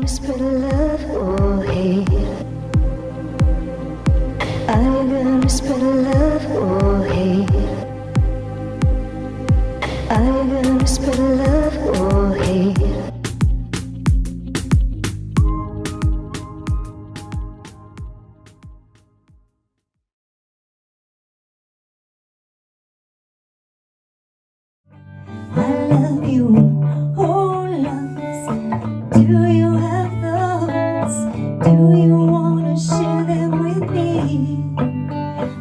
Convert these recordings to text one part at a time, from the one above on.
gonna spread love or hate? Are you gonna spread love or hate? Are you gonna spread love or hate? I love you, oh loves. Do you have thoughts? Do you wanna share them with me?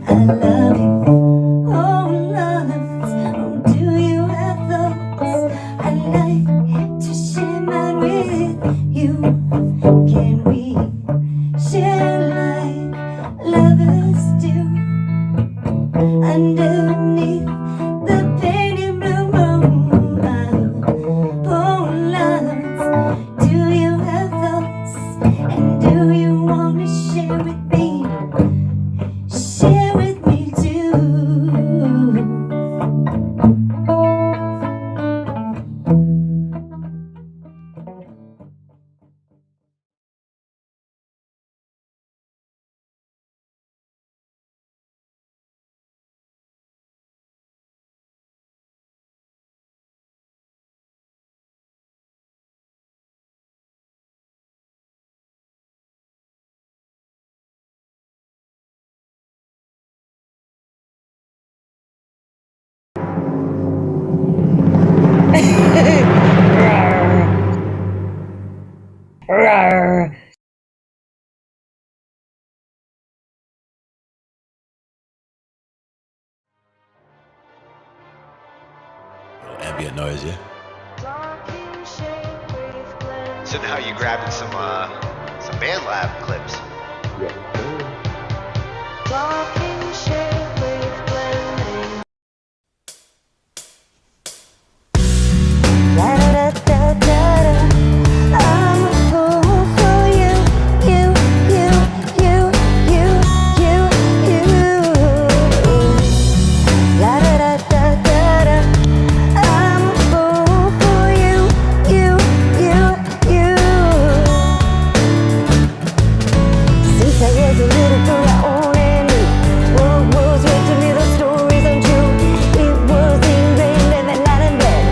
I love you, oh loves. Oh, do you have thoughts? I'd like to share mine with you. Can we share like lovers do? Underneath the painted blue moon, oh loves, do you have thoughts? And do you want to share with me? Share with me too. Ambient noise, yeah? So now you grabbing some band lab clips. Talkin Shhh with Lennon. I'm a fool for you, you, you, you, you, you, you. La da da da da da. I'm a fool for you, you, you, you. Since I was a little girl, I only knew what was real to me, the stories untrue. It was ingrained every night and day.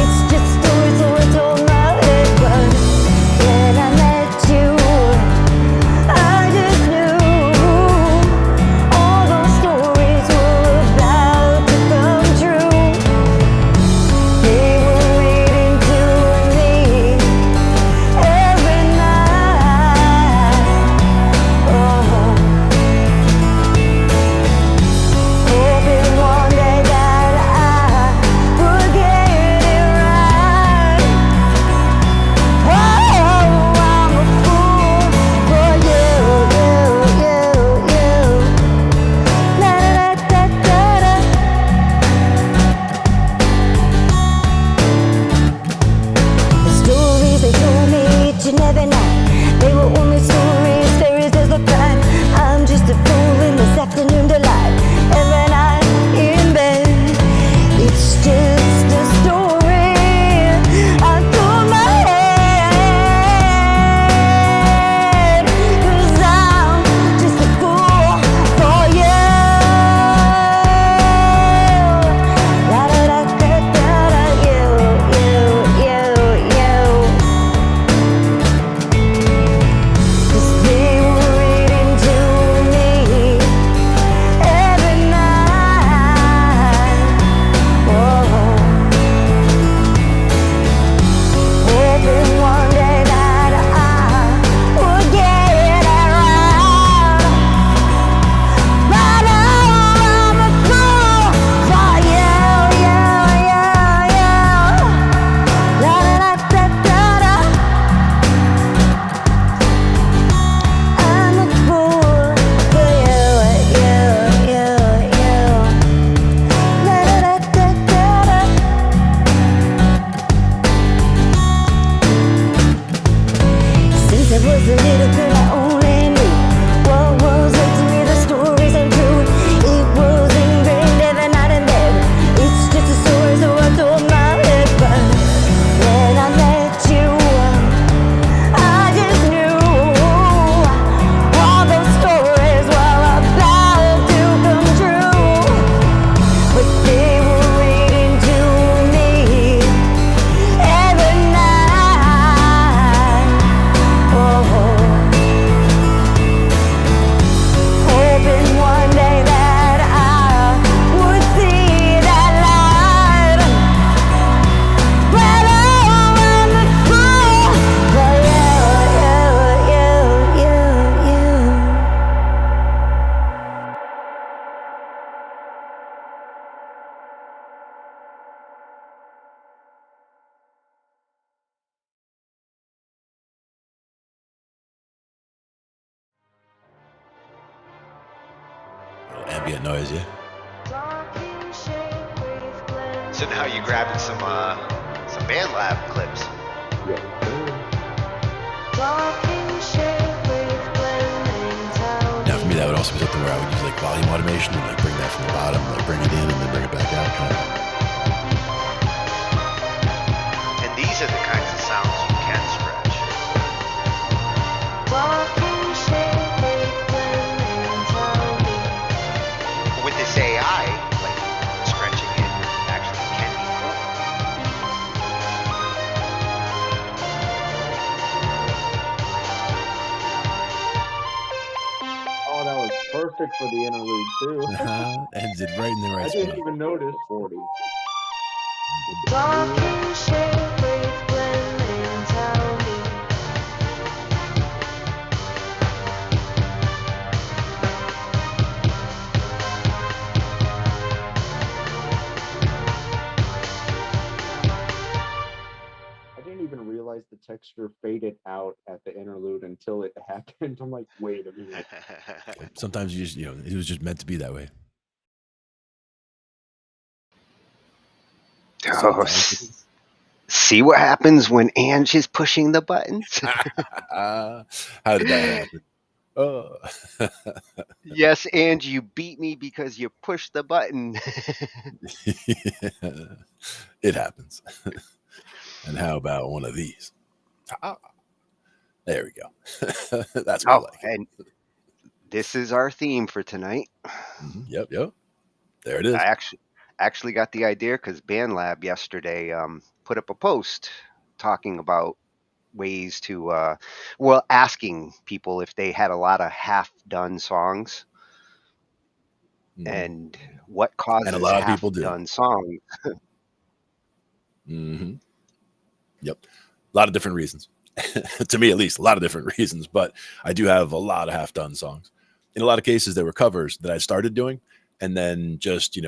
It's just stories, so I told my head. But when I met you, I just knew all those stories were about to come true. They were reading to me every night. Hoping one day that I would get it right. Oh, I'm a fool for you, you. La da da da da. The stories they told me each and every night, they were only stories, fairy tales of crime. I'm just a fool in this afternoon delight. Every night in bed, it's just a story I told my head. 'Cause I'm just a fool for you. La da da da da da, you. 'Cause they were reading to me every night. Hoping one day that I would get it right. But now I'm a fool for you. La da da da da. I'm a fool for you. La da da da da. Since I was a little girl, I only knew what was up to me, the stories untrue. It was ingrained every night and day. It's just a story, so I told my head. But when I met you, I just ambient noise, yeah. So now you're grabbing some band lab clips. Now for me, that would also be something where I would use like volume automation and like bring that from the bottom, like bring it in and then bring it back out. Kind of. And these are the kinds of sounds you can stretch. With this AI, like stretching it actually can be cool. Oh, that was perfect for the interlude too. Ends it right in the right I spot. didn't even notice. 40. I didn't even realize the texture faded out at the interlude until it happened. I'm like, wait a minute. Sometimes you just, it was just meant to be that way. Oh, see what happens when Ange is pushing the buttons? How did that happen? Oh. Yes, Ange, you beat me because you pushed the button. It happens. And how about one of these? There we go. That's more like it. And this is our theme for tonight. Yep. There it is. I actually got the idea because BandLab yesterday put up a post talking about ways to, asking people if they had a lot of half-done songs and what causes and a lot of people do. half-done songs. Mm-hmm. Yep. A lot of different reasons. To me, at least, a lot of different reasons. But I do have a lot of half-done songs. In a lot of cases, there were covers that I started doing and then just,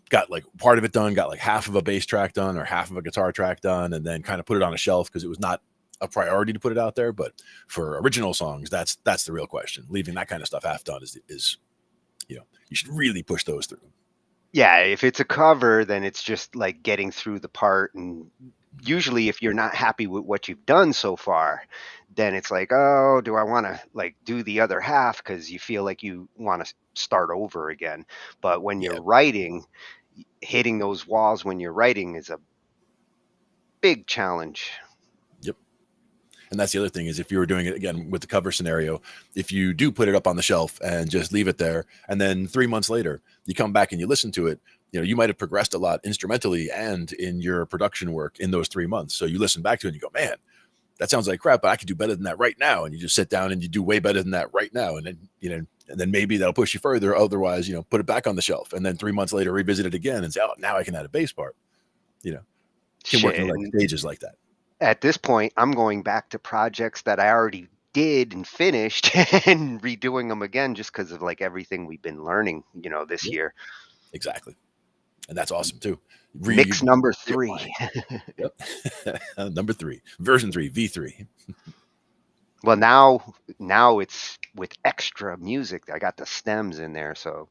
got like part of it done, got like half of a bass track done or half of a guitar track done, and then kind of put it on a shelf because it was not a priority to put it out there. But for original songs, that's the real question. Leaving that kind of stuff half done is you should really push those through. Yeah, if it's a cover, then it's just like getting through the part. And usually if you're not happy with what you've done so far, then it's like, oh, do I want to like do the other half? Because you feel like you want to start over again. But when you're writing, hitting those walls when you're writing is a big challenge. Yep. And that's the other thing is if you were doing it again with the cover scenario, if you do put it up on the shelf and just leave it there, and then 3 months later you come back and you listen to it, you might have progressed a lot instrumentally and in your production work in those 3 months. So you listen back to it and you go, man, that sounds like crap, but I could do better than that right now. And you just sit down and you do way better than that right now. And then, and then maybe that'll push you further. Otherwise, put it back on the shelf and then 3 months later, revisit it again and say, oh, now I can add a bass part, can work in like stages like that. At this point, I'm going back to projects that I already did and finished and redoing them again just because of like everything we've been learning, this year. Exactly. And that's awesome too. Mix number 3. Yep. Number 3, version 3, V3. Well, now it's with extra music. I got the stems in there, so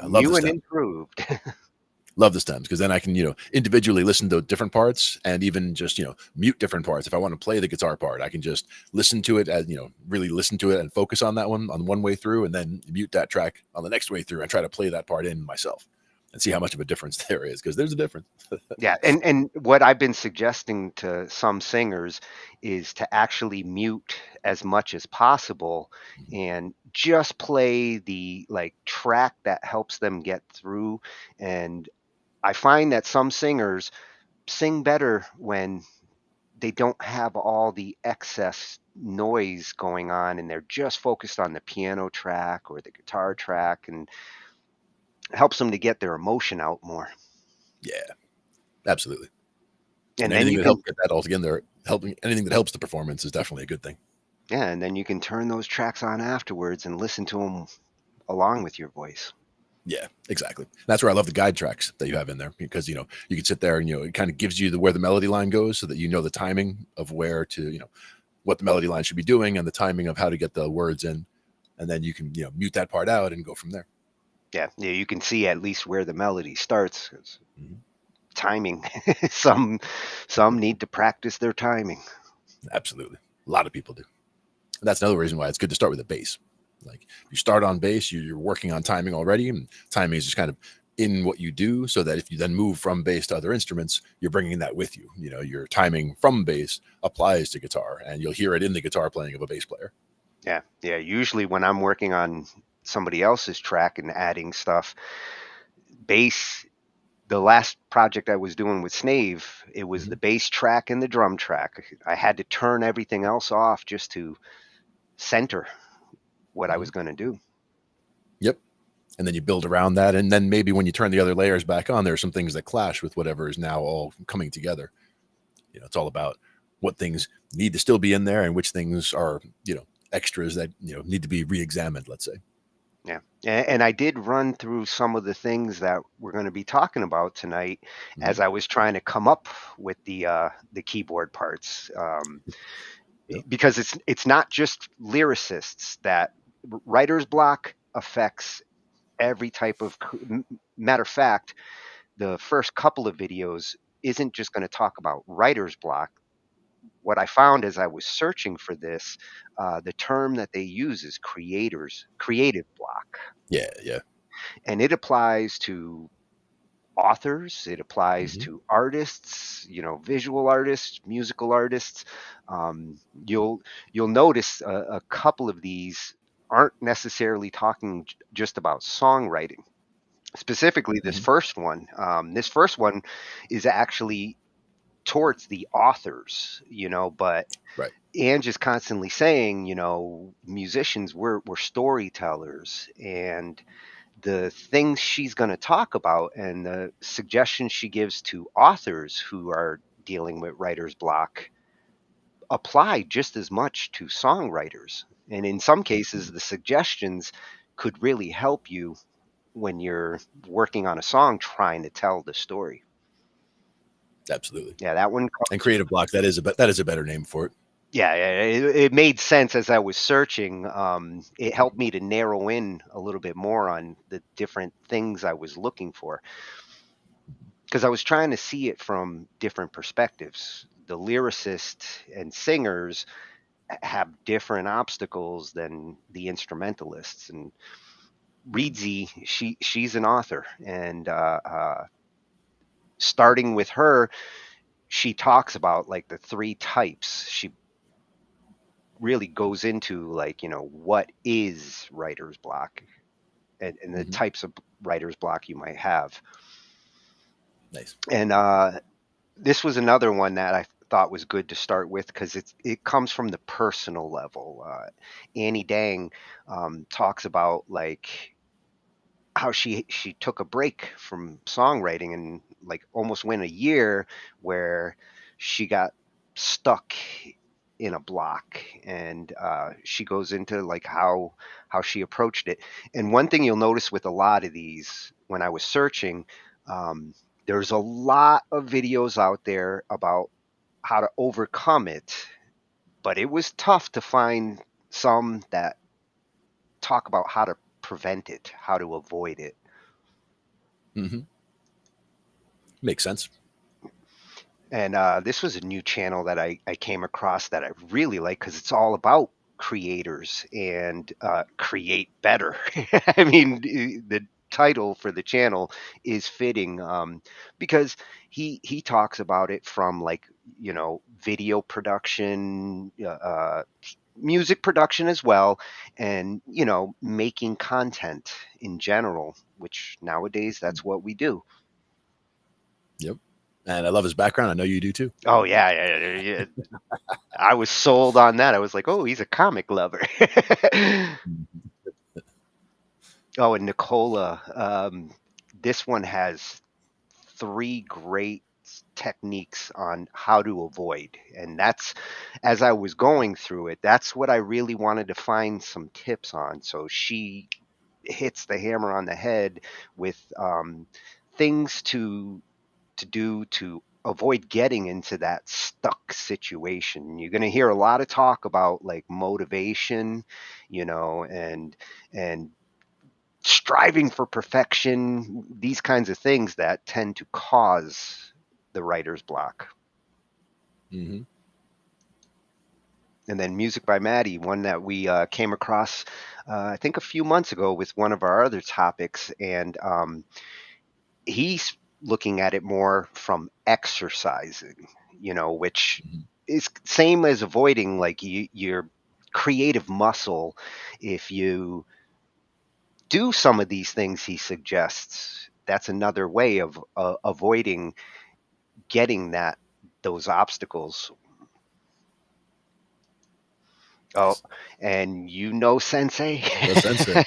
I love new the and stems. improved. Love the stems because then I can, individually listen to different parts and even just, mute different parts. If I want to play the guitar part, I can just listen to it as, really listen to it and focus on that one way through and then mute that track on the next way through and try to play that part in myself and see how much of a difference there is because there's a difference. Yeah. And what I've been suggesting to some singers is to actually mute as much as possible and just play the like track that helps them get through. And I find that some singers sing better when they don't have all the excess noise going on and they're just focused on the piano track or the guitar track, and it helps them to get their emotion out more. Yeah, absolutely. And anything then that helps get that all together, anything that helps the performance is definitely a good thing. Yeah, and then you can turn those tracks on afterwards and listen to them along with your voice. Yeah, exactly. That's where I love the guide tracks that you have in there because, you can sit there and, it kind of gives you where the melody line goes so that the timing of where to, what the melody line should be doing and the timing of how to get the words in. And then you can, mute that part out and go from there. Yeah, yeah, you can see at least where the melody starts. It's Mhm. timing. Some need to practice their timing. Absolutely. A lot of people do. And that's another reason why it's good to start with a bass. Like you start on bass, you're working on timing already, and timing is just kind of in what you do, so that if you then move from bass to other instruments, you're bringing that with you. You know, your timing from bass applies to guitar, and you'll hear it in the guitar playing of a bass player. Yeah, yeah. Usually when I'm working on somebody else's track and adding stuff, bass. The last project I was doing with Snave, it was the Mhm. bass track and the drum track. I had to turn everything else off just to center what I was Mhm. going to do. Yep. And then you build around that, and then maybe when you turn the other layers back on, there are some things that clash with whatever is now all coming together. You know, it's all about what things need to still be in there and which things are, extras that, need to be re-examined, let's say. Yeah. And I did run through some of the things that we're going to be talking about tonight Mhm. as I was trying to come up with the keyboard parts. Yep. Because it's not just lyricists that writer's block affects every type of matter of fact, the first couple of videos isn't just going to talk about writer's block. What I found as I was searching for this, the term that they use is creative block, Yeah, yeah. and it applies to authors, it applies Mhm. to artists, visual artists, musical artists. Um, you'll you'll notice a couple of these aren't necessarily talking just about songwriting. Specifically, this Mhm. first one. This first one is actually towards the authors, but Right. Ange is constantly saying, musicians, we're storytellers, and the things she's going to talk about and the suggestions she gives to authors who are dealing with writer's block apply just as much to songwriters. And in some cases, Mhm. the suggestions could really help you when you're working on a song trying to tell the story. Absolutely. Yeah, that one And comes. creative block, that is a better name for it. Yeah, yeah, it made sense as I was searching. It helped me to narrow in a little bit more on the different things I was looking for because I was trying to see it from different perspectives. The lyricist and singers have different obstacles than the instrumentalists. And Reedsy, she's an author, and starting with her, she talks about like the three types. She really goes into like what is writer's block and the Mhm. types of writer's block you might have. Nice. And this was another one that I thought was good to start with because it comes from the personal level. Annie Dang talks about like how she took a break from songwriting and like almost went a year where she got stuck in a block, and she goes into like how she approached it. And one thing you'll notice with a lot of these when I was searching, um, there's a lot of videos out there about how to overcome it, but it was tough to find some that talk about how to prevent it, how to avoid it. Mhm. Makes sense. And this was a new channel that I came across that I really like because it's all about creators and create better. I mean, the title for the channel is fitting because he talks about it from like video production, music production as well, and making content in general, which nowadays that's what we do. Yep. And I love his background. I know you do too. Oh yeah, yeah, yeah, yeah. I was sold on that. I was like, "Oh, he's a comic lover." Mhm. Oh, and Nicola, this one has three great techniques on how to avoid, and that's as I was going through it, that's what I really wanted to find some tips on. So she hits the hammer on the head with things to do to avoid getting into that stuck situation. You're going to hear a lot of talk about like motivation, and striving for perfection, these kinds of things that tend to cause the writer's block. Hmm. And then Music by Maddie, one that we came across, I think, a few months ago with one of our other topics. And he's looking at it more from exercising, which Hmm. is same as avoiding like your creative muscle. If you do some of these things he suggests, that's another way of avoiding getting those obstacles. Oh, Nice. and Sensei. The sensei.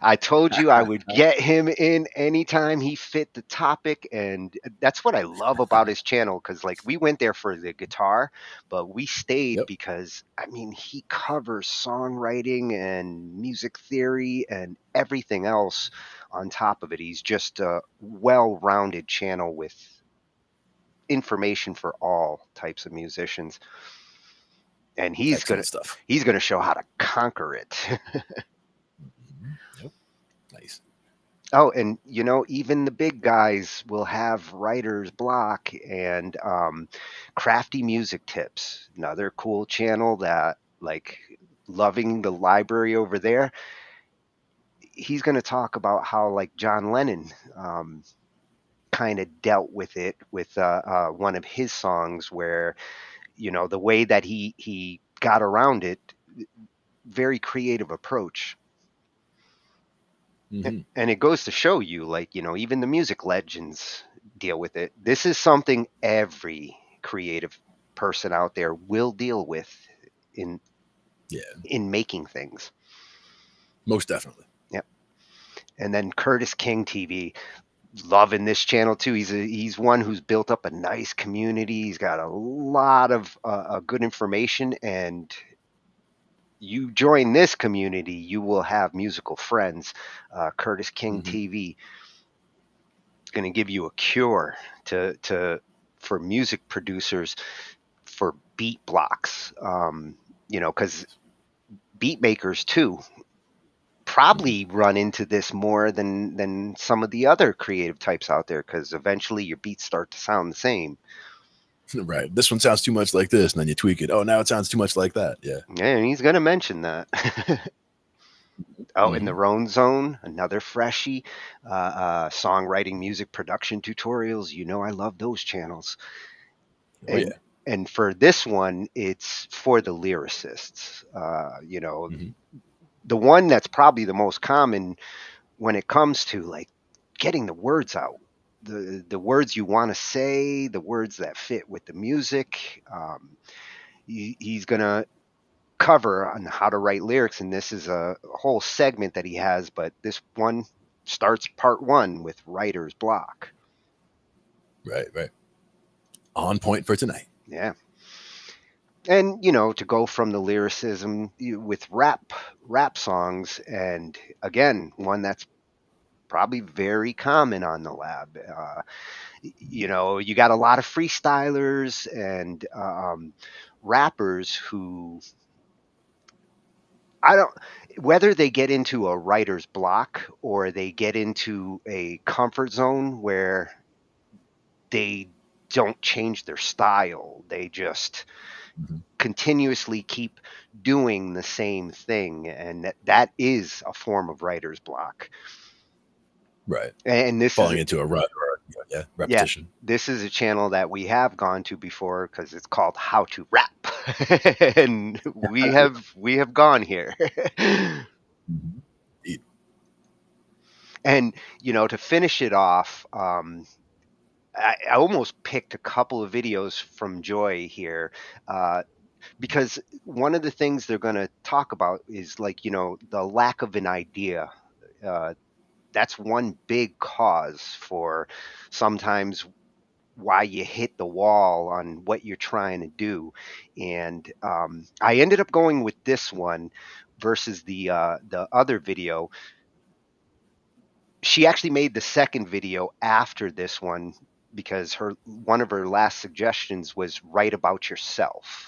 I told you I would get him in anytime he fit the topic, and that's what I love about his channel. Because like we went there for the guitar, but we stayed Yep. because I mean he covers songwriting and music theory and everything else on top of it. He's just a well-rounded channel with information for all types of musicians, and Excellent stuff. he's gonna show how to conquer it. Mhm. Yep. Nice. Oh, and even the big guys will have writer's block, and crafty music tips. Another cool channel that like loving the library over there. He's going to talk about how like John Lennon kind of dealt with it with one of his songs, where the way that he got around it, very creative approach. Hmm. And it goes to show you, like, even the music legends deal with it. This is something every creative person out there will deal with in Yeah, in making things. most definitely. Yep. And then Curtis King TV, loving this channel too. He's one who's built up a nice community. He's got a lot of good information, and you join this community, you will have musical friends. Curtis King Hmm. TV, going to give you a cure for music producers for beat blocks. Because beat makers too Hmm. probably run into this more than some of the other creative types out there, because eventually your beats start to sound the same. Right. This one sounds too much like this, and then you tweak it. Oh, now it sounds too much like that. Yeah. And he's going to mention that. Oh, in the Hmm. Roan Zone, another freshie, songwriting, music production tutorials. I love those channels. Oh and yeah. and for this one, it's for the lyricists. Hmm. The one that's probably the most common when it comes to like getting the words out, the words you want to say, the words that fit with the music. He's gonna cover on how to write lyrics, and this is a whole segment that he has. But this one starts part one with writer's block. Right. Right. On point for tonight. Yeah. And to go from the lyricism with rap songs, and again, one that's probably very common on the lab. You got a lot of freestylers and rappers who, I don't, whether they get into a writer's block or they get into a comfort zone where they don't change their style, they just Hmm. continuously keep doing the same thing, and that is a form of writer's block. Right. And this is Falling into a rut or yeah, yeah, repetition. this is a channel that we have gone to before, because it's called How to Rap. And we have gone here. Hmm. And to finish it off, I almost picked a couple of videos from Joy here, because one of the things they're going to talk about is like the lack of an idea. uh, that's one big cause for sometimes why you hit the wall on what you're trying to do. And I ended up going with this one versus the other video. She actually made the second video after this one, because one of her last suggestions was write about yourself.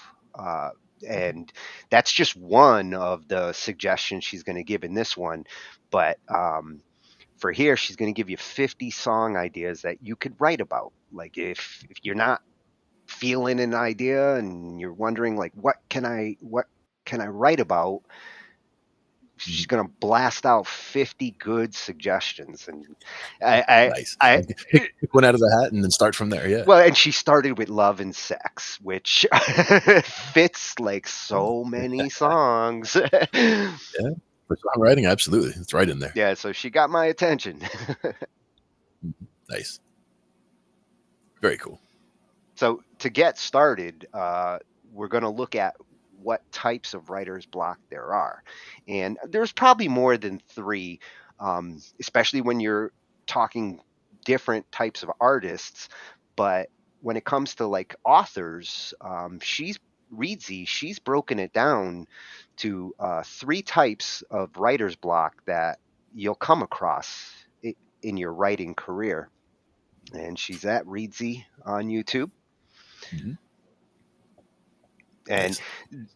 And that's just one of the suggestions she's going to give in this one. But For here, she's going to give you 50 song ideas that you could write about. Like if you're not feeling an idea and you're wondering like what can I write about, she's going to blast out 50 good suggestions. And Nice. I Pick one out of the hat and then start from there. Yeah. well, and she started with love and sex, which fits like so many songs. Yeah. For songwriting, absolutely. It's right in there. Yeah, so she got my attention. Nice. Very cool. So to get started, we're going to look at what types of writer's block there are. And there's probably more than 3, especially when you're talking different types of artists. But when it comes to like authors, she's broken it down to 3 types of writer's block that you'll come across in your writing career. And she's at Reedsy on YouTube. Mm-hmm. And Nice.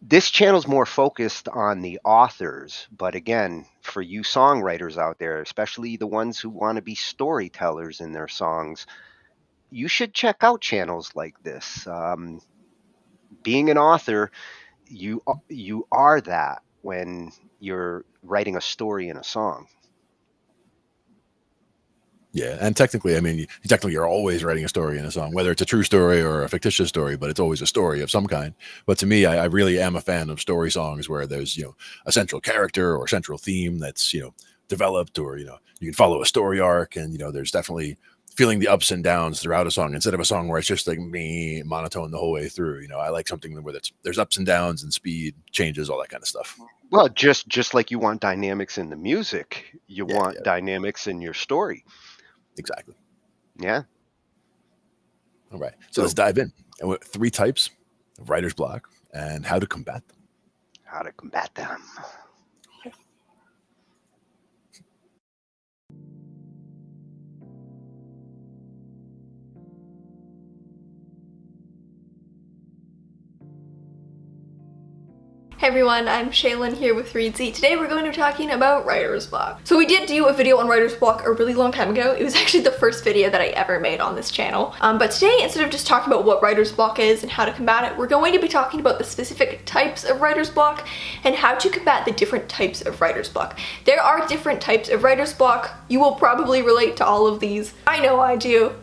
this channel's more focused on the authors, but again, for you songwriters out there, especially the ones who want to be storytellers in their songs, you should check out channels like this. Being an author, you are that when you're writing a story in a song. Yeah, and technically, I mean, technically, you're always writing a story in a song, whether it's a true story or a fictitious story, but it's always a story of some kind. But to me, I really am a fan of story songs where there's, a central character or central theme that's, developed, or, you can follow a story arc, and, there's definitely feeling the ups and downs throughout a song instead of a song where it's just like me monotone the whole way through. I like something where there's ups and downs and speed changes, all that kind of stuff. Well, just like you want dynamics in the music, you Yeah, want yeah. dynamics in your story. Exactly. Yeah. All right. So let's dive in. And what 3 types of writer's block and how to combat them. How to combat them. Hey everyone, I'm Shaylin here with Reedsy. Today we're going to be talking about writer's block. So we did do a video on writer's block a really long time ago. It was actually the first video that I ever made on this channel. But today, instead of just talking about what writer's block is and how to combat it, we're going to be talking about the specific types of writer's block and how to combat the different types of writer's block. There are different types of writer's block. You will probably relate to all of these. I know I do.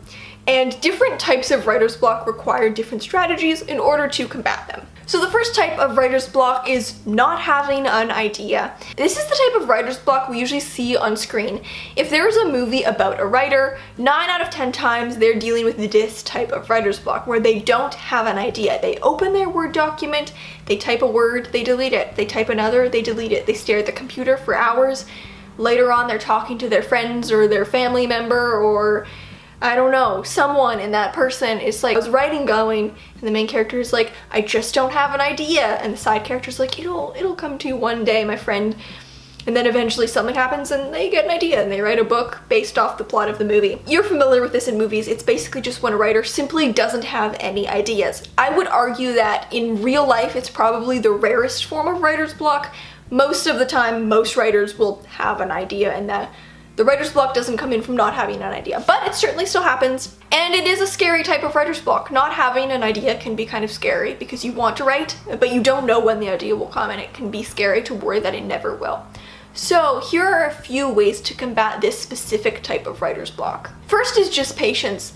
And different types of writer's block require different strategies in order to combat them. So the first type of writer's block is not having an idea. This is the type of writer's block we usually see on screen. If there is a movie about a writer, 9 out of 10 times they're dealing with this type of writer's block where they don't have an idea. They open their Word document, they type a word, they delete it. They type another, they delete it. They stare at the computer for hours. Later on, they're talking to their friends or their family member, or I don't know, someone, and that person is like, how's writing going? And the main character is like, I just don't have an idea. And the side character's like, it'll come to you one day, my friend. And then eventually something happens and they get an idea and they write a book based off the plot of the movie. You're familiar with this in movies. It's basically just when a writer simply doesn't have any ideas. I would argue that in real life, it's probably the rarest form of writer's block. Most of the time, most writers will have an idea, and that the writer's block doesn't come in from not having an idea, but it certainly still happens. And it is a scary type of writer's block. Not having an idea can be kind of scary because you want to write, but you don't know when the idea will come, and it can be scary to worry that it never will. So here are a few ways to combat this specific type of writer's block. First is just patience.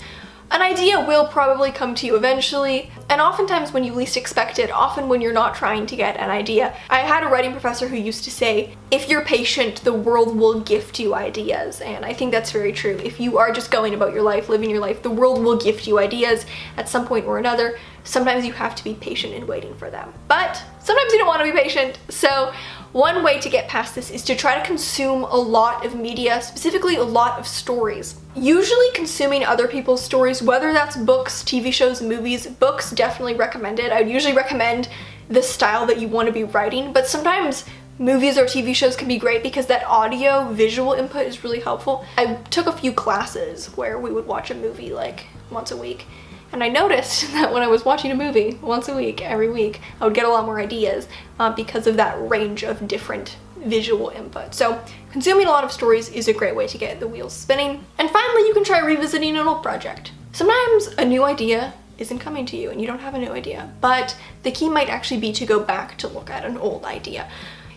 An idea will probably come to you eventually, and oftentimes when you least expect it, often when you're not trying to get an idea. I had a writing professor who used to say, if you're patient, the world will gift you ideas, and I think that's very true. If you are just going about your life, living your life, the world will gift you ideas at some point or another. Sometimes you have to be patient in waiting for them, but sometimes you don't want to be patient. So one way to get past this is to try to consume a lot of media, specifically a lot of stories. Usually consuming other people's stories, whether that's books, TV shows, movies. Books definitely recommended. I would usually recommend the style that you want to be writing, but sometimes movies or TV shows can be great because that audio visual input is really helpful. I took a few classes where we would watch a movie like once a week, and I noticed that when I was watching a movie once a week, every week, I would get a lot more ideas because of that range of different visual input. So consuming a lot of stories is a great way to get the wheels spinning. And finally, you can try revisiting an old project. Sometimes a new idea isn't coming to you and you don't have a new idea, but the key might actually be to go back to look at an old idea.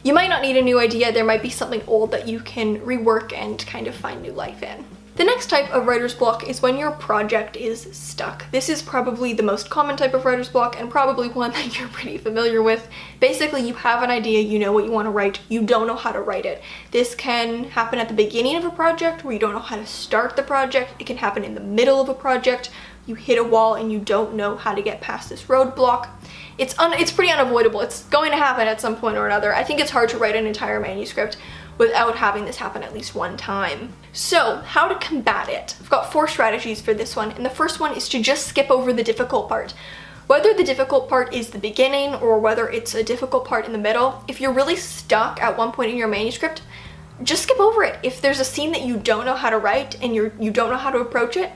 You might not need a new idea, there might be something old that you can rework and kind of find new life in. The next type of writer's block is when your project is stuck. This is probably the most common type of writer's block and probably one that you're pretty familiar with. Basically, you have an idea, you know what you want to write, you don't know how to write it. This can happen at the beginning of a project where you don't know how to start the project. It can happen in the middle of a project. You hit a wall and you don't know how to get past this roadblock. It's pretty unavoidable. It's going to happen at some point or another. I think it's hard to write an entire manuscript without having this happen at least one time. So how to combat it? I've got 4 strategies for this one, and the first one is to just skip over the difficult part. Whether the difficult part is the beginning or whether it's a difficult part in the middle, if you're really stuck at one point in your manuscript, just skip over it. If there's a scene that you don't know how to write and you don't know how to approach it,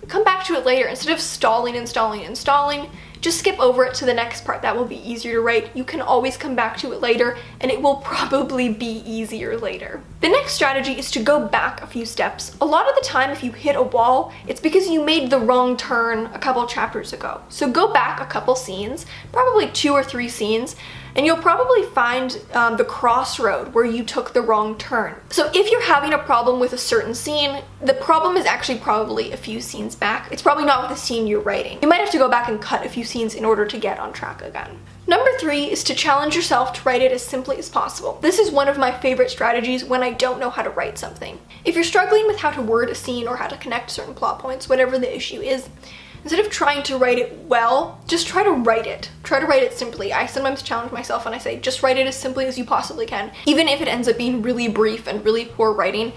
come back to it later. Instead of stalling and stalling and stalling, just skip over it to the next part. That will be easier to write. You can always come back to it later, and it will probably be easier later. The next strategy is to go back a few steps. A lot of the time, if you hit a wall, it's because you made the wrong turn a couple chapters ago. So go back a couple scenes, probably 2 or 3 scenes, and you'll probably find the crossroad where you took the wrong turn. So if you're having a problem with a certain scene, the problem is actually probably a few scenes back. It's probably not with the scene you're writing. You might have to go back and cut a few scenes in order to get on track again. Number 3 is to challenge yourself to write it as simply as possible. This is one of my favorite strategies when I don't know how to write something. If you're struggling with how to word a scene or how to connect certain plot points, whatever the issue is, instead of trying to write it well, just try to write it. Try to write it simply. I sometimes challenge myself and I say, just write it as simply as you possibly can. Even if it ends up being really brief and really poor writing,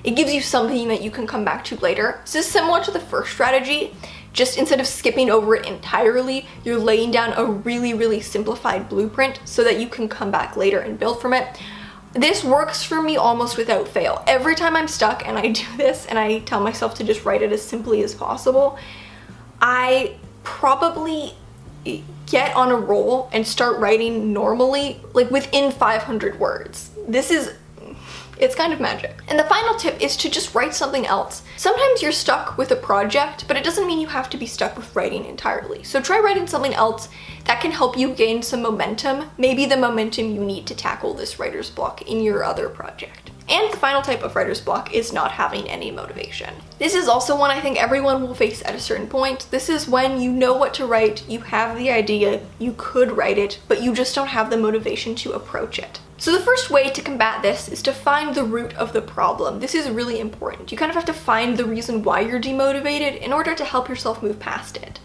it gives you something that you can come back to later. This is similar to the first strategy. Just instead of skipping over it entirely, you're laying down a really, really simplified blueprint so that you can come back later and build from it. This works for me almost without fail. Every time I'm stuck and I do this and I tell myself to just write it as simply as possible, I probably get on a roll and start writing normally, like within 500 words. It's kind of magic. And the final tip is to just write something else. Sometimes you're stuck with a project, but it doesn't mean you have to be stuck with writing entirely. So try writing something else that can help you gain some momentum, maybe the momentum you need to tackle this writer's block in your other project. And the final type of writer's block is not having any motivation. This is also one I think everyone will face at a certain point. This is when you know what to write, you have the idea, you could write it, but you just don't have the motivation to approach it. So the first way to combat this is to find the root of the problem. This is really important. You kind of have to find the reason why you're demotivated in order to help yourself move past it.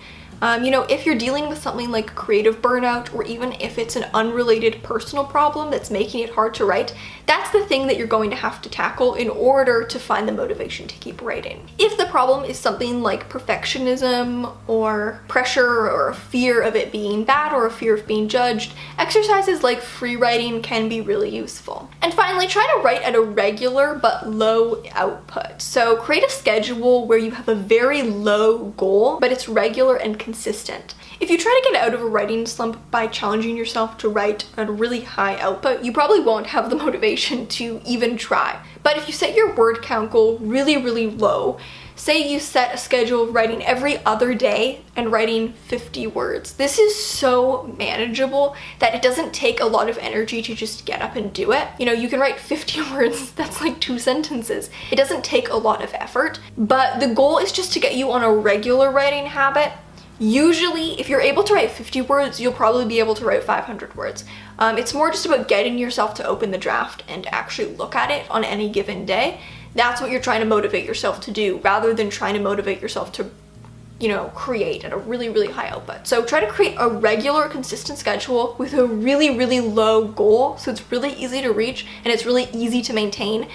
If you're dealing with something like creative burnout, or even if it's an unrelated personal problem that's making it hard to write, that's the thing that you're going to have to tackle in order to find the motivation to keep writing. If the problem is something like perfectionism or pressure or a fear of it being bad or a fear of being judged, exercises like free writing can be really useful. And finally, try to write at a regular but low output. So create a schedule where you have a very low goal, but it's regular and consistent. If you try to get out of a writing slump by challenging yourself to write at a really high output, you probably won't have the motivation to even try. But if you set your word count goal really, really low, say you set a schedule of writing every other day and writing 50 words. This is so manageable that it doesn't take a lot of energy to just get up and do it. You can write 50 words, that's like 2 sentences. It doesn't take a lot of effort, but the goal is just to get you on a regular writing habit. Usually, if you're able to write 50 words, you'll probably be able to write 500 words. It's more just about getting yourself to open the draft and actually look at it on any given day. That's what you're trying to motivate yourself to do, rather than trying to motivate yourself to, create at a really, really high output. So try to create a regular, consistent schedule with a really, really low goal, so it's really easy to reach and it's really easy to maintain.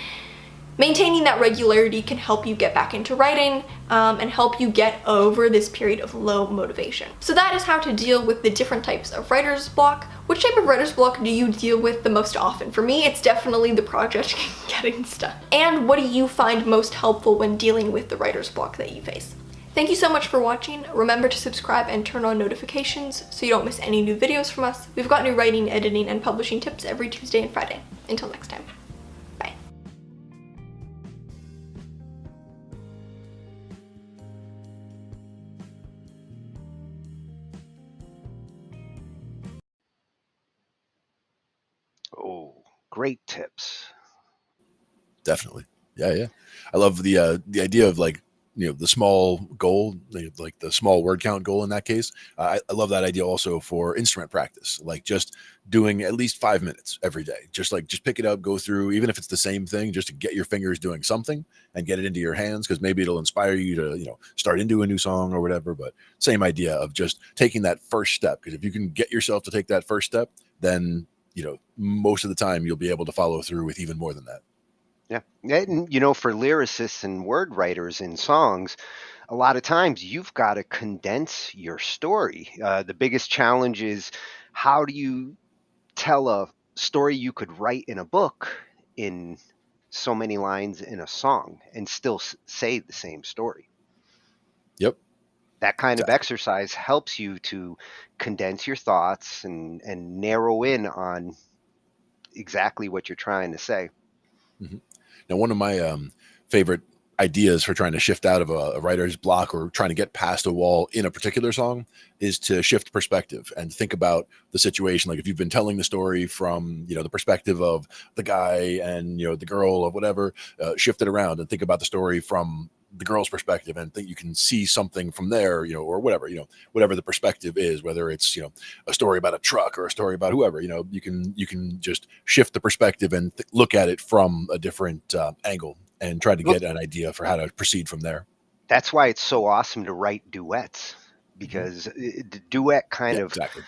Maintaining that regularity can help you get back into writing and help you get over this period of low motivation. So that is how to deal with the different types of writer's block. Which type of writer's block do you deal with the most often? For me, it's definitely the project getting stuck. And what do you find most helpful when dealing with the writer's block that you face? Thank you so much for watching. Remember to subscribe and turn on notifications so you don't miss any new videos from us. We've got new writing, editing, and publishing tips every Tuesday and Friday. Until next time. Bye. Oh, great tips. Definitely. Yeah. I love the idea of like, the small goal, like the small word count goal in that case. I love that idea also for instrument practice, like just doing at least 5 minutes every day. Just pick it up, go through, even if it's the same thing, just to get your fingers doing something and get it into your hands, because maybe it'll inspire you to, start into a new song or whatever. But same idea of just taking that first step, because if you can get yourself to take that first step, then most of the time you'll be able to follow through with even more than that. Yeah. And, for lyricists and word writers in songs, a lot of times you've got to condense your story. The biggest challenge is, how do you tell a story you could write in a book in so many lines in a song and still say the same story? Yep. That kind of Exactly. exercise helps you to condense your thoughts and narrow in on exactly what you're trying to say. Mhm. Now, one of my favorite ideas for trying to shift out of a writer's block or trying to get past a wall in a particular song is to shift perspective and think about the situation. Like if you've been telling the story from, the perspective of the guy and, the girl or whatever, shift it around and think about the story from the girl's perspective and think you can see something from there, or whatever, whatever the perspective is, whether it's, a story about a truck or a story about whoever, you can just shift the perspective and look at it from a different angle and try to Well, get an idea for how to proceed from there. that's why it's so awesome to write duets, Mhm. because the duet kind Yeah, of exactly.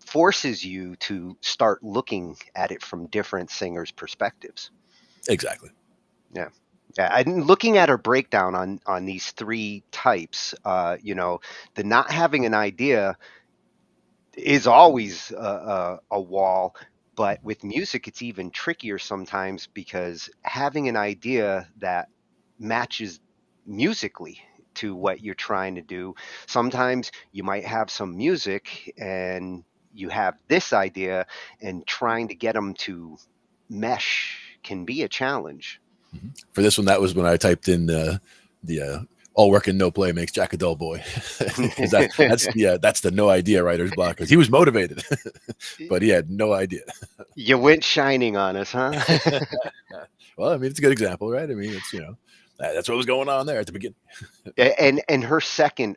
forces you to start looking at it from different singers' perspectives. Exactly. Yeah. Yeah, and looking at her breakdown on these three types, the not having an idea is always a wall, but with music, it's even trickier sometimes, because having an idea that matches musically to what you're trying to do, sometimes you might have some music and you have this idea, and trying to get them to mesh can be a challenge. For this one, that was when I typed in the all work and no play makes Jack a dull boy, because that's the no idea writer's block, because he was motivated, but he had no idea. You went shining on us, huh? Well, I mean, it's a good example, right? I mean, it's that's what was going on there at the beginning. And her second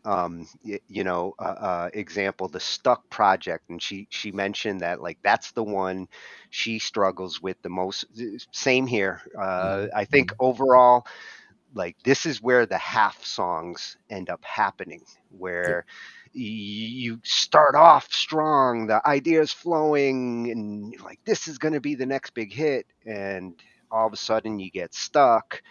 example, the Stuck project, and she mentioned that, like, that's the one she struggles with the most. Same here. I think Mhm. overall, like, this is where the half songs end up happening, Yep. where you start off strong, the idea is flowing, and you're like, this is going to be the next big hit, and all of a sudden you get stuck.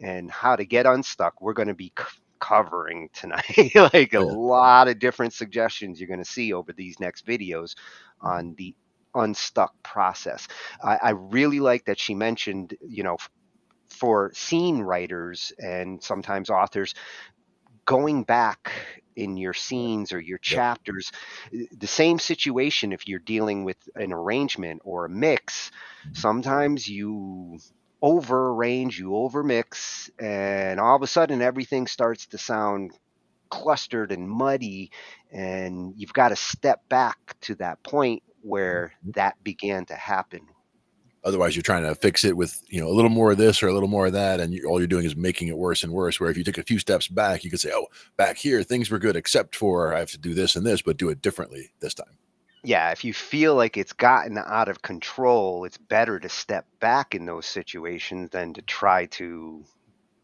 And how to get unstuck, we're going to be covering tonight. Like, a Oh, yeah. lot of different suggestions you're going to see over these next videos Mhm. on the unstuck process. I really like that she mentioned, for scene writers and sometimes authors, going back in your scenes or your Yep. chapters, the same situation. If you're dealing with an arrangement or a mix, Mhm. sometimes you over arrange, you over mix, and all of a sudden everything starts to sound clustered and muddy, and you've got to step back to that point where Mhm. that began to happen. Otherwise, you're trying to fix it with a little more of this or a little more of that, and all you're doing is making it worse and worse. Where if you took a few steps back, you could say, "Oh, back here things were good, except for I have to do this and this, but do it differently this time." Yeah, if you feel like it's gotten out of control, it's better to step back in those situations than to try to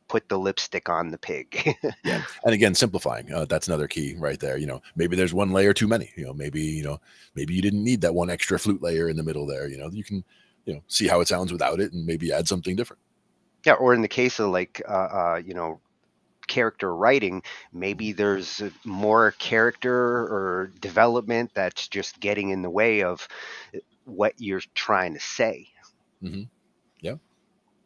put the lipstick on the pig. Yeah, and again, simplifying, that's another key right there. Maybe there's one layer too many. Maybe you didn't need that one extra flute layer in the middle there. You can see how it sounds without it and maybe add something different. Yeah, or in the case of, like, character writing, Mhm. maybe there's more character or development that's just getting in the way of what you're trying to say. Mhm. Yeah.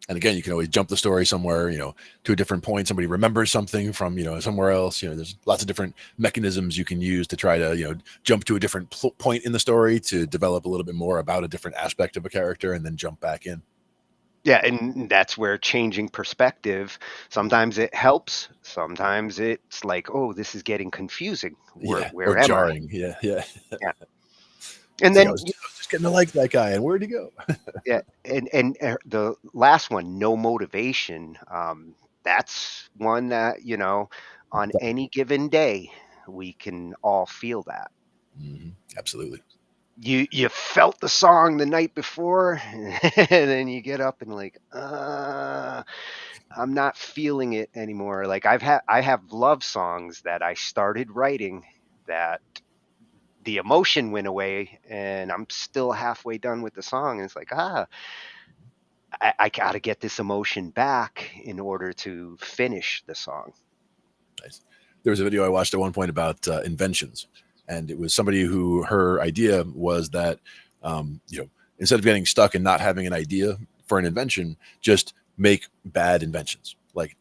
And again, you can always jump the story somewhere, to a different point. Somebody remembers something from, somewhere else. There's lots of different mechanisms you can use to try to, jump to a different point in the story to develop a little bit more about a different aspect of a character and then jump back in. Yeah, and that's where changing perspective, sometimes it helps, sometimes it's like, oh, this is getting confusing. Where Yeah. Or where am I? jarring. Yeah. Yeah. Yeah. And It's like, then I was just getting to like that guy. And where'd he go? yeah, and the last one, no motivation. That's one that, on any given day, we can all feel that. Absolutely. You felt the song the night before, and then you get up and like, I'm not feeling it anymore. Like I have love songs that I started writing that the emotion went away, and I'm still halfway done with the song, and it's like, I got to get this emotion back in order to finish the song. Nice. There was a video I watched at one point about inventions, and it was somebody who her idea was that, instead of getting stuck and not having an idea for an invention, just make bad inventions, like,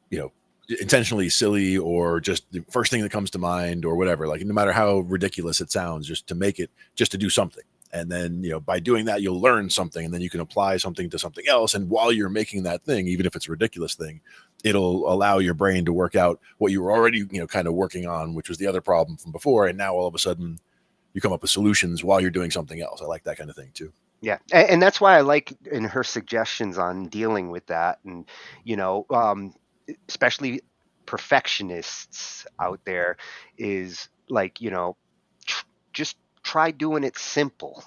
intentionally silly or just the first thing that comes to mind or whatever. Like no matter how ridiculous it sounds, just to make it, just to do something. And then, by doing that, you'll learn something, and then you can apply something to something else. And while you're making that thing, even if it's a ridiculous thing, it'll allow your brain to work out what you were already, kind of working on, which was the other problem from before. And now all of a sudden you come up with solutions while you're doing something else. I like that kind of thing too. Yeah, and that's why I like in her suggestions on dealing with that, and especially perfectionists out there, is like, just try doing it simple.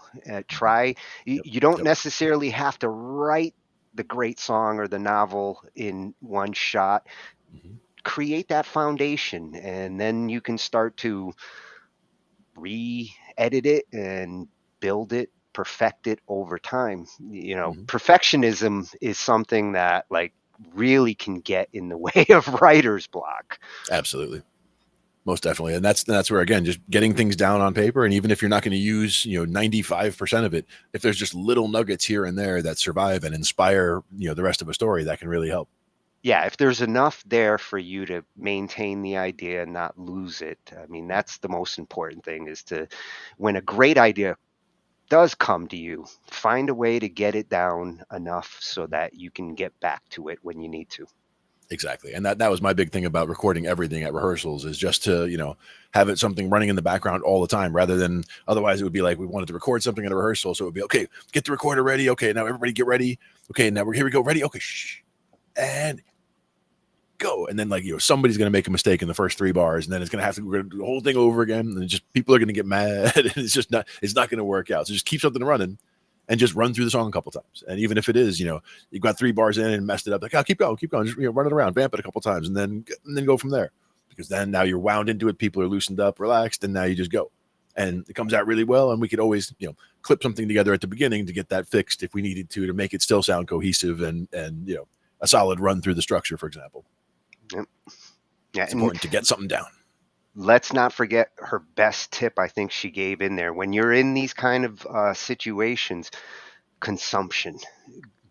Try Yep. you don't Yep. necessarily have to write the great song or the novel in one shot. Mhm. Create that foundation, and then you can start to re-edit it and build it, perfect it over time. Mhm. Perfectionism is something that like really can get in the way of writer's block. Absolutely. Most definitely. And that's where, again, just getting things down on paper. And even if you're not going to use, 95% of it, if there's just little nuggets here and there that survive and inspire, the rest of a story, that can really help. Yeah, if there's enough there for you to maintain the idea and not lose it, I mean, that's the most important thing, is to, when a great idea does come to you, find a way to get it down enough so that you can get back to it when you need to. Exactly. And that was my big thing about recording everything at rehearsals, is just to, have it something running in the background all the time, rather than otherwise it would be like we wanted to record something at a rehearsal. So it would be, okay, get the recorder ready. Okay, now everybody get ready. Okay, now here we go. Ready. Okay, shh. And go. And then like, somebody's going to make a mistake in the first 3 bars, and then we're going to do the whole thing over again. And just people are going to get mad. And it's not going to work out. So just keep something running and just run through the song a couple times. And even if it is, you got 3 bars in and messed it up, like, oh, keep going, just run it around, vamp it a couple times, and then go from there. Because then now you're wound into it, people are loosened up, relaxed, and now you just go. And it comes out really well. And we could always, clip something together at the beginning to get that fixed if we needed to make it still sound cohesive and a solid run through the structure, for example. Yep. Yeah, It's important to get something down. Let's not forget her best tip, I think she gave in there. When you're in these kind of situations, consumption.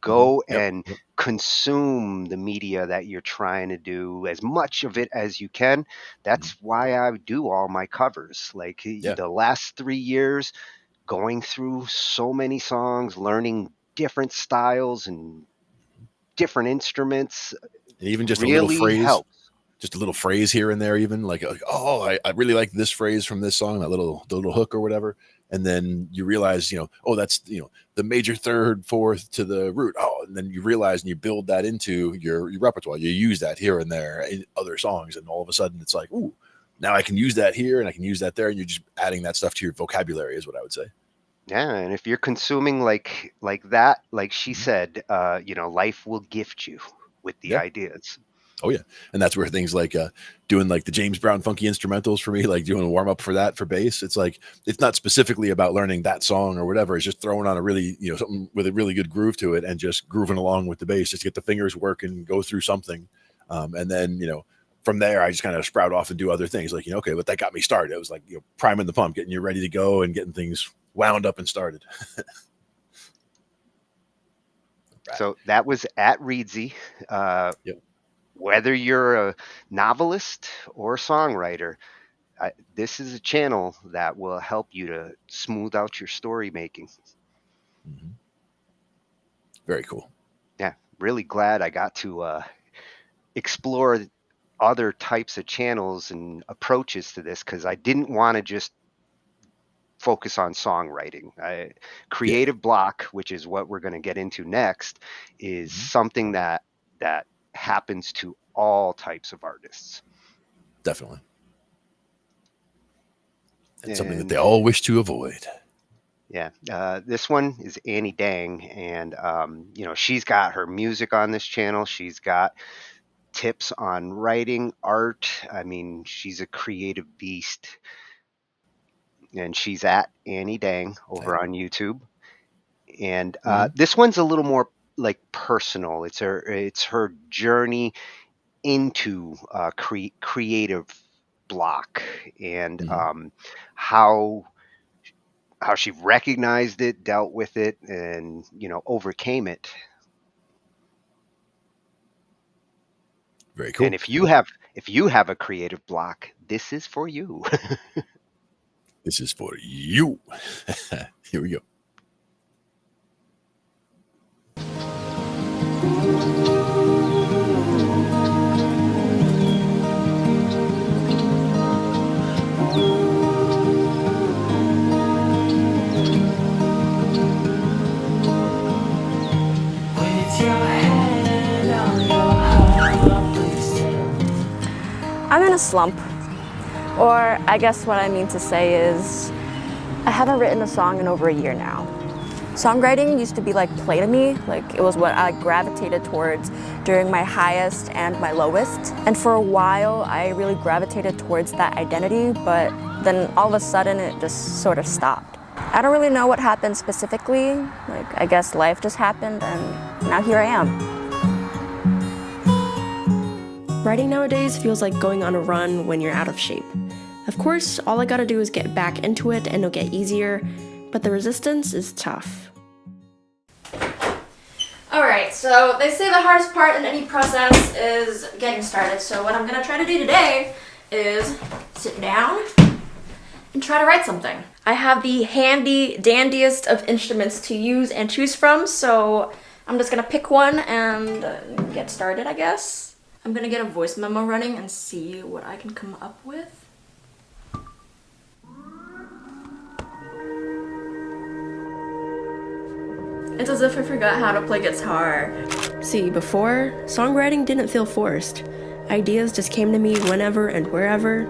Go Yep. and consume the media that you're trying to do, as much of it as you can. That's why I do all my covers. Like the last 3 years, going through so many songs, learning different styles and different instruments, And even just really a little phrase. helps. Just a little phrase here and there, even like oh, I really like this phrase from this song, the little hook or whatever. And then you realize, oh, that's, the major third, fourth to the root. Oh, and then you realize and you build that into your repertoire. You use that here and there in other songs. And all of a sudden it's like, ooh, now I can use that here and I can use that there. And you're just adding that stuff to your vocabulary is what I would say. Yeah, and if you're consuming like that, like she said, life will gift you with the ideas. Oh yeah. And that's where things like doing like the James Brown funky instrumentals for me, like doing a warm up for that for bass. It's like, it's not specifically about learning that song or whatever. It's just throwing on a really, something with a really good groove to it and just grooving along with the bass, just to get the fingers working, go through something. And then, from there, I just kind of sprout off and do other things like, okay, but that got me started. It was like, priming the pump, getting you ready to go and getting things wound up and started. So that was at Reedsy. Yep. Whether you're a novelist or a songwriter, this is a channel that will help you to smooth out your story making. Mhm. Very cool. Yeah, really glad I got to explore other types of channels and approaches to this, because I didn't want to just focus on songwriting. Creative block, which is what we're going to get into next, is something that happens to all types of artists. Definitely. And something that And they all wish to avoid. yeah, this one is Annie Dang, and she's got her music on this channel. She's got tips on writing, art. I mean, she's a creative beast, and she's at Annie Dang over on YouTube. And this one's a little more like personal. It's her journey into creative block, and how she recognized it, dealt with it, and overcame it. Very cool. And if you have a creative block, this is for you. This is for you. Here we go. I'm in a slump. Or I guess what I mean to say is I haven't written a song in over a year now. Songwriting used to be like play to me, like it was what I gravitated towards during my highest and my lowest. And for a while, I really gravitated towards that identity, but then all of a sudden it just sort of stopped. I don't really know what happened specifically. Like I guess life just happened and now here I am. Writing nowadays feels like going on a run when you're out of shape. Of course, all I gotta do is get back into it and it'll get easier, but the resistance is tough. Alright, so they say the hardest part in any process is getting started, so what I'm gonna try to do today is sit down and try to write something. I have the handy dandiest of instruments to use and choose from, so I'm just gonna pick one and get started, I guess. I'm gonna get a voice memo running and see what I can come up with. It's as if I forgot how to play guitar. See, before, songwriting didn't feel forced. Ideas just came to me whenever and wherever.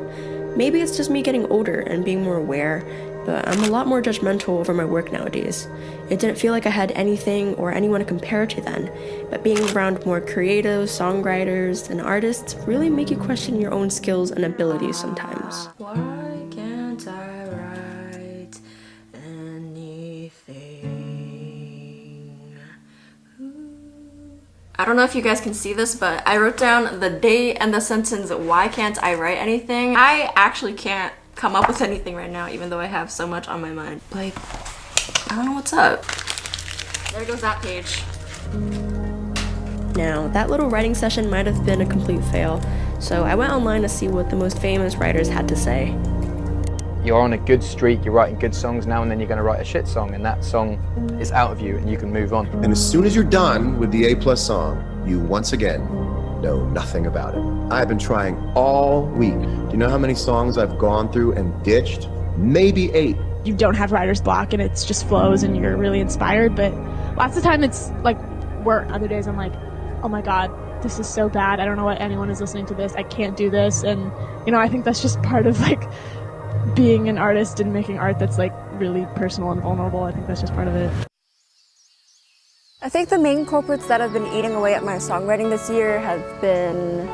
Maybe it's just me getting older and being more aware, but I'm a lot more judgmental over my work nowadays. It didn't feel like I had anything or anyone to compare to then, but being around more creative songwriters and artists really make you question your own skills and abilities sometimes. Why can't I write anything? I don't know if you guys can see this, but I wrote down the date and the sentence, why can't I write anything? I actually can't come up with anything right now, even though I have so much on my mind. Like, I don't know what's up. There goes that page. Now, that little writing session might have been a complete fail, so I went online to see what the most famous writers had to say. You're on a good streak, you're writing good songs now, and then you're going to write a shit song, and that song is out of you, and you can move on. And as soon as you're done with the A+ song, you once again know nothing about it. I've been trying all week. Do you know how many songs I've gone through and ditched? Maybe 8. You don't have writer's block and it's just flows and you're really inspired, but lots of time it's like work. Other days I'm like, oh my god, this is so bad. I don't know why anyone is listening to this. I can't do this. And I think that's just part of like being an artist and making art that's like really personal and vulnerable. I think that's just part of it. I think the main culprits that have been eating away at my songwriting this year have been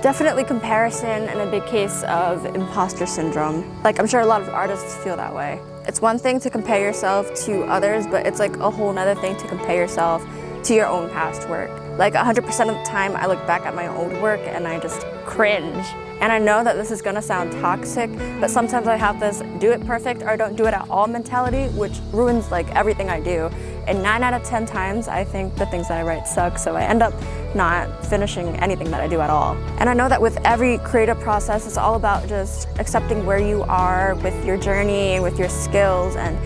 definitely comparison and a big case of imposter syndrome. Like, I'm sure a lot of artists feel that way. It's one thing to compare yourself to others, but it's like a whole nother thing to compare yourself to your own past work. Like 100% of the time I look back at my old work and I just cringe. And I know that this is gonna sound toxic, but sometimes I have this do it perfect or don't do it at all mentality, which ruins like everything I do. And 9 out of 10 times, I think the things that I write suck, so I end up not finishing anything that I do at all. And I know that with every creative process, it's all about just accepting where you are with your journey and with your skills and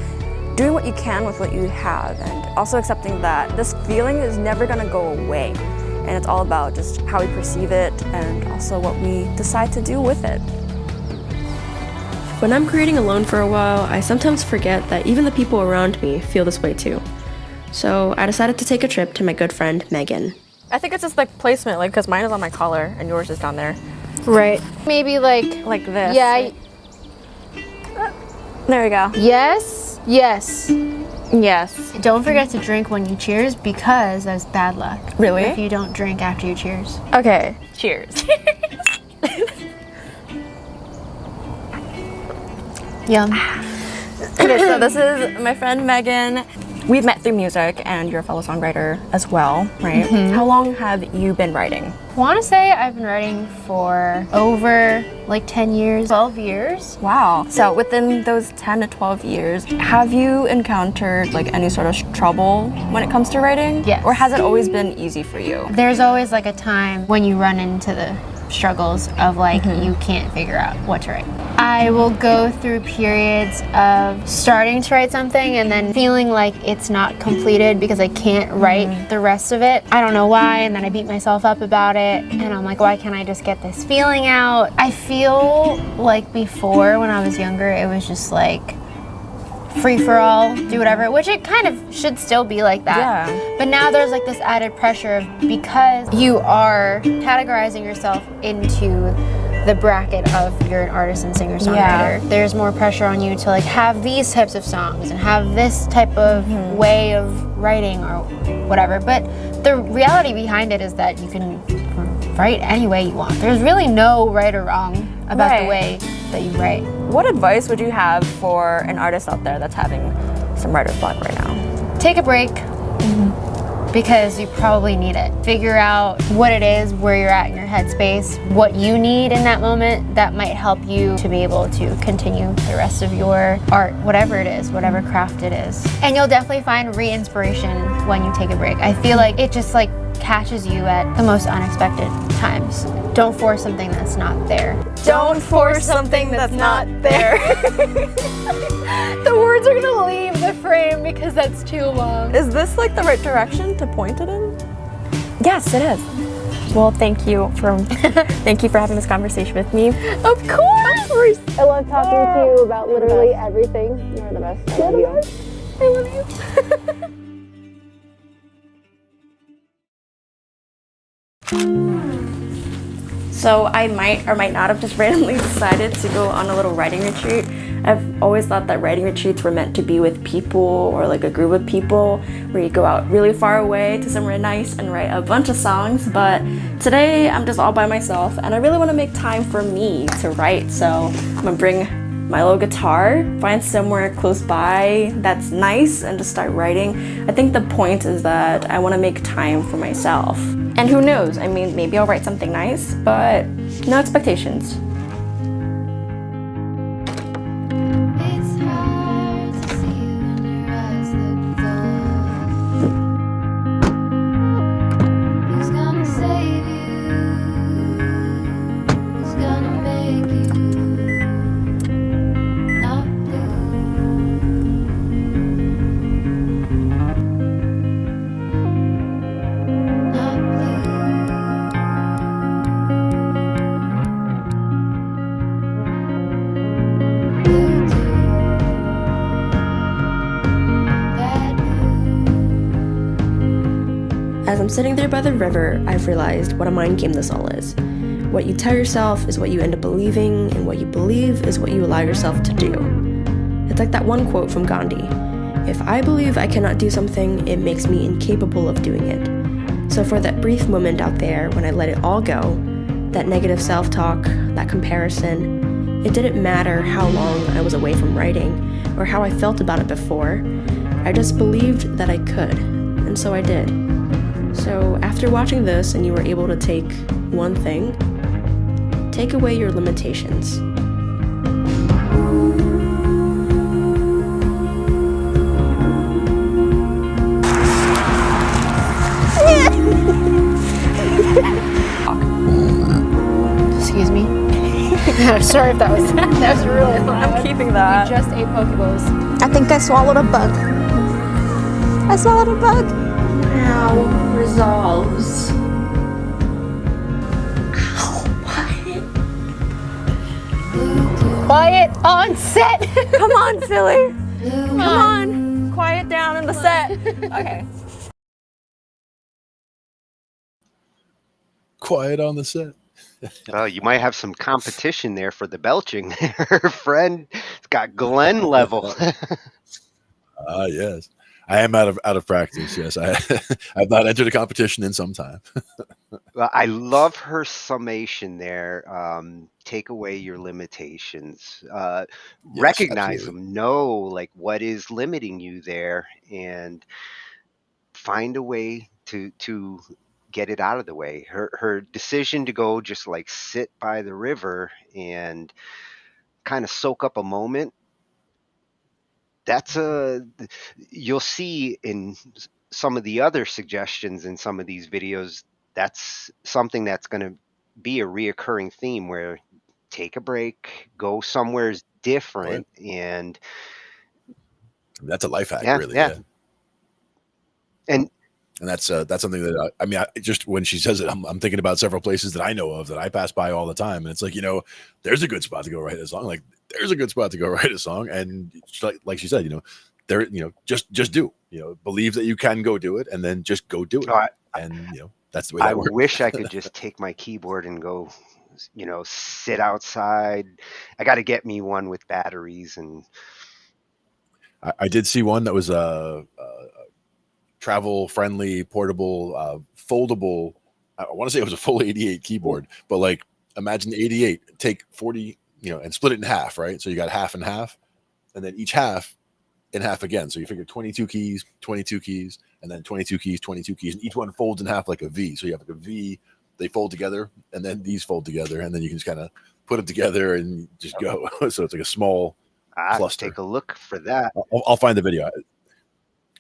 doing what you can with what you have, and also accepting that this feeling is never gonna go away. And it's all about just how we perceive it and also what we decide to do with it. When I'm creating alone for a while, I sometimes forget that even the people around me feel this way too. So I decided to take a trip to my good friend, Megan. I think it's just like placement, like because mine is on my collar and yours is down there. Right. Maybe like this. Yeah. There we go. Yes. Yes. Yes. Don't forget to drink when you cheers because that's bad luck. Really? If you don't drink after you cheers. Okay. Cheers. Yum. Okay, so this is my friend Megan. We've met through music, and you're a fellow songwriter as well, right? How long have you been writing? I want to say I've been writing for over like 10 years, 12 years. Wow. So within those 10 to 12 years, have you encountered like any sort of trouble when it comes to writing? Yes. Or has it always been easy for you? There's always like a time when you run into the struggles of like you can't figure out what to write. I will go through periods of starting to write something and then feeling like it's not completed because I can't write the rest of it. I don't know why, and then I beat myself up about it, and I'm like, why can't I just get this feeling out? I feel like before, when I was younger, it was just like free for all, do whatever, which it kind of should still be like that. Yeah. But now there's like this added pressure of, because you are categorizing yourself into the bracket of you're an artist and singer-songwriter, there's more pressure on you to like have these types of songs and have this type of way of writing or whatever. But the reality behind it is that you can write any way you want. There's really no right or wrong about the way that you write. What advice would you have for an artist out there that's having some writer's block right now? Take a break. Because you probably need it. Figure out what it is, where you're at in your headspace, what you need in that moment that might help you to be able to continue the rest of your art, whatever it is, whatever craft it is. And you'll definitely find re-inspiration when you take a break. I feel like it just like catches you at the most unexpected times. Don't force something that's not there. Don't force something that's not there. The words are gonna leave the frame because that's too long. Is this like the right direction to point it in? Yes, it is. Well, thank you for having this conversation with me. Of course! I love talking to you about literally everything. You're the best. I love you. I love you. So I might or might not have just randomly decided to go on a little writing retreat. I've always thought that writing retreats were meant to be with people or like a group of people where you go out really far away to somewhere nice and write a bunch of songs, but today I'm just all by myself and I really want to make time for me to write, so I'm gonna bring my little guitar, find somewhere close by that's nice and just start writing. I think the point is that I want to make time for myself. And who knows, I mean, maybe I'll write something nice, but no expectations. It's hard to see when your eyes look dull. Who's gonna save you? Who's gonna make you not As I'm sitting there by the river, I've realized what a mind game this all is. What you tell yourself is what you end up believing, and what you believe is what you allow yourself to do. It's like that one quote from Gandhi: "If I believe I cannot do something, it makes me incapable of doing it." So for that brief moment out there when I let it all go, that negative self-talk, that comparison, it didn't matter how long I was away from writing or how I felt about it before. I just believed that I could, and so I did. So after watching this and you were able to take one thing, take away your limitations. Sorry if that was really loud. I'm keeping that. You just ate Pokeballs. I think I swallowed a bug. I swallowed a bug. Now resolves. Quiet on set. Come on, silly. Come on. Quiet down in the set. Okay. Quiet on the set. Oh, you might have some competition there for the belching. Her friend has got Glenn level. Yes. I am out of practice. Yes, I've not entered a competition in some time. Well, I love her summation there. Take away your limitations. Recognize absolutely. them. Know like what is limiting you there, and find a way to get it out of the way. Her decision to go just like sit by the river and kind of soak up a moment. That's you'll see in some of the other suggestions in some of these videos, that's something that's going to be a reoccurring theme where take a break, go somewhere different, and That's a life hack, yeah, really. yeah. Yeah. And that's something that I mean, just when she says it, I'm thinking about several places that I know of that I pass by all the time, and it's like, there's a good spot to go write a song. Like there's a good spot to go write a song, and like she said, there, just do, believe that you can go do it, and then just go do it, and that's the way that I works. wish I could just take my keyboard and go, sit outside. I got to get me one with batteries, and I did see one that was travel friendly, portable, foldable. I want to say it was a full 88 keyboard, but like imagine 88, take 40, and split it in half, right? So you got half and half, and then each half in half again. So you figure 22 keys, and then 22 keys, 22 keys, and each one folds in half like a V. So you have like a V, they fold together, and then these fold together, and then you can just kind of put them together and just go. So it's like a small cluster. Take a look for that. I'll find the video.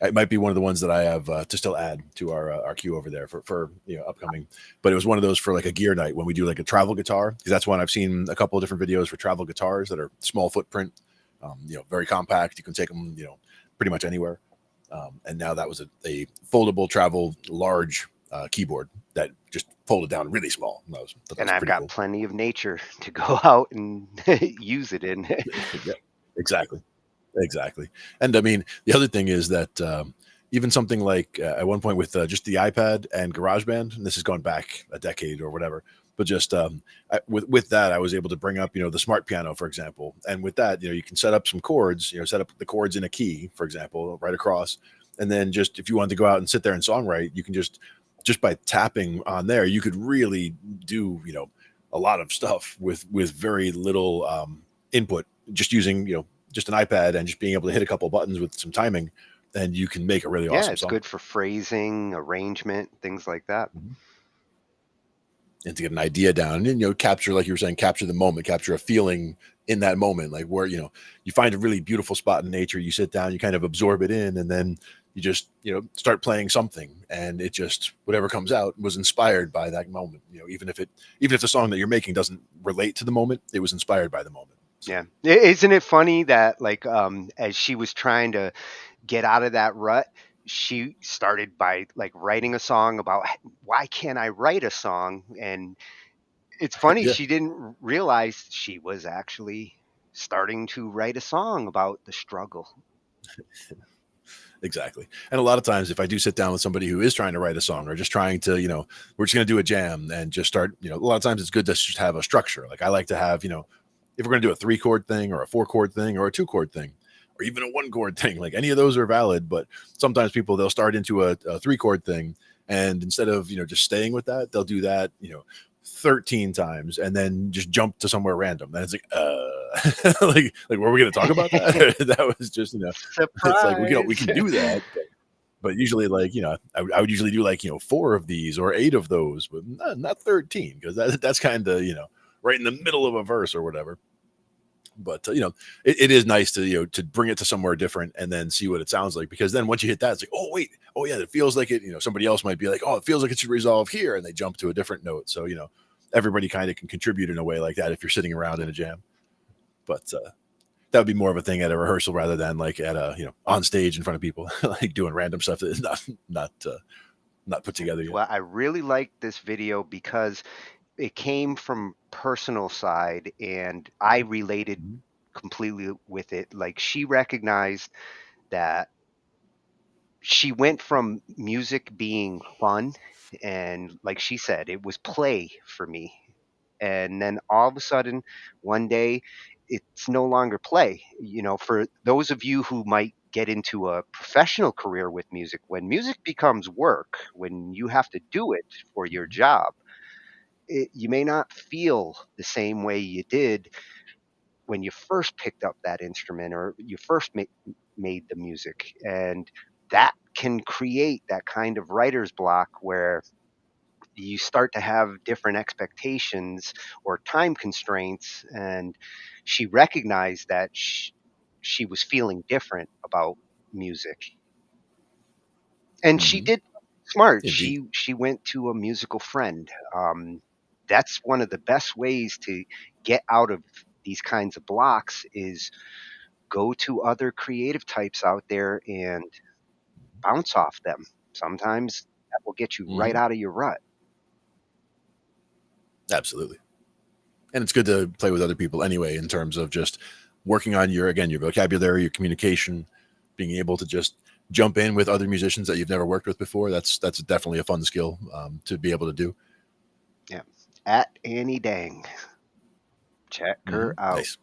It might be one of the ones that I have to still add to our queue over there for upcoming. But it was one of those for like a gear night when we do like a travel guitar, because that's one I've seen a couple of different videos for travel guitars that are small footprint, very compact. You can take them, pretty much anywhere. And now that was a foldable travel large keyboard that just folded down really small. And I've got plenty of nature to go out and use it in. Yeah, exactly. And I mean, the other thing is that even something like at one point with just the iPad and GarageBand, and this has gone back a decade or whatever, but just with that, I was able to bring up, the smart piano, for example. And with that, you can set up some chords, set up the chords in a key, for example, right across. And then just if you wanted to go out and sit there and songwrite, you can just by tapping on there, you could really do, a lot of stuff with very little input, just using, just an iPad and just being able to hit a couple of buttons with some timing, and you can make a really awesome it's song. good for phrasing, arrangement, things like that. And to get an idea down and, capture, like you were saying, capture the moment, capture a feeling in that moment, like where, you find a really beautiful spot in nature, you sit down, you kind of absorb it in, and then you just, start playing something, and it just, whatever comes out was inspired by that moment. Even if the song that you're making doesn't relate to the moment, it was inspired by the moment. Yeah. Isn't it funny that like as she was trying to get out of that rut, she started by like writing a song about why can't I write a song? And it's funny, she didn't realize she was actually starting to write a song about the struggle. Exactly. And a lot of times if I do sit down with somebody who is trying to write a song or just trying to, we're just going to do a jam and just start, a lot of times it's good to just have a structure. Like I like to have, if we're going to do a 3-chord thing or a 4-chord thing or a 2-chord thing, or even a 1-chord thing, like any of those are valid. But sometimes they'll start into a 3-chord thing. And instead of, just staying with that, they'll do that, 13 times and then just jump to somewhere random. And it's like, like, were we going to talk about that? That was just, Surprise. It's like, we can do that. But usually like, I would usually do like, 4 of these or 8 of those, but not 13, because that's kind of, right in the middle of a verse or whatever. But it is nice to to bring it to somewhere different and then see what it sounds like, because then once you hit that, it's like, oh wait, oh yeah, it feels like it. Somebody else might be like, oh, it feels like it should resolve here, and they jump to a different note. So everybody kind of can contribute in a way like that if you're sitting around in a jam. But that would be more of a thing at a rehearsal rather than like at a, you know, on stage in front of people, like doing random stuff that is not put together yet. Well, I really liked this video because it came from personal side and I related completely with it. Like, she recognized that she went from music being fun, and like she said, it was play for me. And then all of a sudden, one day, it's no longer play. You know, for those of you who might get into a professional career with music, when music becomes work, when you have to do it for your job, you may not feel the same way you did when you first picked up that instrument or you first made the music. And that can create that kind of writer's block where you start to have different expectations or time constraints. And she recognized that she was feeling different about music. And she did smart. Indeed. She went to a musical friend. That's one of the best ways to get out of these kinds of blocks, is go to other creative types out there and bounce off them. Sometimes that will get you right out of your rut. Absolutely. And it's good to play with other people anyway, in terms of just working on your vocabulary, your communication, being able to just jump in with other musicians that you've never worked with before. That's definitely a fun skill to be able to do. Yeah. At Annie Dang. Check her out. Nice.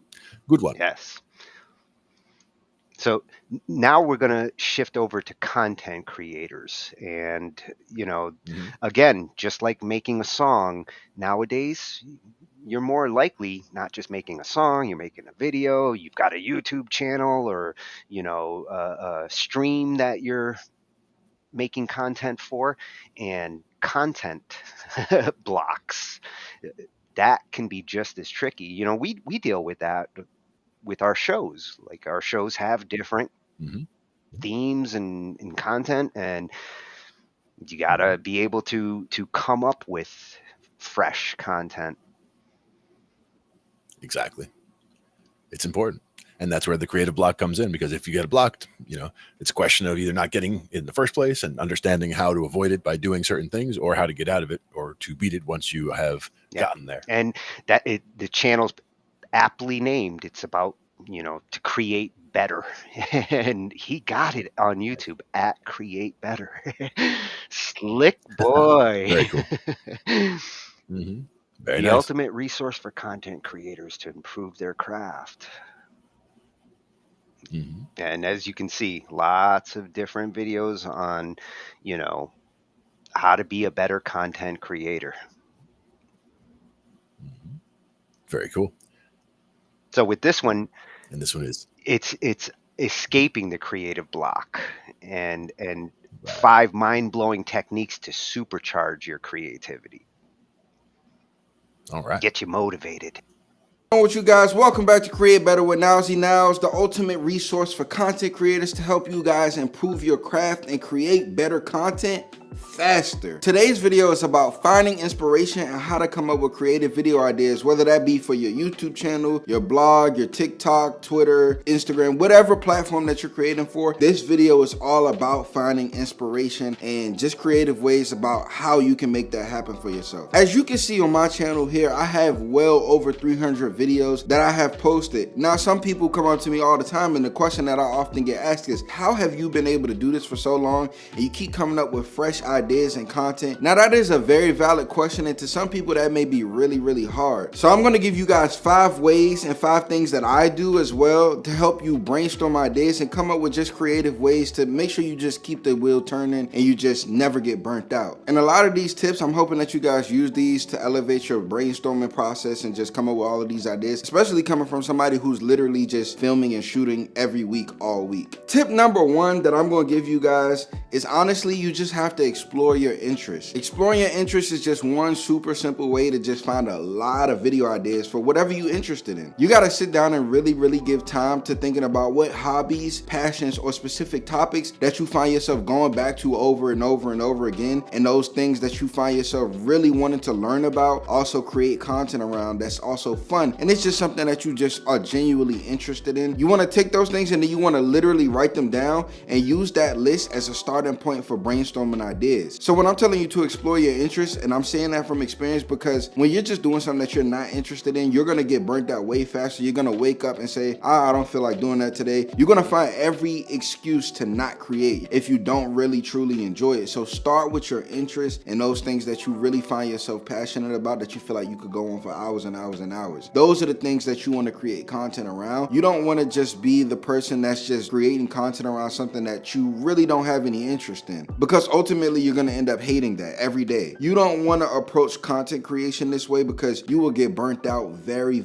Good one. Yes. So now we're going to shift over to content creators. And, you know, again, just like making a song, nowadays, you're more likely not just making a song, you're making a video, you've got a YouTube channel, or, you know, a stream that you're making content for. And content blocks, that can be just as tricky. You know, we deal with that with our shows. Like, our shows have different themes and content, and you gotta be able to come up with fresh content. Exactly. It's important. And that's where the creative block comes in, because if you get it blocked, you know, it's a question of either not getting in the first place and understanding how to avoid it by doing certain things, or how to get out of it or to beat it once you have gotten there. And that the channel's aptly named. It's about, you know, to create better. And he got it on YouTube at Create Better. Slick boy. Very cool. Very the nice. ultimate resource for content creators to improve their craft. And as you can see, lots of different videos on, you know, how to be a better content creator. Very cool. So with this one, and this one is, it's escaping the creative block, and 5 mind-blowing techniques to supercharge your creativity. All right. Get you motivated. With you guys, welcome back to Create Better with Nowsy Nows, the ultimate resource for content creators to help you guys improve your craft and create better content faster. Today's video is about finding inspiration and how to come up with creative video ideas, whether that be for your YouTube channel, your blog, your TikTok, Twitter, Instagram, whatever platform that you're creating for. This video is all about finding inspiration and just creative ways about how you can make that happen for yourself. As you can see on my channel here, I have well over 300 videos that I have posted. Now, some people come up to me all the time, and the question that I often get asked is, how have you been able to do this for so long and you keep coming up with fresh ideas and content? Now, that is a very valid question, and to some people that may be really hard. So I'm going to give you guys 5 ways and 5 things that I do as well to help you brainstorm ideas and come up with just creative ways to make sure you just keep the wheel turning and you just never get burnt out. And a lot of these tips, I'm hoping that you guys use these to elevate your brainstorming process and just come up with all of these ideas, especially coming from somebody who's literally just filming and shooting every week, all week. Tip number 1 that I'm going to give you guys is, honestly, you just have to explore your interests. Exploring your interests is just one super simple way to just find a lot of video ideas for whatever you're interested in. You gotta sit down and really give time to thinking about what hobbies, passions, or specific topics that you find yourself going back to over and over again, and those things that you find yourself really wanting to learn about, also create content around that's also fun, and it's just something that you just are genuinely interested in. You want to take those things and then you want to literally write them down and use that list as a starting point for brainstorming ideas. So when I'm telling you to explore your interests, and I'm saying that from experience, because when you're just doing something that you're not interested in, you're gonna get burnt out way faster. You're gonna wake up and say, I don't feel like doing that today. You're gonna find every excuse to not create if you don't really truly enjoy it. So start with your interests and those things that you really find yourself passionate about, that you feel like you could go on for hours and hours and hours. Those are the things that you want to create content around. You don't want to just be the person that's just creating content around something that you really don't have any interest in, because ultimately you're going to end up hating that every day. You don't want to approach content creation this way, because you will get burnt out very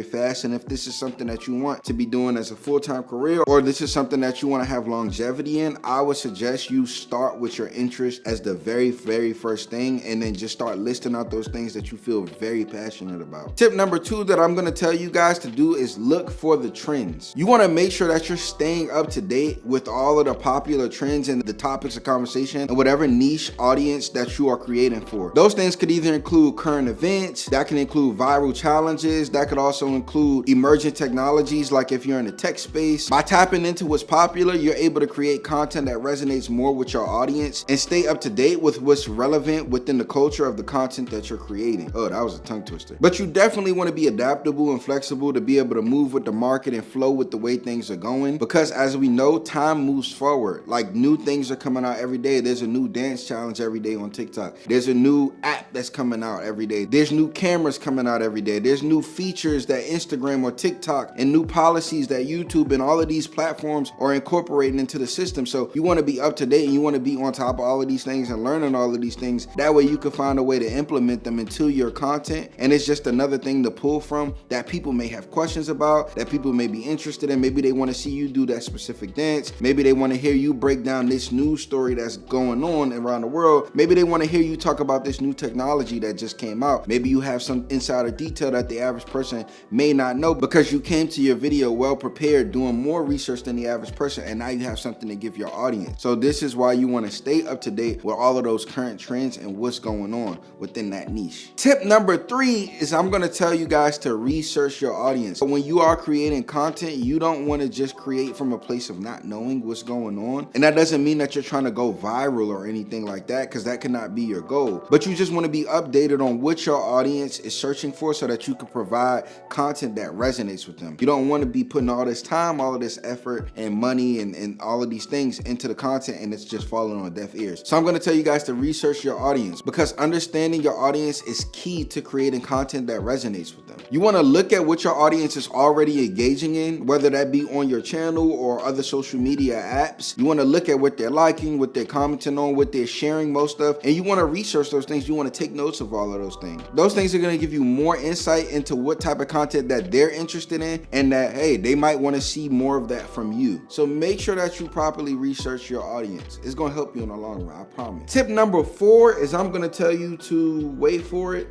fast. And if this is something that you want to be doing as a full-time career, or this is something that you want to have longevity in, I would suggest you start with your interest as the very first thing, and then just start listing out those things that you feel very passionate about. Tip number 2 that I'm going to tell you guys to do is look for the trends. You want to make sure that you're staying up to date with all of the popular trends and the topics of conversation and whatever niche audience that you are creating for. Those things could either include current events, that can include viral challenges, that could also include emerging technologies, like if you're in the tech space. By tapping into what's popular, you're able to create content that resonates more with your audience and stay up to date with what's relevant within the culture of the content that you're creating. Oh, that was a tongue twister. But you definitely want to be adaptable and flexible to be able to move with the market and flow with the way things are going, because as we know, time moves forward. Like, new things are coming out every day. There's a new dance challenge every day on TikTok. There's a new app that's coming out every day. There's new cameras coming out every day. There's new features that Instagram or TikTok and new policies that YouTube and all of these platforms are incorporating into the system. So you want to be up to date and you want to be on top of all of these things and learning all of these things. That way you can find a way to implement them into your content, and it's just another thing to pull from that people may have questions about, that people may be interested in. Maybe they want to see you do that specific dance. Maybe they want to hear you break down this news story that's going on around the world. Maybe they want to hear you talk about this new technology that just came out. Maybe you have some insider detail that the average person may not know, because you came to your video well prepared, doing more research than the average person, and now you have something to give your audience. So this is why you want to stay up to date with all of those current trends and what's going on within that niche. Tip number 3 is I'm going to tell you guys to research your audience. So when you are creating content, you don't want to just create from a place of not knowing what's going on. And that doesn't mean that you're trying to go viral or anything like that, because that cannot be your goal. But you just want to be updated on what your audience is searching for, so that you can provide content that resonates with them. You don't want to be putting all this time, all of this effort and money and all of these things into the content, and it's just falling on deaf ears. So I'm going to tell you guys to research your audience, because understanding your audience is key to creating content that resonates with them. You want to look at what your audience is already engaging in, whether that be on your channel or other social media apps. You want to look at what they're liking, what they're commenting on, what they're sharing most of, and you want to research those things. You want to take notes of all of those things. Those things are going to give you more insight into what type of content that they're interested in, and that, hey, they might want to see more of that from you. So make sure that you properly research your audience. It's going to help you in the long run, I promise. Tip number 4 is I'm going to tell you to, wait for it,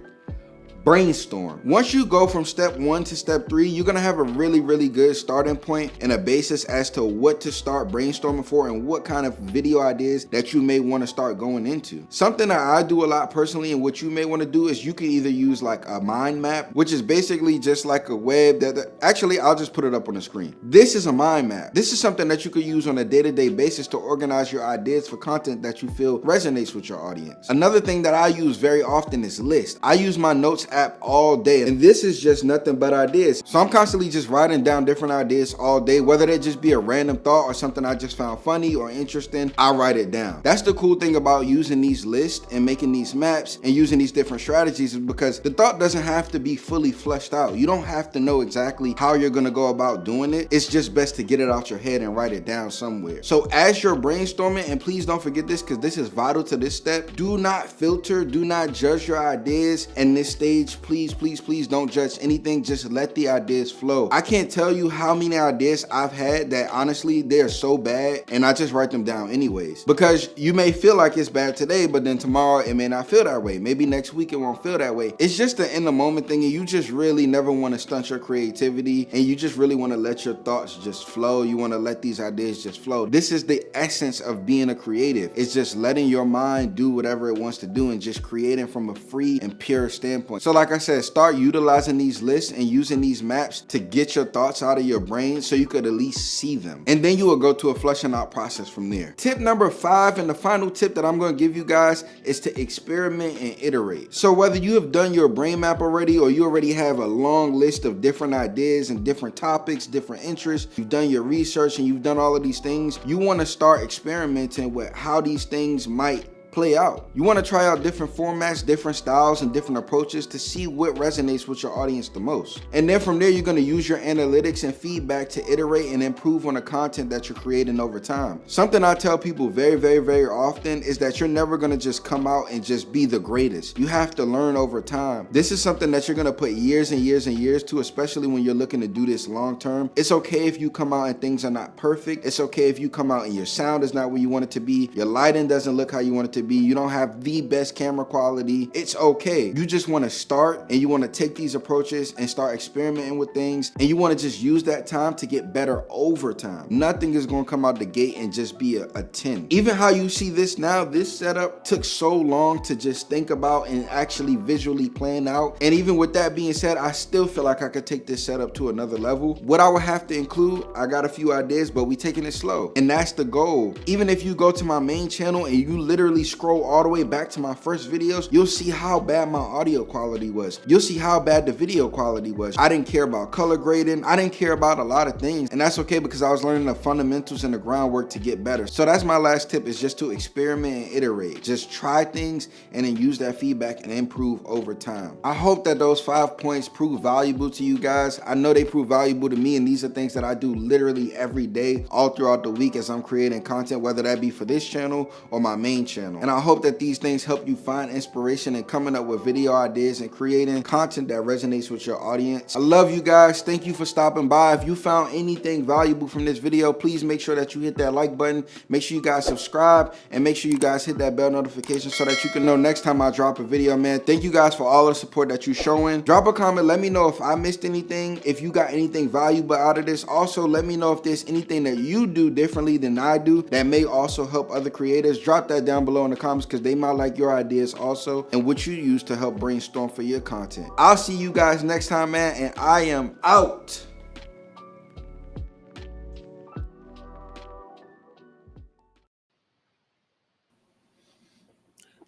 brainstorm. Once you go from step 1 to step 3, you're gonna have a really good starting point and a basis as to what to start brainstorming for and what kind of video ideas that you may want to start going into. Something that I do a lot personally, and what you may want to do, is you can either use like a mind map, which is basically just like a web that actually, I'll just put it up on the screen. This is a mind map. This is something that you could use on a day-to-day basis to organize your ideas for content that you feel resonates with your audience. Another thing that I use very often is List. I use my notes app all day, and this is just nothing but ideas. So I'm constantly just writing down different ideas all day, whether they just be a random thought or something I just found funny or interesting. I write it down. That's the cool thing about using these lists and making these maps and using these different strategies, is because the thought doesn't have to be fully fleshed out. You don't have to know exactly how you're gonna go about doing it. It's just best to get it out your head and write it down somewhere. So as you're brainstorming, and please don't forget this, because this is vital to this step, do not filter, do not judge your ideas in this stage page. Please, please, please don't judge anything. Just let the ideas flow. I can't tell you how many ideas I've had that honestly, they're so bad and I just write them down anyways. Because you may feel like it's bad today, but then tomorrow it may not feel that way. Maybe next week it won't feel that way. It's just an in the moment thing, and you just really never want to stunt your creativity, and you just really want to let your thoughts just flow. You want to let these ideas just flow. This is the essence of being a creative. It's just letting your mind do whatever it wants to do and just creating from a free and pure standpoint. So like I said, start utilizing these lists and using these maps to get your thoughts out of your brain so you could at least see them. And then you will go to a flushing out process from there. Tip number 5, and the final tip that I'm going to give you guys, is to experiment and iterate. So whether you have done your brain map already, or you already have a long list of different ideas and different topics, different interests, you've done your research and you've done all of these things, you want to start experimenting with how these things might play out. You want to try out different formats, different styles, and different approaches to see what resonates with your audience the most. And then from there, you're going to use your analytics and feedback to iterate and improve on the content that you're creating over time. Something I tell people very, very, very often is that you're never going to just come out and just be the greatest. You have to learn over time. This is something that you're going to put years and years and years to, especially when you're looking to do this long term. It's okay if you come out and things are not perfect. It's okay if you come out and your sound is not where you want it to be. Your lighting doesn't look how you want it to be. You don't have the best camera quality. It's okay. You just want to start, and you want to take these approaches and start experimenting with things, and you want to just use that time to get better over time. Nothing is going to come out the gate and just be a 10. Even how you see this now, this setup took so long to just think about and actually visually plan out. And even with that being said, I still feel like I could take this setup to another level. What I would have to include, I got a few ideas, but we taking it slow. And that's the goal. Even if you go to my main channel and you literally scroll all the way back to my first videos, you'll see how bad my audio quality was. You'll see how bad the video quality was. I didn't care about color grading. I didn't care about a lot of things. And that's okay, because I was learning the fundamentals and the groundwork to get better. So that's my last tip, is just to experiment and iterate. Just try things and then use that feedback and improve over time. I hope that those 5 points prove valuable to you guys. I know they prove valuable to me, and these are things that I do literally every day, all throughout the week as I'm creating content, whether that be for this channel or my main channel. And I hope that these things help you find inspiration in coming up with video ideas and creating content that resonates with your audience. I love you guys. Thank you for stopping by. If you found anything valuable from this video, please make sure that you hit that like button. Make sure you guys subscribe, and make sure you guys hit that bell notification so that you can know next time I drop a video, man. Thank you guys for all the support that you're showing. Drop a comment. Let me know if I missed anything, if you got anything valuable out of this. Also, let me know if there's anything that you do differently than I do that may also help other creators. Drop that down below in the comments, because they might like your ideas also, and what you use to help brainstorm for your content. I'll see you guys next time, man, and I am out.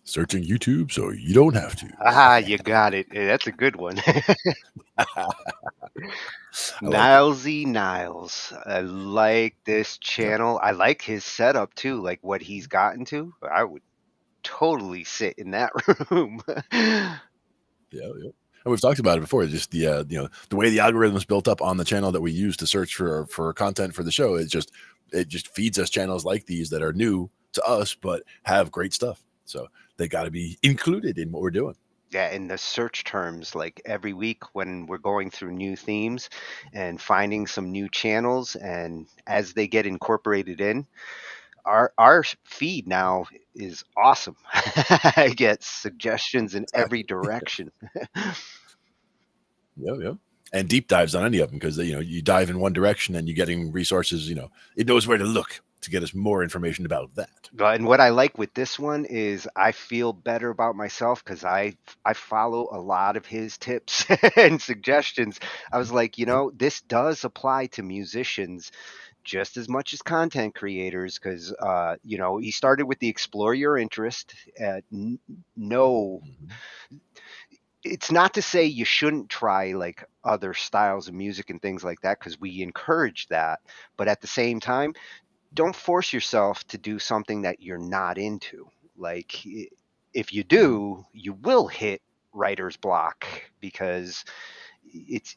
Searching YouTube so you don't have to. Ah, you got it. That's a good one. Nilesy Niles. I like this channel. I like his setup too, like what he's gotten to. I would totally sit in that room. Yeah. And we've talked about it before. Just the the way the algorithm is built up on the channel that we use to search for content for the show. It just feeds us channels like these that are new to us but have great stuff. So they got to be included in what we're doing. Yeah, and the search terms, like every week when we're going through new themes and finding some new channels, and as they get incorporated in, our feed now is awesome. I get suggestions in every direction. Yeah. And deep dives on any of them, because you dive in one direction and you're getting resources. It knows where to look to get us more information about that. And what I like with this one is I feel better about myself, because I follow a lot of his tips and suggestions. I was like, this does apply to musicians just as much as content creators, because he started with the explore your interest. It's not to say you shouldn't try like other styles of music and things like that, because we encourage that, but at the same time, don't force yourself to do something that you're not into. Like, if you do, you will hit writer's block, because it's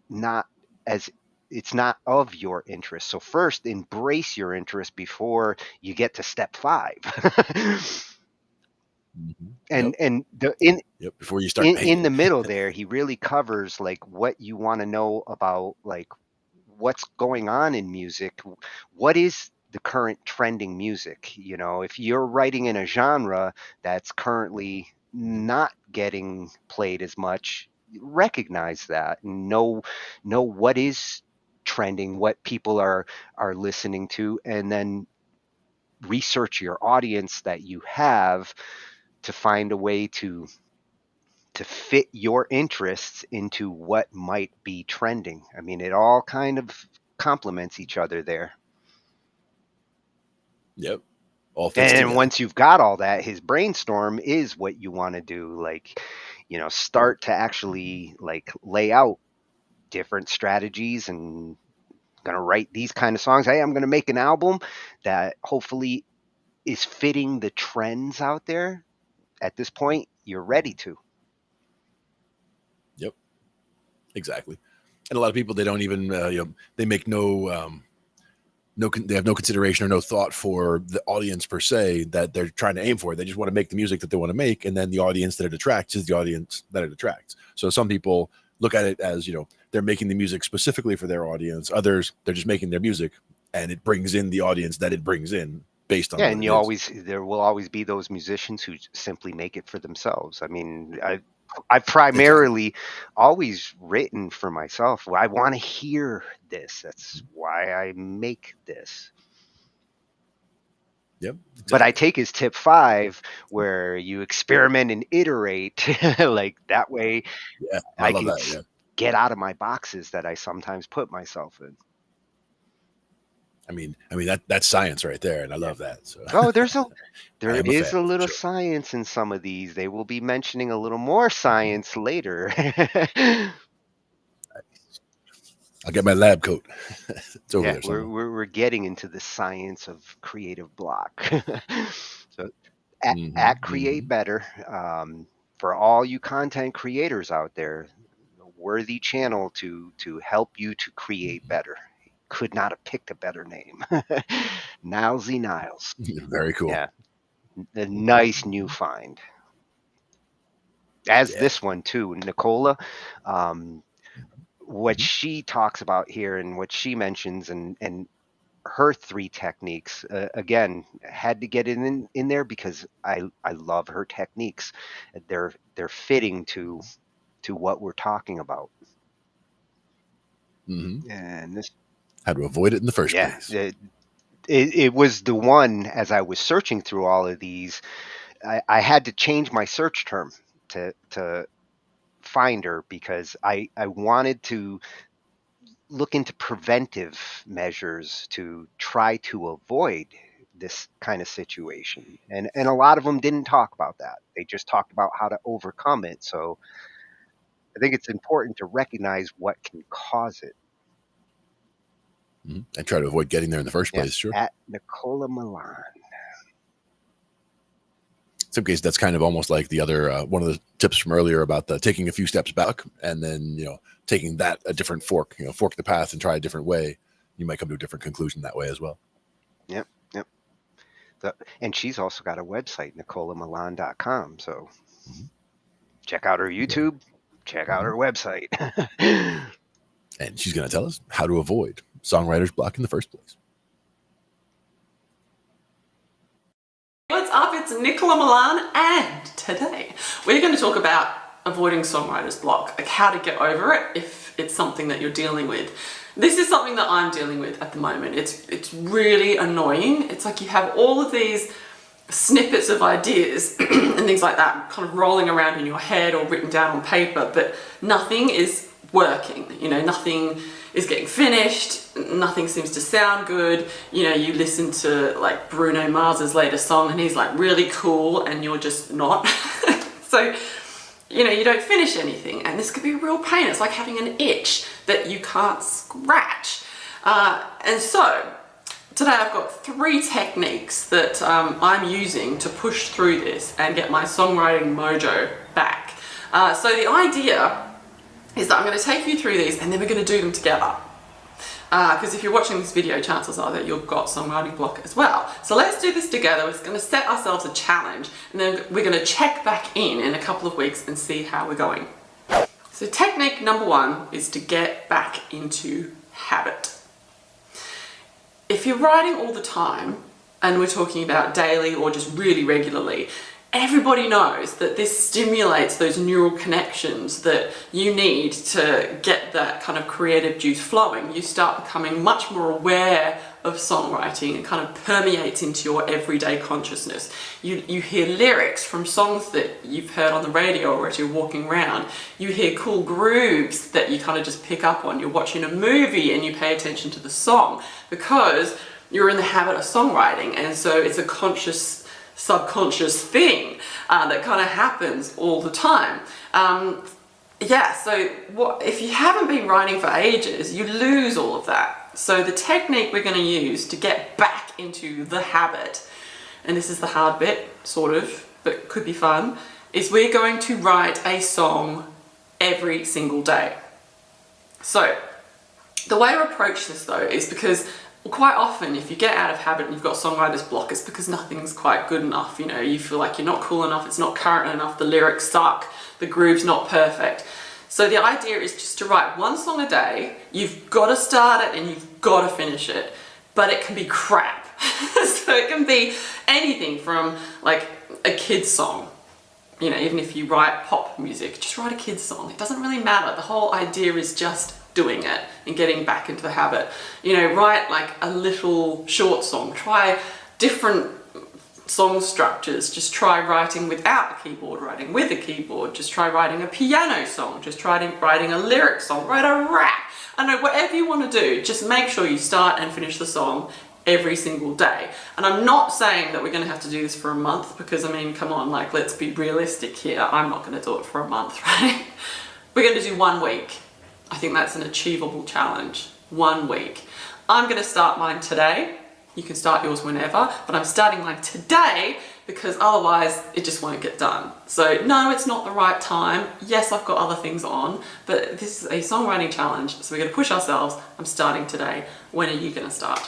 not of your interest. So first, embrace your interest before you get to step 5. And before you start in painting. the middle there, he really covers like what you want to know about like what's going on in music. What is the current trending music? You know, if you're writing in a genre that's currently not getting played as much, recognize that and know what is trending, what people are listening to, and then research your audience that you have to find a way to fit your interests into what might be trending. I mean, it all kind of complements each other there. Yep. All fits And together. once you've got all that, his brainstorm is what you want to do. Like, you know, start to actually like lay out different strategies and gonna write these kind of songs. Hey, I'm gonna make an album that hopefully is fitting the trends out there. At this point, you're ready to. Yep. Exactly. And a lot of people, they don't even, you know, they make they have no consideration or no thought for the audience per se that they're trying to aim for. They just want to make the music that they want to make, and then the audience that it attracts is the audience that it attracts. So some people look at it as, you know, they're making the music specifically for their audience. Others, they're just making their music, and it brings in the audience that it brings in based on. Yeah, and there will always be those musicians who simply make it for themselves. I mean, I've primarily always written for myself. I want to hear this. That's why I make this. Yep. Exactly. But I take his tip 5 where you experiment and iterate like that way. Yeah, I can get out of my boxes that I sometimes put myself in. I mean that's science right there, and I love that. So. Oh, there is a little science in some of these. They will be mentioning a little more science later. I'll get my lab coat. It's over there. We're getting into the science of creative block. So at Create Better, for all you content creators out there, a worthy channel to help you to create better. Could not have picked a better name. Nilesy Niles. Very cool. Yeah. A nice new find. As this one too, Nicola. What she talks about here and what she mentions and her 3 techniques, again, had to get it in there because I love her techniques. They're fitting to what we're talking about. And this, how to avoid it in the first place. It was the one, as I was searching through all of these, I had to change my search term to find her because I wanted to look into preventive measures to try to avoid this kind of situation. And a lot of them didn't talk about that. They just talked about how to overcome it. So I think it's important to recognize what can cause it. And try to avoid getting there in the first place. Sure. At Nicola Milan. In some cases, that's kind of almost like the other one of the tips from earlier about taking a few steps back and then, you know, taking that a different fork, you know, fork the path and try a different way. You might come to a different conclusion that way as well. Yep. And she's also got a website, NicolaMilan.com. So check out her YouTube, check out her website. And she's going to tell us how to avoid songwriter's block in the first place. What's up? It's Nicola Milan, and today we're going to talk about avoiding songwriter's block, like how to get over it if it's something that you're dealing with. This is something that I'm dealing with at the moment. It's really annoying. It's like you have all of these snippets of ideas and things like that kind of rolling around in your head or written down on paper, but nothing is working. You know, nothing is getting finished, nothing seems to sound good. You know, you listen to like Bruno Mars's latest song and he's like really cool and you're just not. So, you know, you don't finish anything, and this could be a real pain. It's like having an itch that you can't scratch. And so today I've got 3 techniques that I'm using to push through this and get my songwriting mojo back. So the idea is that I'm going to take you through these and then we're going to do them together. because if you're watching this video, chances are that you've got songwriting block as well. So let's do this together. We're just going to set ourselves a challenge, and then we're going to check back in a couple of weeks and see how we're going. So technique number 1 is to get back into habit. If you're writing all the time, and we're talking about daily or just really regularly, everybody knows that this stimulates those neural connections that you need to get that kind of creative juice flowing. You start becoming much more aware of songwriting and kind of permeates into your everyday consciousness. You hear lyrics from songs that you've heard on the radio or as you're walking around. You hear cool grooves that you kind of just pick up on. You're watching a movie and you pay attention to the song because you're in the habit of songwriting, and so it's a conscious subconscious thing that kind of happens all the time. Yeah, so if you haven't been writing for ages, you lose all of that. So the technique we're going to use to get back into the habit, and this is the hard bit, sort of, but could be fun, is we're going to write a song every single day. So the way to approach this though is because quite often if you get out of habit and you've got songwriter's block, it's because nothing's quite good enough. You know, you feel like you're not cool enough, it's not current enough, the lyrics suck, the groove's not perfect. So the idea is just to write one song a day. You've got to start it and you've got to finish it, but it can be crap. So it can be anything from like a kid's song. You know, even if you write pop music, just write a kid's song. It doesn't really matter. The whole idea is just doing it and getting back into the habit. You know, write like a little short song. Try different song structures. Just try writing without a keyboard, writing with a keyboard. Just try writing a piano song. Just try writing a lyric song. Write a rap. I don't know, whatever you want to do, just make sure you start and finish the song every single day. And I'm not saying that we're going to have to do this for a month, because I mean, come on, like, let's be realistic here. I'm not going to do it for a month, right? We're going to do 1 week. I think that's an achievable challenge. 1 week. I'm going to start mine today. You can start yours whenever, but I'm starting mine today because otherwise it just won't get done. So no, it's not the right time. Yes, I've got other things on, but this is a songwriting challenge, so we're going to push ourselves. I'm starting today. When are you going to start?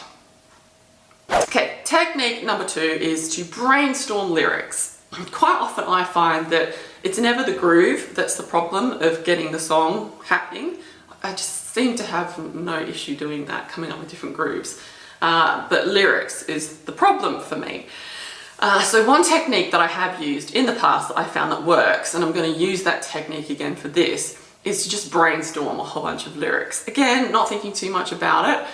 Okay, technique number 2 is to brainstorm lyrics. Quite often I find that it's never the groove that's the problem of getting the song happening. I just seem to have no issue doing that, coming up with different grooves. But lyrics is the problem for me. So one technique that I have used in the past that I found that works, and I'm going to use that technique again for this, is to just brainstorm a whole bunch of lyrics. Again, not thinking too much about it.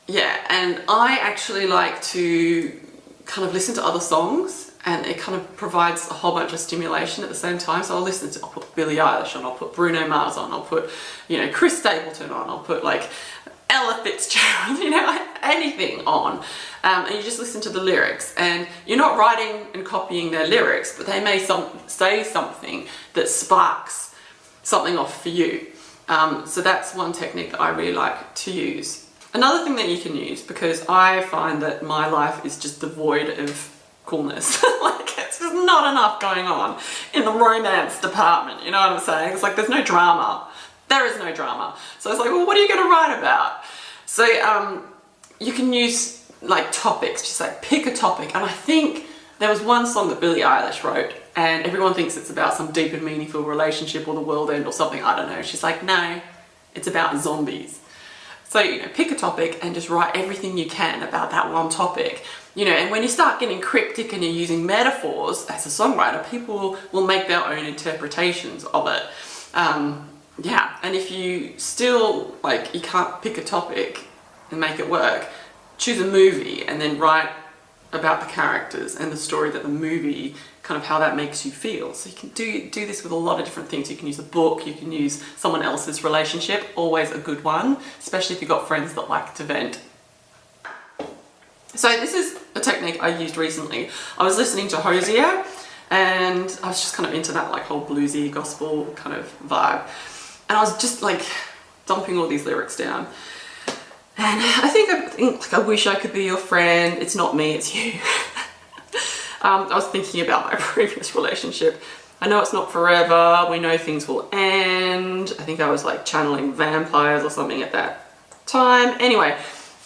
Yeah, and I actually like to kind of listen to other songs, and it kind of provides a whole bunch of stimulation at the same time. So I'll put Billie Eilish on, I'll put Bruno Mars on, I'll put, you know, Chris Stapleton on, I'll put like Ella Fitzgerald, you know, anything on. And you just listen to the lyrics, and you're not writing and copying their lyrics, but they may say something that sparks something off for you. So that's one technique that I really like to use. Another thing that you can use, because I find that my life is just devoid of coolness. Like, it's just not enough going on in the romance department, you know what I'm saying? It's like there's no drama. There is no drama. So it's like, well, what are you going to write about? So you can use like topics, just like pick a topic. And I think there was one song that Billie Eilish wrote, and everyone thinks it's about some deep and meaningful relationship or the world end or something, I don't know. She's like, no, it's about zombies. So, you know, pick a topic and just write everything you can about that one topic. You know, and when you start getting cryptic and you're using metaphors as a songwriter, people will make their own interpretations of it. Yeah, and if you still, like, you can't pick a topic and make it work, choose a movie and then write about the characters and the story that the movie, kind of how that makes you feel. So you can do this with a lot of different things. You can use a book, you can use someone else's relationship, always a good one, especially if you've got friends that like to vent. So this is a technique I used recently. I was listening to Hosier, and I was just kind of into that like whole bluesy gospel kind of vibe. And I was just like dumping all these lyrics down. And I think like, I wish I could be your friend. It's not me, it's you. I was thinking about my previous relationship. I know it's not forever. We know things will end. I think I was like channeling vampires or something at that time. Anyway,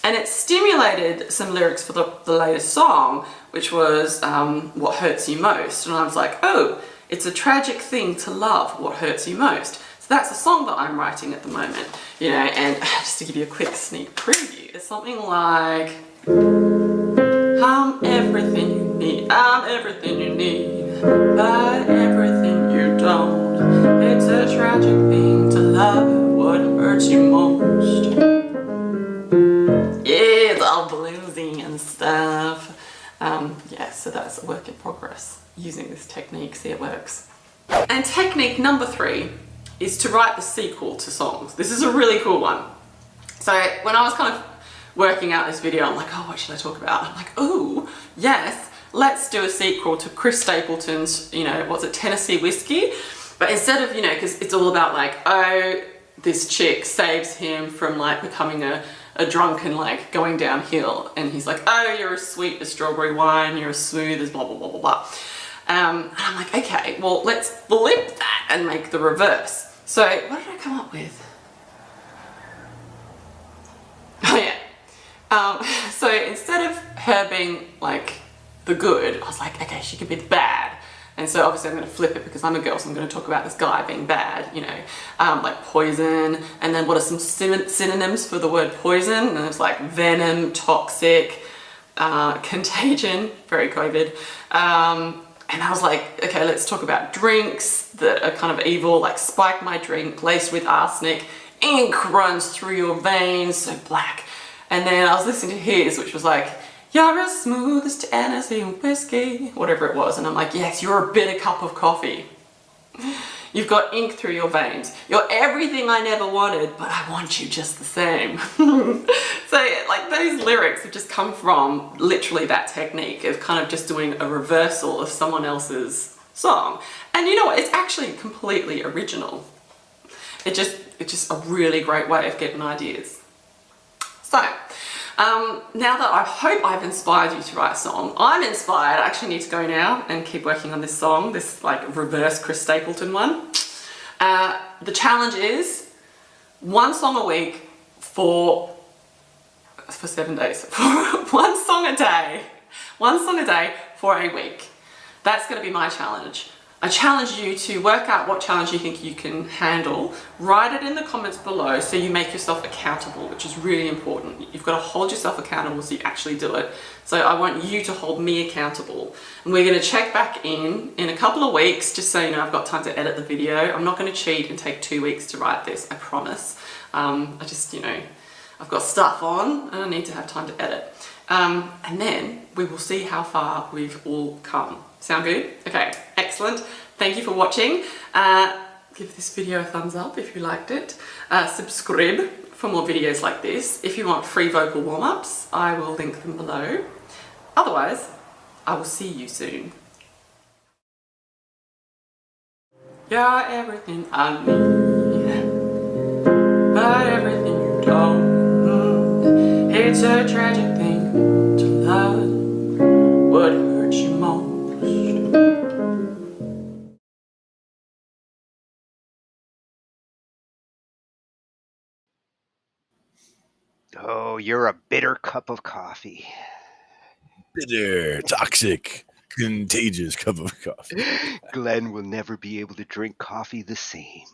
and it stimulated some lyrics for the latest song, which was What Hurts You Most. And I was like, oh, it's a tragic thing to love what hurts you most. So that's a song that I'm writing at the moment, you know, and just to give you a quick sneak preview, it's something like, I'm everything you need, I'm everything you need, but everything you don't. It's a tragic thing to love what hurts you most. Yeah, it's all bluesy and stuff. Yeah, so that's a work in progress using this technique, see it works. And technique number 3 is to write the sequel to songs. This is a really cool one. So when I was kind of working out this video, I'm like, oh, what should I talk about? I'm like, oh, yes, let's do a sequel to Chris Stapleton's, you know, what's it, Tennessee Whiskey? But instead of, you know, because it's all about like, oh, this chick saves him from like becoming a drunk and like going downhill, and he's like, oh, you're as sweet as strawberry wine, you're as smooth as blah blah blah blah blah. And I'm like, okay, well, let's flip that and make the reverse. So what did I come up with? Oh yeah. So instead of her being like the good, I was like, okay, she could be the bad. And so obviously I'm going to flip it because I'm a girl, so I'm going to talk about this guy being bad, you know, like poison. And then what are some synonyms for the word poison? And it's like venom, toxic, contagion, very COVID. And I was like, okay, let's talk about drinks that are kind of evil, like spike my drink, laced with arsenic, ink runs through your veins, so black. And then I was listening to his, which was like, you're as smooth as Tennessee whiskey, whatever it was. And I'm like, yes, you're a bitter cup of coffee. You've got ink through your veins. You're everything I never wanted, but I want you just the same. So like those lyrics have just come from literally that technique of kind of just doing a reversal of someone else's song. And you know what, it's actually completely original. It's just a really great way of getting ideas. So, now that I hope I've inspired you to write a song, I'm inspired. I actually need to go now and keep working on this song, this like reverse Chris Stapleton one. The challenge is 1 song a week for 7 days. One song a day. 1 song a day for a week. That's going to be my challenge. I challenge you to work out what challenge you think you can handle. Write it in the comments below so you make yourself accountable, which is really important. You've got to hold yourself accountable so you actually do it. So I want you to hold me accountable. And we're going to check back in a couple of weeks, just so you know I've got time to edit the video. I'm not going to cheat and take 2 weeks to write this, I promise. I just, you know, I've got stuff on and I need to have time to edit. And then we will see how far we've all come. Sound good? Okay, excellent. Thank you for watching. Give this video a thumbs up if you liked it. Subscribe for more videos like this. If you want free vocal warm-ups, I will link them below. Otherwise, I will see you soon. You're everything I need, but everything you don't. It's a tragic thing to love what hurts you most. Oh, you're a bitter cup of coffee. Bitter, toxic, contagious cup of coffee. Glenn will never be able to drink coffee the same.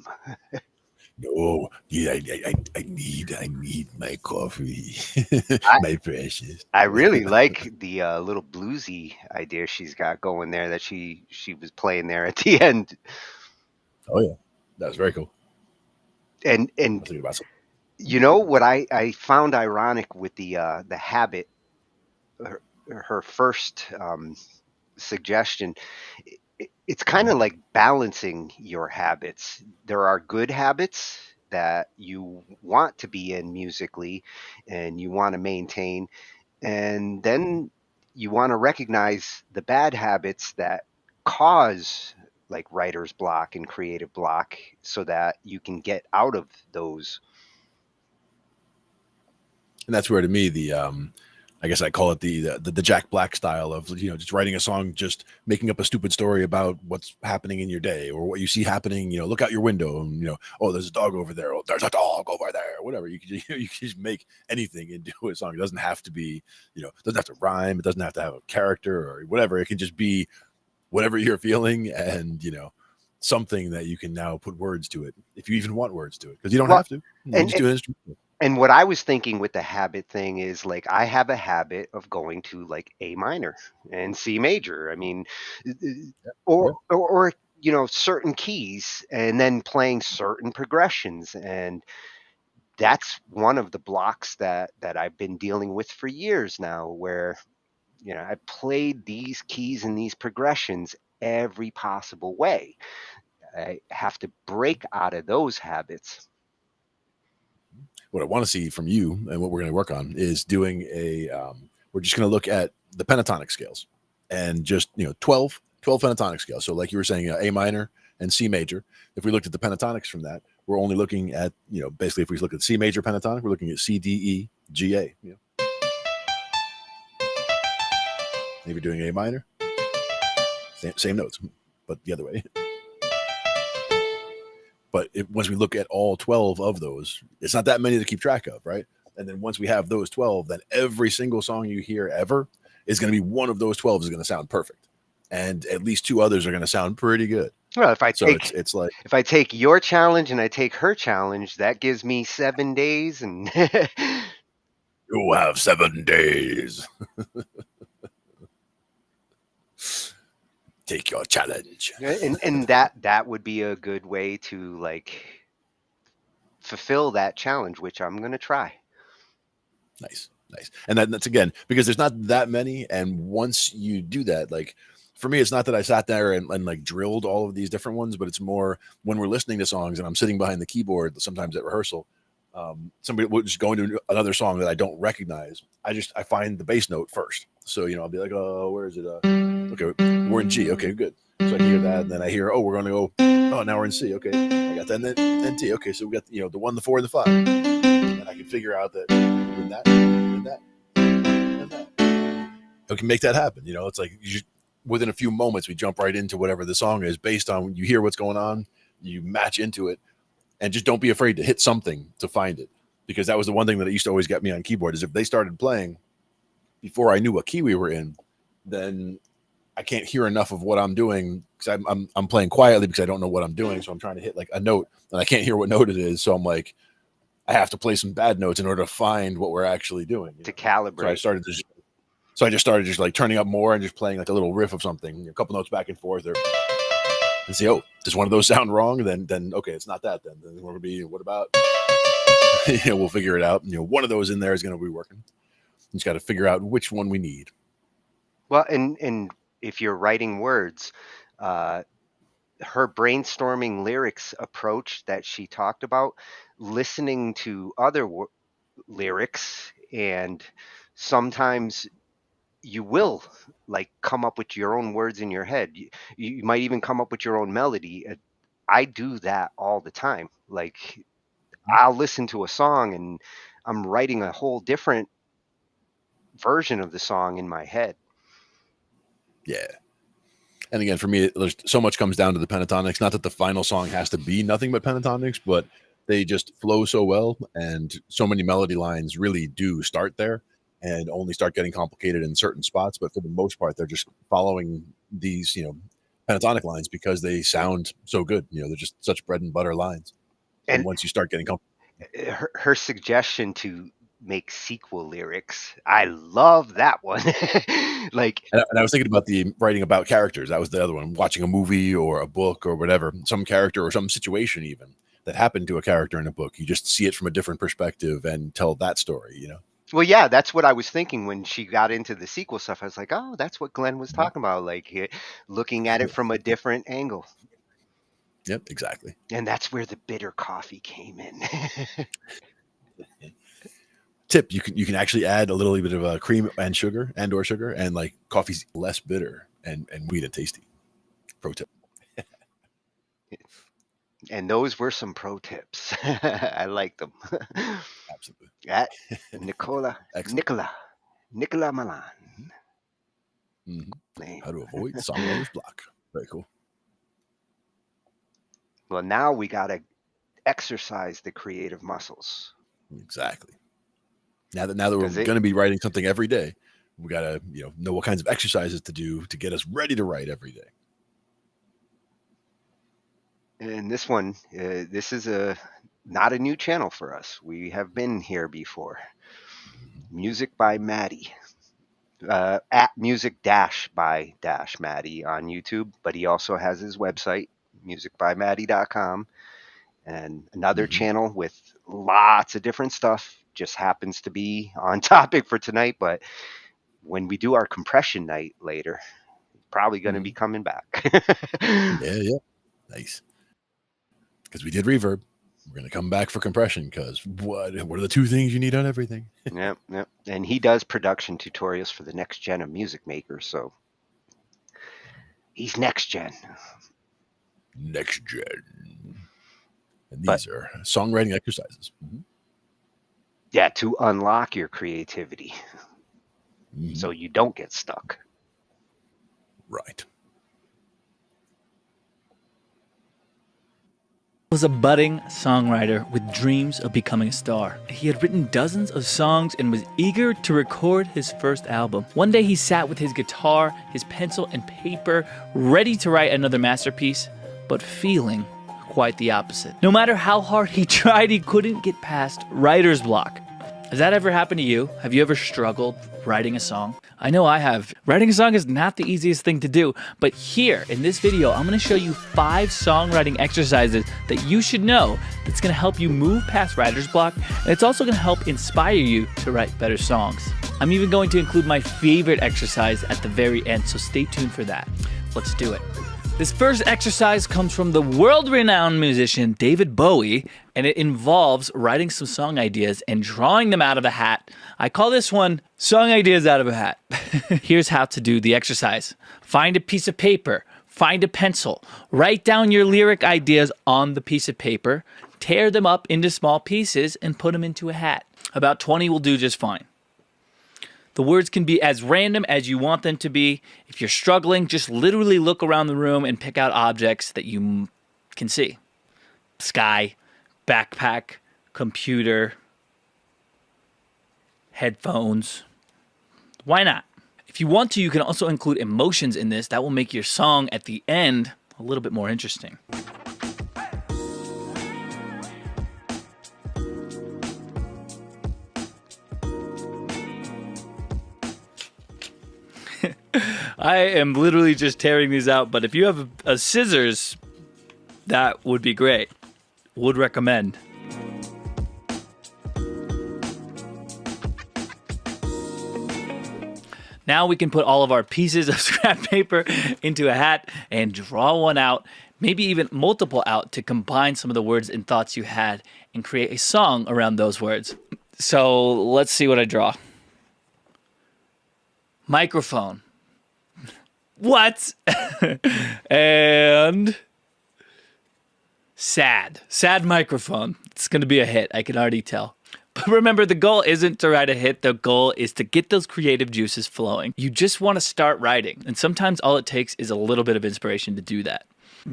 No, yeah, I need my coffee, my precious. I really like the little bluesy idea she's got going there that she was playing there at the end. Oh yeah, that was very cool. And you know what I found ironic with the habit, her first suggestion, it's kind of like balancing your habits. There are good habits that you want to be in musically and you want to maintain, and then you want to recognize the bad habits that cause like writer's block and creative block so that you can get out of those. And that's where, to me, I guess I call it the Jack Black style of, you know, just writing a song, just making up a stupid story about what's happening in your day or what you see happening. You know, look out your window and, you know, oh, there's a dog over there. Oh, there's a dog over there. Whatever. You can just, you can just make anything into a song. It doesn't have to be, you know, it doesn't have to rhyme. It doesn't have to have a character or whatever. It can just be whatever you're feeling, and, you know, something that you can now put words to it if you even want words to it, because you don't Well, have to. You and just do an instrument. and what I was thinking with the habit thing is like I have a habit of going to like A minor and C major. I mean, Yeah. or you know, certain keys and then playing certain progressions, and that's one of the blocks that I've been dealing with for years now, where you know I played these keys and these progressions every possible way. I have to break out of those habits. What I want to see from you and what we're going to work on is doing a we're just going to look at the pentatonic scales and just, you know, 12 pentatonic scales. So like you were saying, A minor and C major. If we looked at the pentatonics from that, we're only looking at, you know, basically if we look at C major pentatonic, we're looking at C, D, E, G, A. You know? If you're doing A minor, same notes, but the other way. But once we look at all 12 of those, it's not that many to keep track of, right? And then once we have those 12, then every single song you hear ever is going to be one of those 12 is going to sound perfect. And at least two others are going to sound pretty good. Well, if I So take it's like, if I take your challenge and I take her challenge, that gives me 7 days, and you have 7 days. Take your challenge. and that would be a good way to like fulfill that challenge, which I'm gonna try. Nice. And that's again, because there's not that many. And once you do that, like for me, it's not that I sat there and like drilled all of these different ones, but it's more when we're listening to songs and I'm sitting behind the keyboard, sometimes at rehearsal, somebody will just go into another song that I don't recognize. I find the bass note first. So, you know, I'll be like, oh, where is it? Okay, we're in G. Okay, good. So I hear that, and then I hear, oh, we're going to go, oh, now we're in C. Okay, I got that, and then T. Okay, so we got, you know, the 1, the 4, and the 5. And I can figure out that with that, and that, and that, I can make that happen. You know, it's like within a few moments, we jump right into whatever the song is based on, you hear what's going on, you match into it, and just don't be afraid to hit something to find it. Because that was the one thing that used to always get me on keyboard, is if they started playing before I knew what key we were in, then I can't hear enough of what I'm doing, because I'm playing quietly because I don't know what I'm doing. So I'm trying to hit like a note and I can't hear what note it is. So I'm like, I have to play some bad notes in order to find what we're actually doing. To calibrate. So I just started just like turning up more and just playing like a little riff of something, a couple notes back and forth, and see, oh, does one of those sound wrong? Then okay, it's not that. Then we're gonna be, what about? We'll figure it out. You know, one of those in there is going to be working. You just got to figure out which one we need. Well, and if you're writing words, her brainstorming lyrics approach that she talked about, listening to other lyrics, and sometimes you will like come up with your own words in your head. You might even come up with your own melody. I do that all the time. Like I'll listen to a song and I'm writing a whole different version of the song in my head. Yeah. And again, for me, there's so much comes down to the pentatonics. Not that the final song has to be nothing but pentatonics, but they just flow so well, and so many melody lines really do start there and only start getting complicated in certain spots. But for the most part, they're just following these, you know, pentatonic lines because they sound so good. You know, they're just such bread and butter lines. And once you start getting comfortable, her suggestion to make sequel lyrics, I love that one. Like, and I was thinking about the writing about characters. That was the other one. Watching a movie or a book or whatever, some character or some situation even that happened to a character in a book. You just see it from a different perspective and tell that story, you know? Well, yeah, that's what I was thinking when she got into the sequel stuff. I was like, oh, that's what Glenn was talking about, like looking at it from a different angle. Yep, exactly. And that's where the bitter coffee came in. Tip: you can actually add a little bit of cream and sugar, and like coffee's less bitter and sweet and tasty. Pro tip. And those were some pro tips. I like them. Absolutely. At Nicola. Nicola Milan. Mm-hmm. How to avoid songwriter's block. Very cool. Well, now we got to exercise the creative muscles. Exactly. Now that we're 'Cause it- going to be writing something every day, we got to know what kinds of exercises to do to get us ready to write every day. And this one, this is not a new channel for us. We have been here before. Music by Maddie. At music by Maddie on YouTube, but he also has his website, musicbymaddie.com, and another channel with lots of different stuff. Just happens to be on topic for tonight, but when we do our compression night later, probably going to be coming back. Yeah. Nice. Because we did reverb. We're going to come back for compression because what are the two things you need on everything? Yep. And he does production tutorials for the next gen of music makers, so he's next gen. Next gen. And these are songwriting exercises. Yeah, to unlock your creativity so you don't get stuck. Right. Was a budding songwriter with dreams of becoming a star. He had written dozens of songs and was eager to record his first album. One day he sat with his guitar, his pencil and paper, ready to write another masterpiece, but feeling quite the opposite. No matter how hard he tried, he couldn't get past writer's block. Has that ever happened to you? Have you ever struggled writing a song? I know I have. Writing a song is not the easiest thing to do, but here in this video, I'm gonna show you 5 songwriting exercises that you should know that's gonna help you move past writer's block, and it's also gonna help inspire you to write better songs. I'm even going to include my favorite exercise at the very end, so stay tuned for that. Let's do it. This first exercise comes from the world-renowned musician David Bowie, and it involves writing some song ideas and drawing them out of a hat. I call this one Song Ideas Out of a Hat. Here's how to do the exercise. Find a piece of paper, find a pencil, write down your lyric ideas on the piece of paper, tear them up into small pieces, and put them into a hat. About 20 will do just fine. The words can be as random as you want them to be. If you're struggling, just literally look around the room and pick out objects that you can see. Sky, backpack, computer, headphones. Why not? If you want to, you can also include emotions in this. That will make your song at the end a little bit more interesting. I am literally just tearing these out, but if you have a scissors, that would be great. Would recommend. Now we can put all of our pieces of scrap paper into a hat and draw one out, maybe even multiple out to combine some of the words and thoughts you had and create a song around those words. So let's see what I draw. Microphone. What? And sad microphone. It's gonna be a hit, I can already tell. But remember, the goal isn't to write a hit, the goal is to get those creative juices flowing. You just wanna start writing, and sometimes all it takes is a little bit of inspiration to do that.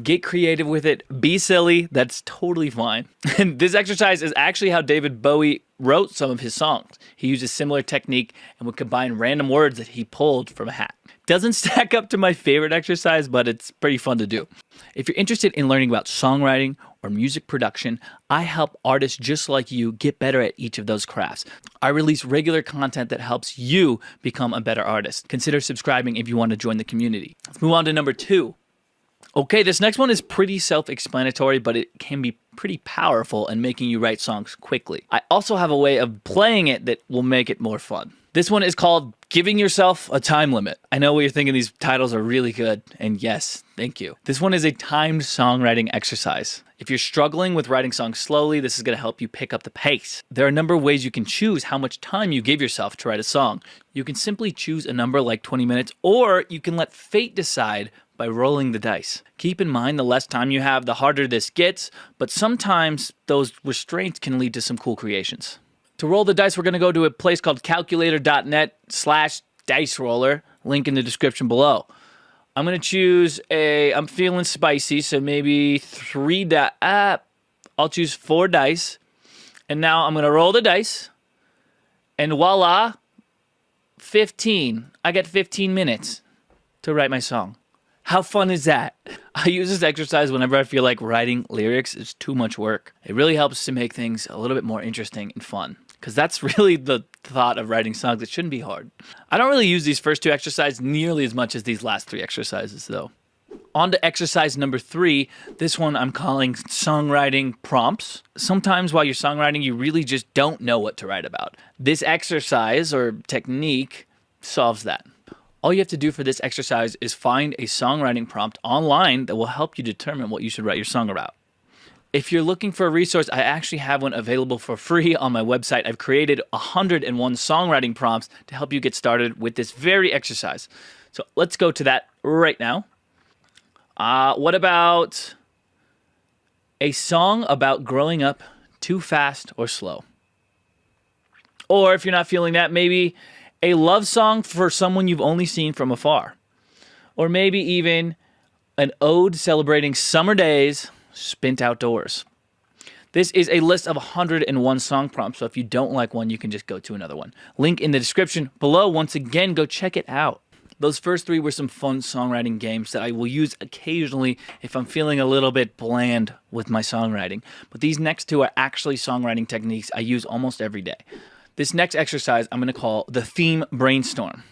Get creative with it, be silly, that's totally fine. And this exercise is actually how David Bowie wrote some of his songs. He used a similar technique and would combine random words that he pulled from a hat. Doesn't stack up to my favorite exercise, but it's pretty fun to do. If you're interested in learning about songwriting or music production, I help artists just like you get better at each of those crafts. I release regular content that helps you become a better artist. Consider subscribing if you want to join the community. Let's move on to number 2. Okay, this next one is pretty self-explanatory, but it can be pretty powerful in making you write songs quickly. I also have a way of playing it that will make it more fun. This one is called Giving Yourself a Time Limit. I know what you're thinking, these titles are really good, and yes, thank you. This one is a timed songwriting exercise. If you're struggling with writing songs slowly, this is gonna help you pick up the pace. There are a number of ways you can choose how much time you give yourself to write a song. You can simply choose a number like 20 minutes, or you can let fate decide by rolling the dice. Keep in mind, the less time you have, the harder this gets, but sometimes those restraints can lead to some cool creations. To roll the dice, we're going to go to a place called calculator.net/dice roller. Link in the description below. I'm going to choose I'm feeling spicy, so maybe 3 dice. I'll choose 4 dice. And now I'm going to roll the dice. And voila, 15. I get 15 minutes to write my song. How fun is that? I use this exercise whenever I feel like writing lyrics is too much work. It really helps to make things a little bit more interesting and fun. Because that's really the thought of writing songs. It shouldn't be hard. I don't really use these first 2 exercises nearly as much as these last 3 exercises, though. On to exercise number 3. This one I'm calling songwriting prompts. Sometimes while you're songwriting, you really just don't know what to write about. This exercise or technique solves that. All you have to do for this exercise is find a songwriting prompt online that will help you determine what you should write your song about. If you're looking for a resource, I actually have one available for free on my website. I've created 101 songwriting prompts to help you get started with this very exercise. So let's go to that right now. What about a song about growing up too fast or slow? Or if you're not feeling that, maybe a love song for someone you've only seen from afar. Or maybe even an ode celebrating summer days spent outdoors. This is a list of 101 song prompts, so if you don't like one, you can just go to another one. Link in the description below. Once again, go check it out. Those first 3 were some fun songwriting games that I will use occasionally if I'm feeling a little bit bland with my songwriting. But these next 2 are actually songwriting techniques I use almost every day. This next exercise I'm going to call the theme brainstorm.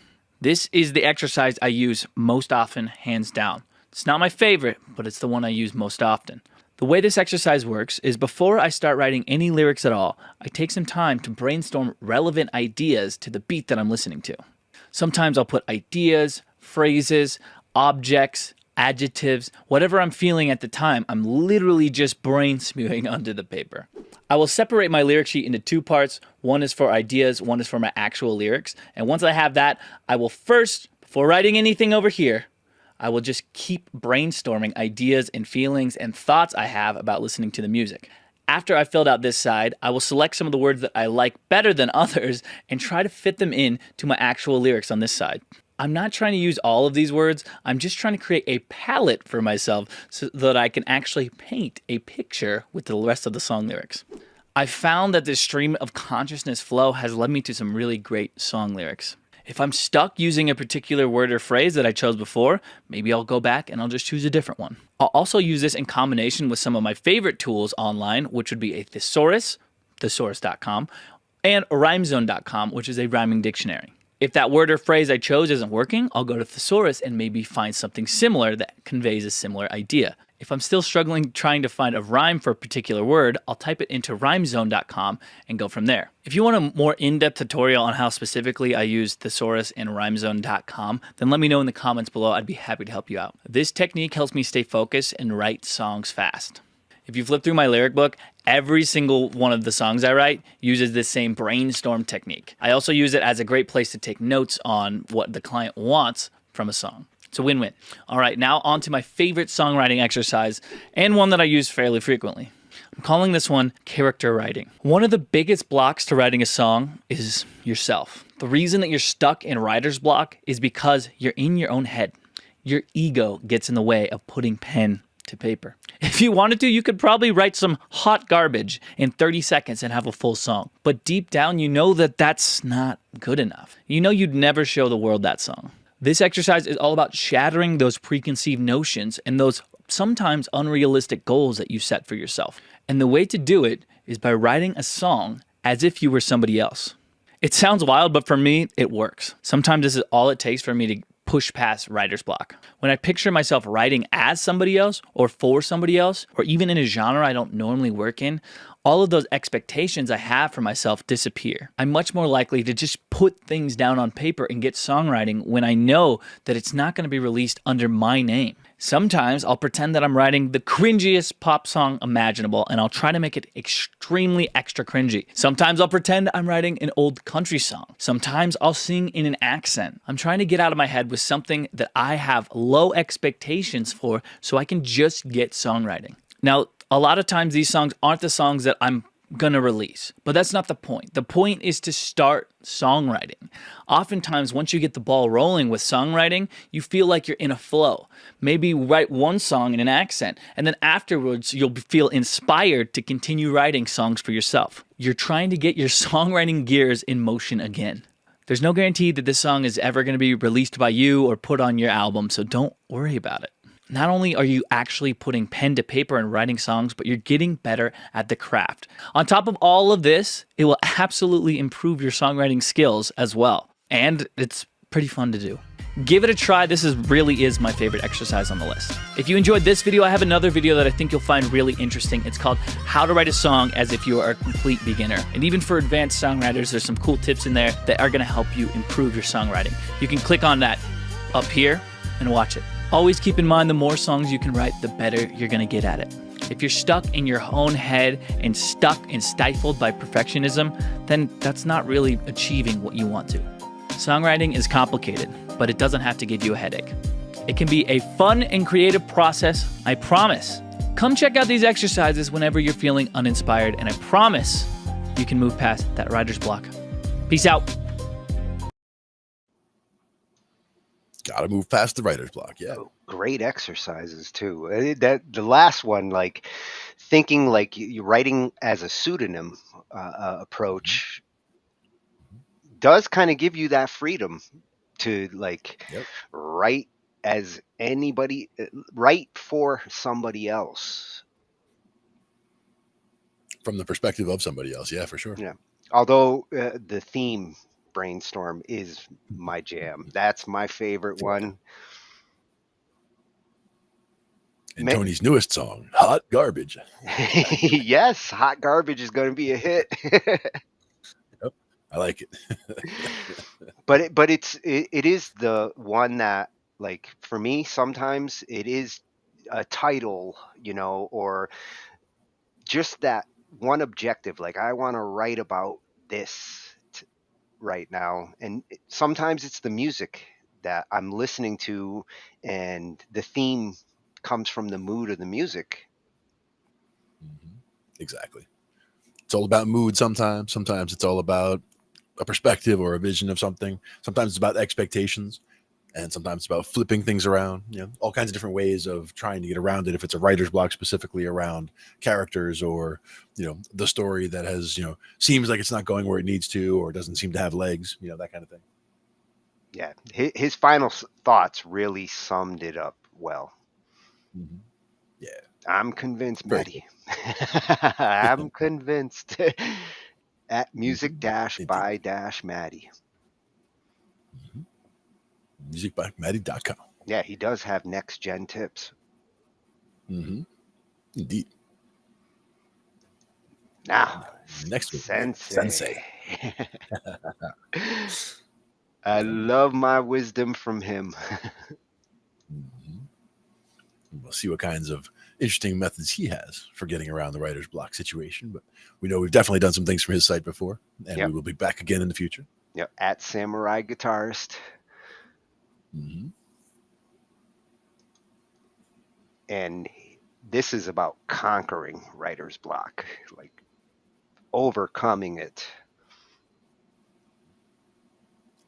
This is the exercise I use most often, hands down. It's not my favorite, but it's the one I use most often. The way this exercise works is before I start writing any lyrics at all, I take some time to brainstorm relevant ideas to the beat that I'm listening to. Sometimes I'll put ideas, phrases, objects, adjectives, whatever I'm feeling at the time. I'm literally just brain spewing onto the paper. I will separate my lyric sheet into 2 parts. One is for ideas, one is for my actual lyrics. And once I have that, I will first, before writing anything over here, I will just keep brainstorming ideas and feelings and thoughts I have about listening to the music. After I've filled out this side, I will select some of the words that I like better than others and try to fit them in to my actual lyrics on this side. I'm not trying to use all of these words. I'm just trying to create a palette for myself so that I can actually paint a picture with the rest of the song lyrics. I found that this stream of consciousness flow has led me to some really great song lyrics. If I'm stuck using a particular word or phrase that I chose before, maybe I'll go back and I'll just choose a different one. I'll also use this in combination with some of my favorite tools online, which would be a thesaurus, thesaurus.com, and rhymezone.com, which is a rhyming dictionary. If that word or phrase I chose isn't working, I'll go to thesaurus and maybe find something similar that conveys a similar idea. If I'm still struggling trying to find a rhyme for a particular word, I'll type it into rhymezone.com and go from there. If you want a more in-depth tutorial on how specifically I use thesaurus and rhymezone.com, then let me know in the comments below. I'd be happy to help you out. This technique helps me stay focused and write songs fast. If you flip through my lyric book, every single one of the songs I write uses this same brainstorm technique. I also use it as a great place to take notes on what the client wants from a song. It's a win-win. All right, now on to my favorite songwriting exercise and one that I use fairly frequently. I'm calling this one character writing. One of the biggest blocks to writing a song is yourself. The reason that you're stuck in writer's block is because you're in your own head. Your ego gets in the way of putting pen to paper. If you wanted to, you could probably write some hot garbage in 30 seconds and have a full song. But deep down, you know that that's not good enough. You know you'd never show the world that song. This exercise is all about shattering those preconceived notions and those sometimes unrealistic goals that you set for yourself. And the way to do it is by writing a song as if you were somebody else. It sounds wild, but for me, it works. Sometimes this is all it takes for me to push past writer's block. When I picture myself writing as somebody else or for somebody else, or even in a genre I don't normally work in, all of those expectations I have for myself disappear. I'm much more likely to just put things down on paper and get songwriting when I know that it's not going to be released under my name. Sometimes I'll pretend that I'm writing the cringiest pop song imaginable and I'll try to make it extremely extra cringy. Sometimes I'll pretend I'm writing an old country song. Sometimes I'll sing in an accent. I'm trying to get out of my head with something that I have low expectations for so I can just get songwriting. Now, a lot of times these songs aren't the songs that I'm gonna release. But that's not the point. The point is to start songwriting. Oftentimes, once you get the ball rolling with songwriting, you feel like you're in a flow. Maybe write one song in an accent, and then afterwards, you'll feel inspired to continue writing songs for yourself. You're trying to get your songwriting gears in motion again. There's no guarantee that this song is ever going to be released by you or put on your album, so don't worry about it. Not only are you actually putting pen to paper and writing songs, but you're getting better at the craft. On top of all of this, it will absolutely improve your songwriting skills as well. And it's pretty fun to do. Give it a try. This really is my favorite exercise on the list. If you enjoyed this video, I have another video that I think you'll find really interesting. It's called How to Write a Song as If You Are a Complete Beginner. And even for advanced songwriters, there's some cool tips in there that are going to help you improve your songwriting. You can click on that up here and watch it. Always keep in mind, the more songs you can write, the better you're going to get at it. If you're stuck in your own head and stuck and stifled by perfectionism, then that's not really achieving what you want to. Songwriting is complicated, but it doesn't have to give you a headache. It can be a fun and creative process, I promise. Come check out these exercises whenever you're feeling uninspired, and I promise you can move past that writer's block. Peace out. Gotta move past the writer's block. Yeah. Great exercises too. That the last one, like thinking like you're writing as a pseudonym approach, does kind of give you that freedom to like write as anybody, write for somebody else. From the perspective of somebody else. Yeah, for sure. Yeah. Although the theme Brainstorm is my jam. That's my favorite one. And Tony's newest song, Hot Garbage. Yes, Hot Garbage is going to be a hit. Yep, I like it. but it is the one that, like, for me, sometimes it is a title, you know, or just that one objective. Like, I want to write about this right now, and sometimes it's the music that I'm listening to, and the theme comes from the mood of the music. Exactly. It's all about mood sometimes. Sometimes it's all about a perspective or a vision of something. Sometimes it's about expectations, and sometimes it's about flipping things around. You know, all kinds of different ways of trying to get around it. If it's a writer's block specifically around characters, or, you know, the story that has, you know, seems like it's not going where it needs to, or doesn't seem to have legs, you know, that kind of thing. Yeah, his final thoughts really summed it up well. Yeah, I'm convinced, Maddie. I'm convinced. At music-by-Maddie. Musicbymaddie.com. Yeah, he does have next gen tips. Indeed. Now, next week, Sensei. I love my wisdom from him. We'll see what kinds of interesting methods he has for getting around the writer's block situation. But we know we've definitely done some things from his site before, and we will be back again in the future. Yep, at Samurai Guitarist. And this is about conquering writer's block, like overcoming it.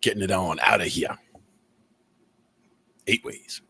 Getting it on out of here. 8 ways.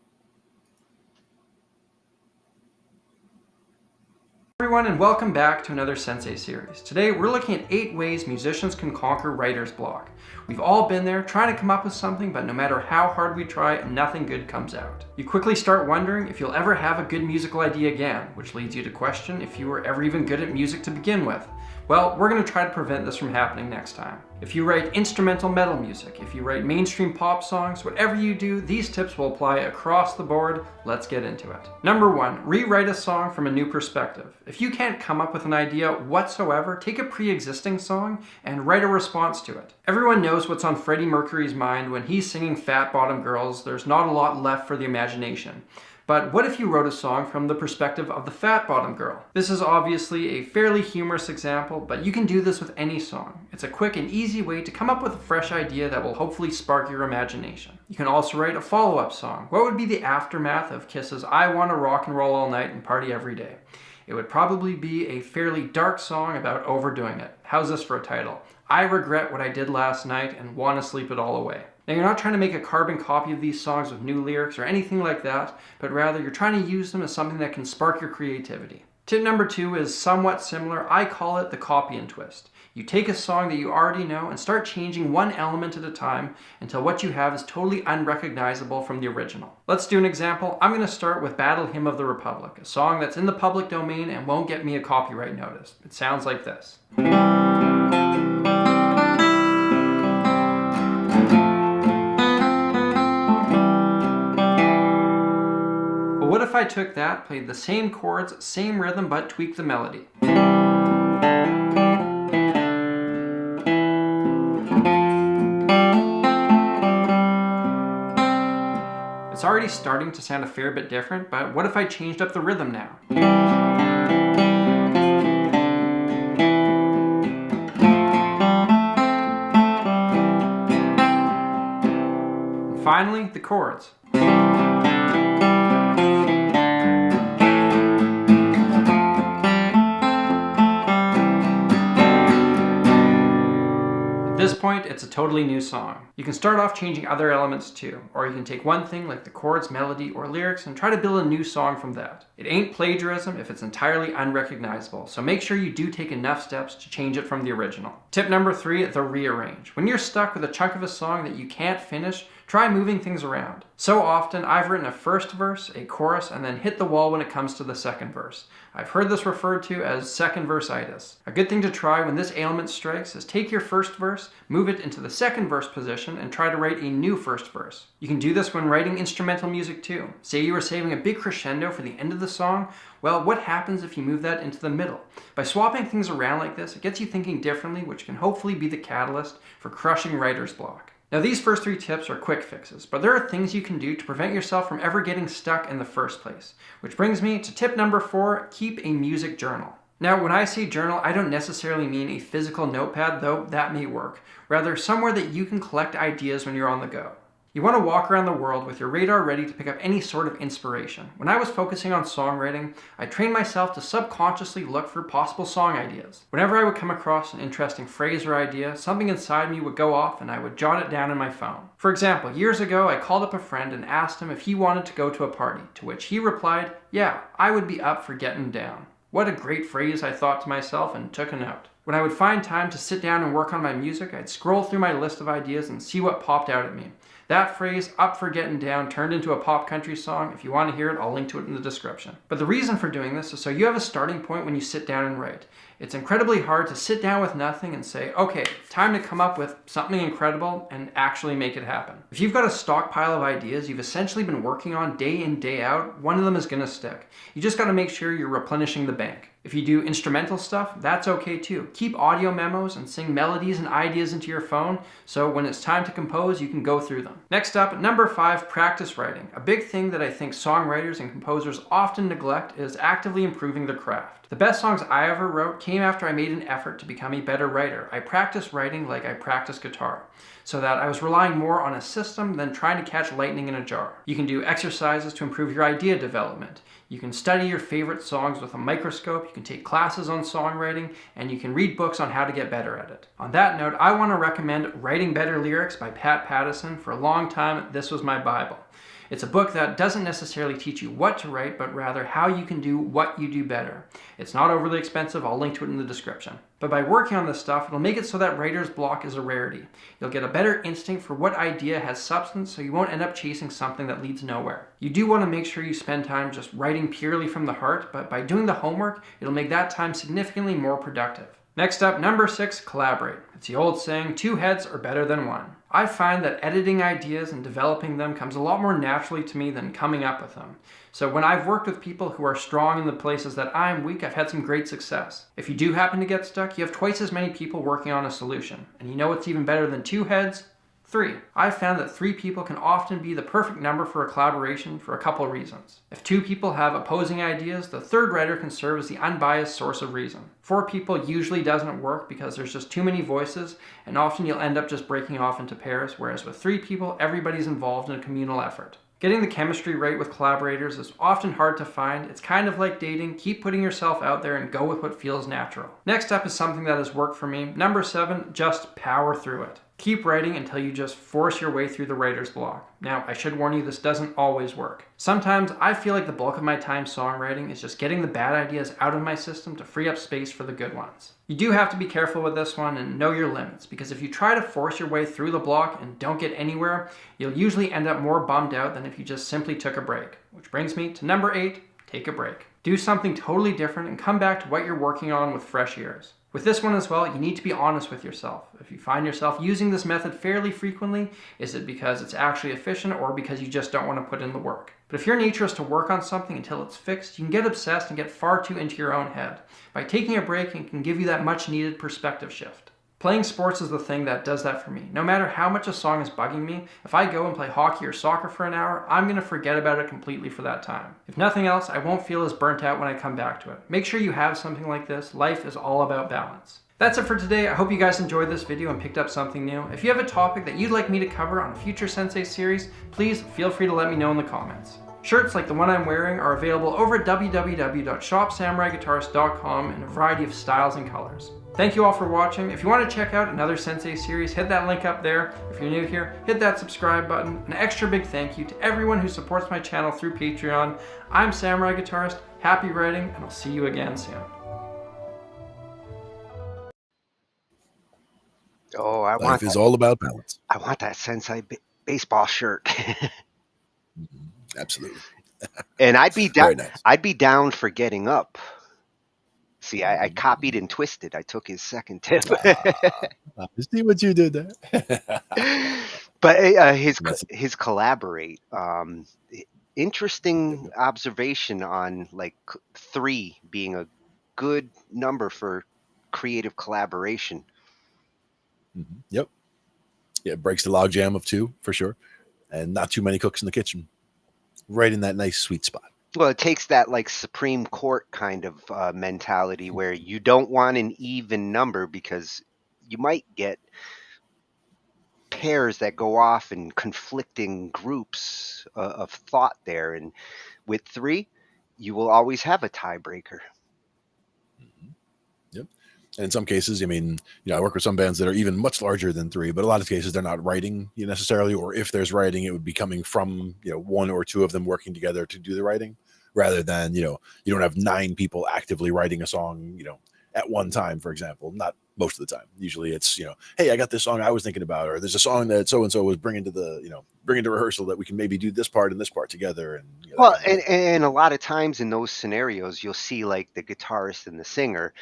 Everyone, and welcome back to another Sensei series. Today we're looking at 8 ways musicians can conquer writer's block. We've all been there, trying to come up with something, but no matter how hard we try, nothing good comes out. You quickly start wondering if you'll ever have a good musical idea again, which leads you to question if you were ever even good at music to begin with. Well, we're going to try to prevent this from happening next time. If you write instrumental metal music, if you write mainstream pop songs, whatever you do, these tips will apply across the board. Let's get into it. Number 1, rewrite a song from a new perspective. If you can't come up with an idea whatsoever, take a pre-existing song and write a response to it. Everyone knows what's on Freddie Mercury's mind when he's singing Fat Bottom Girls. There's not a lot left for the imagination. But what if you wrote a song from the perspective of the fat bottom girl? This is obviously a fairly humorous example, but you can do this with any song. It's a quick and easy way to come up with a fresh idea that will hopefully spark your imagination. You can also write a follow-up song. What would be the aftermath of Kiss's I Wanna Rock and Roll All Night and Party Every Day? It would probably be a fairly dark song about overdoing it. How's this for a title? I regret what I did last night and want to sleep it all away. Now, you're not trying to make a carbon copy of these songs with new lyrics or anything like that, but rather you're trying to use them as something that can spark your creativity. Tip number 2 is somewhat similar. I call it the copy and twist. You take a song that you already know and start changing one element at a time until what you have is totally unrecognizable from the original. Let's do an example. I'm going to start with Battle Hymn of the Republic, a song that's in the public domain and won't get me a copyright notice. It sounds like this. What if I took that, played the same chords, same rhythm, but tweaked the melody? It's already starting to sound a fair bit different, but what if I changed up the rhythm now? And finally, the chords. At this point, it's a totally new song. You can start off changing other elements too, or you can take one thing like the chords, melody, or lyrics and try to build a new song from that. It ain't plagiarism if it's entirely unrecognizable, so make sure you do take enough steps to change it from the original. Tip number 3, the rearrange. When you're stuck with a chunk of a song that you can't finish, try moving things around. So often, I've written a first verse, a chorus, and then hit the wall when it comes to the second verse. I've heard this referred to as second verse-itis. A good thing to try when this ailment strikes is take your first verse, move it into the second verse position, and try to write a new first verse. You can do this when writing instrumental music too. Say you were saving a big crescendo for the end of the song. Well, what happens if you move that into the middle? By swapping things around like this, it gets you thinking differently, which can hopefully be the catalyst for crushing writer's block. Now, these first 3 tips are quick fixes, but there are things you can do to prevent yourself from ever getting stuck in the first place. Which brings me to tip number 4, keep a music journal. Now, when I say journal, I don't necessarily mean a physical notepad, though that may work. Rather, somewhere that you can collect ideas when you're on the go. You want to walk around the world with your radar ready to pick up any sort of inspiration. When I was focusing on songwriting, I trained myself to subconsciously look for possible song ideas. Whenever I would come across an interesting phrase or idea, something inside me would go off and I would jot it down in my phone. For example, years ago, I called up a friend and asked him if he wanted to go to a party, to which he replied, "Yeah, I would be up for getting down." What a great phrase, I thought to myself and took a note. When I would find time to sit down and work on my music, I'd scroll through my list of ideas and see what popped out at me. That phrase, "up for getting down," turned into a pop country song. If you want to hear it, I'll link to it in the description. But the reason for doing this is so you have a starting point when you sit down and write. It's incredibly hard to sit down with nothing and say, okay, time to come up with something incredible and actually make it happen. If you've got a stockpile of ideas you've essentially been working on day in, day out, one of them is going to stick. You just got to make sure you're replenishing the bank. If you do instrumental stuff, that's okay too. Keep audio memos and sing melodies and ideas into your phone, so when it's time to compose, you can go through them. Next up, number 5, practice writing. A big thing that I think songwriters and composers often neglect is actively improving their craft. The best songs I ever wrote came after I made an effort to become a better writer. I practiced writing like I practiced guitar, so that I was relying more on a system than trying to catch lightning in a jar. You can do exercises to improve your idea development. You can study your favorite songs with a microscope, you can take classes on songwriting, and you can read books on how to get better at it. On that note, I want to recommend Writing Better Lyrics by Pat Pattison. For a long time, this was my Bible. It's a book that doesn't necessarily teach you what to write, but rather how you can do what you do better. It's not overly expensive, I'll link to it in the description. But by working on this stuff, it'll make it so that writer's block is a rarity. You'll get a better instinct for what idea has substance, so you won't end up chasing something that leads nowhere. You do want to make sure you spend time just writing purely from the heart, but by doing the homework, it'll make that time significantly more productive. Next up, number 6, collaborate. It's the old saying, 2 heads are better than 1. I find that editing ideas and developing them comes a lot more naturally to me than coming up with them. So when I've worked with people who are strong in the places that I'm weak, I've had some great success. If you do happen to get stuck, you have twice as many people working on a solution. And you know what's even better than 2 heads? 3. I've found that 3 people can often be the perfect number for a collaboration for a couple reasons. If 2 people have opposing ideas, the third writer can serve as the unbiased source of reason. 4 people usually doesn't work because there's just too many voices, and often you'll end up just breaking off into pairs, whereas with 3 people, everybody's involved in a communal effort. Getting the chemistry right with collaborators is often hard to find. It's kind of like dating. Keep putting yourself out there and go with what feels natural. Next up is something that has worked for me. Number 7, just power through it. Keep writing until you just force your way through the writer's block. Now, I should warn you, this doesn't always work. Sometimes I feel like the bulk of my time songwriting is just getting the bad ideas out of my system to free up space for the good ones. You do have to be careful with this one and know your limits, because if you try to force your way through the block and don't get anywhere, you'll usually end up more bummed out than if you just simply took a break. Which brings me to number 8, take a break. Do something totally different and come back to what you're working on with fresh ears. With this one as well, you need to be honest with yourself. If you find yourself using this method fairly frequently, is it because it's actually efficient or because you just don't want to put in the work? But if your nature is to work on something until it's fixed, you can get obsessed and get far too into your own head. By taking a break, it can give you that much needed perspective shift. Playing sports is the thing that does that for me. No matter how much a song is bugging me, if I go and play hockey or soccer for an hour, I'm going to forget about it completely for that time. If nothing else, I won't feel as burnt out when I come back to it. Make sure you have something like this. Life is all about balance. That's it for today. I hope you guys enjoyed this video and picked up something new. If you have a topic that you'd like me to cover on a future Sensei series, please feel free to let me know in the comments. Shirts like the one I'm wearing are available over at www.shopsamuraiguitarist.com in a variety of styles and colors. Thank you all for watching. If you want to check out another Sensei series, hit that link up there. If you're new here, hit that subscribe button. An extra big thank you to everyone who supports my channel through Patreon. I'm Samurai Guitarist, happy writing, and I'll see you again soon. Oh, I Life want is that. all about balance. I want that Sensei baseball shirt. Absolutely. And I'd be Very down. nice. I'd be down for getting up. See, I copied and twisted. I took his second tip. See what you did there. But his collaborate. Interesting observation on like 3 being a good number for creative collaboration. Yep. Yeah, it breaks the logjam of 2 for sure, and not too many cooks in the kitchen. Right in that nice sweet spot. Well, it takes that like Supreme Court kind of mentality where you don't want an even number because you might get pairs that go off in conflicting groups of thought there. And with 3, you will always have a tiebreaker. Yep. And in some cases, I mean, I work with some bands that are even much larger than 3, but a lot of cases they're not writing necessarily, or if there's writing, it would be coming from, 1 or 2 of them working together to do the writing, rather than, you don't have 9 people actively writing a song, at one time, for example. Not most of the time. Usually it's, hey, I got this song I was thinking about, or there's a song that so-and-so was bringing to the, bringing to rehearsal that we can maybe do this part and this part together. And well, and a lot of times in those scenarios, you'll see like the guitarist and the singer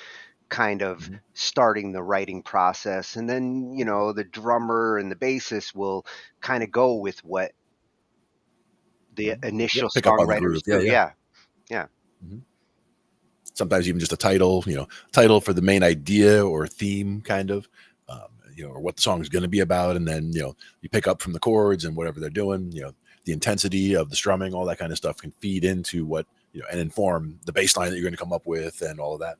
kind of starting the writing process, and then the drummer and the bassist will kind of go with what the initial songwriters do. Yeah. Sometimes even just a title, title for the main idea or theme, kind of, or what the song is going to be about, and then you pick up from the chords and whatever they're doing. The intensity of the strumming, all that kind of stuff can feed into what and inform the bass line that you're going to come up with and all of that.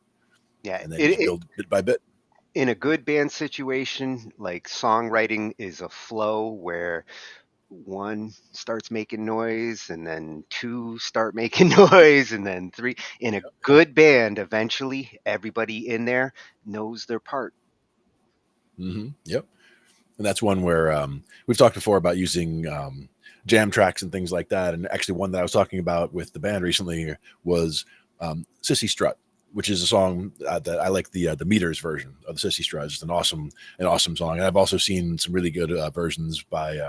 Yeah, and then you build bit by bit. In a good band situation, like songwriting is a flow where 1 starts making noise, and then 2 start making noise, and then 3. In a good band, eventually everybody in there knows their part. Yep. And that's one where we've talked before about using jam tracks and things like that. And actually one that I was talking about with the band recently was Sissy Strut, which is a song that I like the Meters version of the Sissy Strut. It's an awesome song. And I've also seen some really good versions by,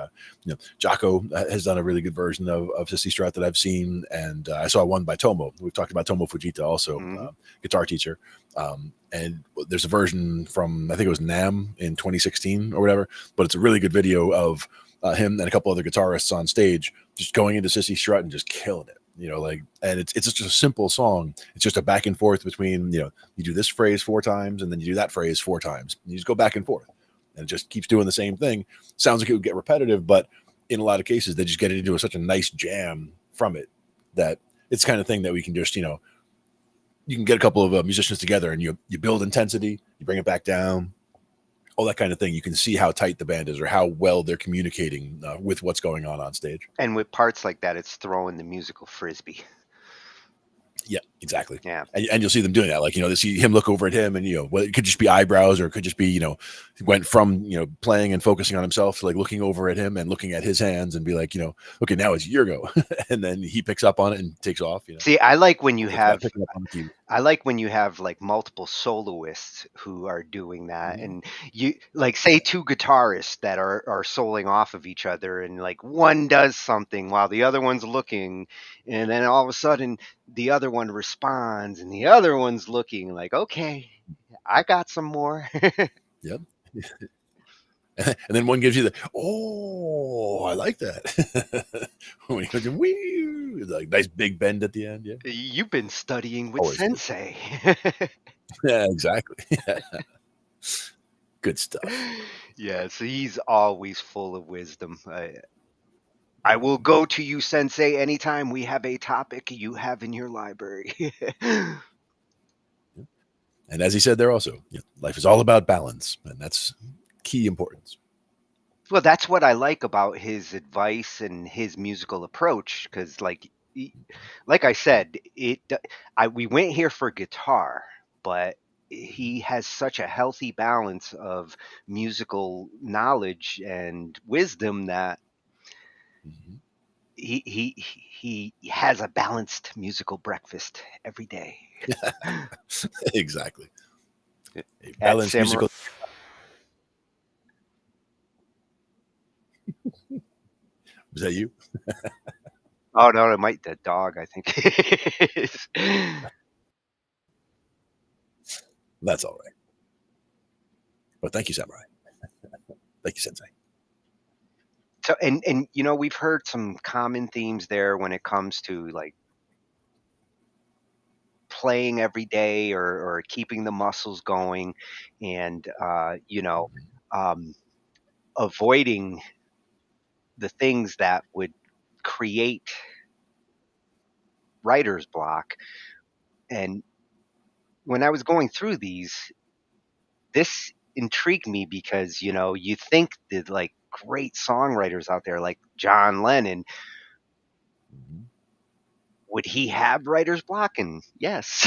Jocko has done a really good version of Sissy Strut that I've seen. And I saw one by Tomo. We've talked about Tomo Fujita also, guitar teacher. And there's a version from, I think it was NAMM in 2016 or whatever, but it's a really good video of him and a couple other guitarists on stage just going into Sissy Strut and just killing it. And it's just a simple song. It's just a back and forth between, you do this phrase 4 times and then you do that phrase 4 times. And you just go back and forth. and just keeps doing the same thing. Sounds like it would get repetitive, but in a lot of cases, they just get into such a nice jam from it that it's the kind of thing that we can just, you know, you can get a couple of musicians together and you build intensity, you bring it back down, all that kind of thing. You can see how tight the band is or how well they're communicating with what's going on stage. And with parts like that, it's throwing the musical frisbee. Yeah, exactly. Yeah. And you'll see them doing that. Like, you know, they see him look over at him and, you know, well, it could just be eyebrows or it could just be, you know, he went from, you know, playing and focusing on himself to like looking over at him and looking at his hands and be like, you know, okay, now it's your go. And then he picks up on it and takes off. You know? See, I like when you It's about have picking up on the key. I like when you have like multiple soloists who are doing that, and you like say two guitarists that are soloing off of each other, and like one does something while the other one's looking, and then all of a sudden the other one responds, and the other one's looking like, okay, I got some more. Yep. And then one gives you the, oh, I like that. When he goes, wee, like nice big bend at the end. Yeah. You've been studying with Always good. Sensei. Yeah, exactly. Good stuff. Yeah, so he's always full of wisdom. I will go to you, Sensei, anytime we have a topic you have in your library. And as he said there also, yeah, life is all about balance, and that's key importance. Well, that's what I like about his advice and his musical approach, because, like I said, we went here for guitar, but he has such a healthy balance of musical knowledge and wisdom that he has a balanced musical breakfast every day. Exactly. A At balanced musical. Was that you? Oh no, it might the dog, I think. That's all right. But thank you, Samurai. Thank you, Sensei. So and you know, we've heard some common themes there when it comes to like playing every day or keeping the muscles going, and you know, avoiding the things that would create writer's block. And when I was going through these, this intrigued me because, you know, you think that like great songwriters out there like John Lennon, would he have writer's block? And yes,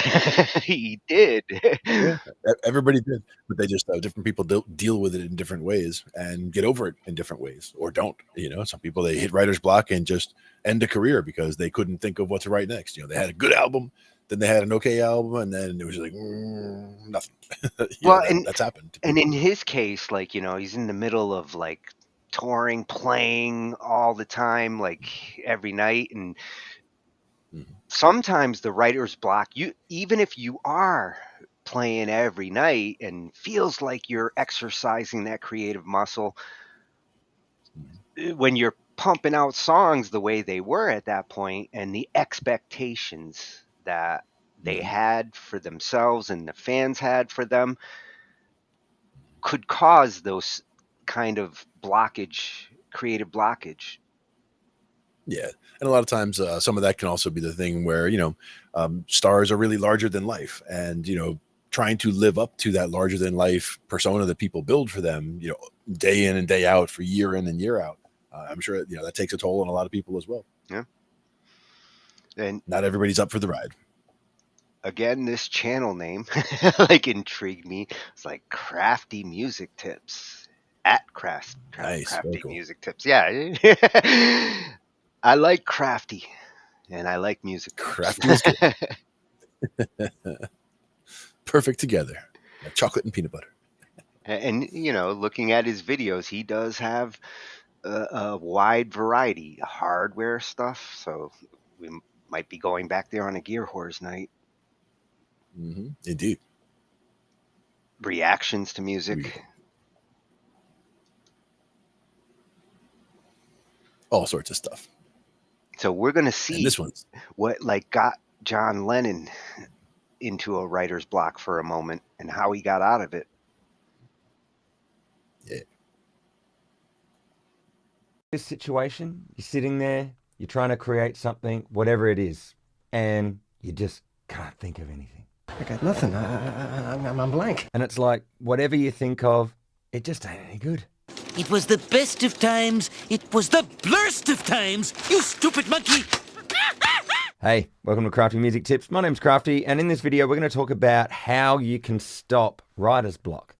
he did. Yeah, everybody did, but they just different people deal with it in different ways and get over it in different ways, or don't. You know, some people they hit writer's block and just end a career because they couldn't think of what to write next. You know, they had a good album, then they had an okay album, and then it was like nothing. Well, know, that's happened. And in his case, like, you know, he's in the middle of like touring, playing all the time, like every night, and sometimes the writer's block, you even if you are playing every night and feels like you're exercising that creative muscle, when you're pumping out songs the way they were at that point, and the expectations that they had for themselves and the fans had for them could cause those kind of creative blockage. Yeah, and a lot of times, some of that can also be the thing where, you know, stars are really larger than life, and you know, trying to live up to that larger than life persona that people build for them, you know, day in and day out for year in and year out. I'm sure you know that takes a toll on a lot of people as well. Yeah, and not everybody's up for the ride. Again, this channel name like intrigued me. It's like Crafty Music Tips at Nice, Crafty cool. Music Tips. Yeah. I like crafty, and I like music. Crafty is good. Perfect together, like chocolate and peanut butter. And you know, looking at his videos, he does have a wide variety of hardware stuff. So we might be going back there on a Gear Whores night. Indeed. Reactions to music. All sorts of stuff. So we're going to see this one's what like got John Lennon into a writer's block for a moment and how he got out of it. Yeah. This situation, you're sitting there, you're trying to create something, whatever it is, and you just can't think of anything. I got nothing. I'm blank. And it's like, whatever you think of, it just ain't any good. It was the best of times. It was the blurst of times. You stupid monkey. Hey, welcome to Crafty Music Tips. My name's Crafty, and in this video, we're going to talk about how you can stop writer's block.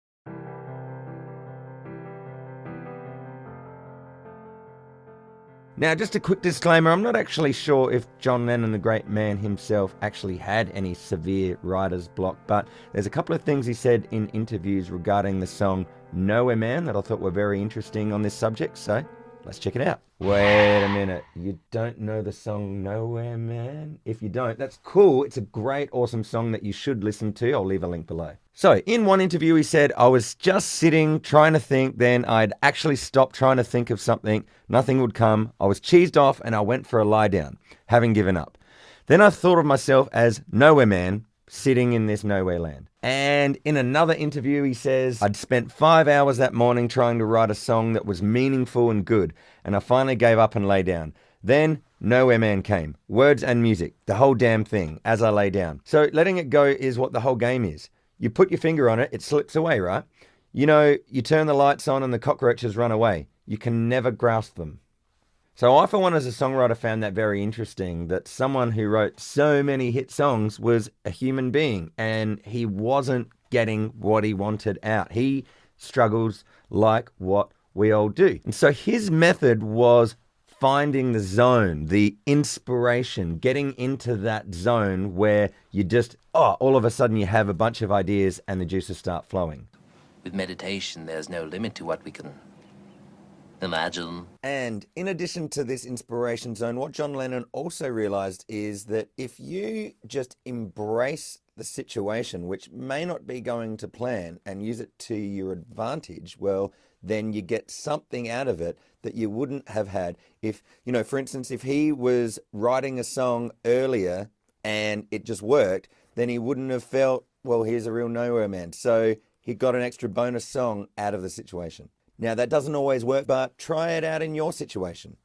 Now, just a quick disclaimer, I'm not actually sure if John Lennon, the great man himself, actually had any severe writer's block, but there's a couple of things he said in interviews regarding the song Nowhere Man that I thought were very interesting on this subject, so let's check it out. Wait a minute, you don't know the song Nowhere Man? If you don't, that's cool. It's a great, awesome song that you should listen to. I'll leave a link below. So, in one interview he said, I was just sitting trying to think, then I'd actually stopped trying to think of something, nothing would come, I was cheesed off and I went for a lie down, having given up. Then I thought of myself as Nowhere Man, sitting in this nowhere land. And in another interview he says, I'd spent 5 hours that morning trying to write a song that was meaningful and good, and I finally gave up and lay down. Then Nowhere Man came, words and music, the whole damn thing, as I lay down. So letting it go is what the whole game is. You put your finger on it, it slips away, right? You know, you turn the lights on and the cockroaches run away. You can never grasp them. So I, for one, as a songwriter, found that very interesting, that someone who wrote so many hit songs was a human being and he wasn't getting what he wanted out. He struggles like what we all do. And so his method was finding the zone, the inspiration, getting into that zone where you just, all of a sudden you have a bunch of ideas and the juices start flowing. With meditation, there's no limit to what we can imagine. And in addition to this inspiration zone, what John Lennon also realized is that if you just embrace the situation, which may not be going to plan, and use it to your advantage, well, then you get something out of it that you wouldn't have had if, you know, for instance, if he was writing a song earlier and it just worked, then he wouldn't have felt, well, here's a real nowhere man. So he got an extra bonus song out of the situation. Now, that doesn't always work, but try it out in your situation.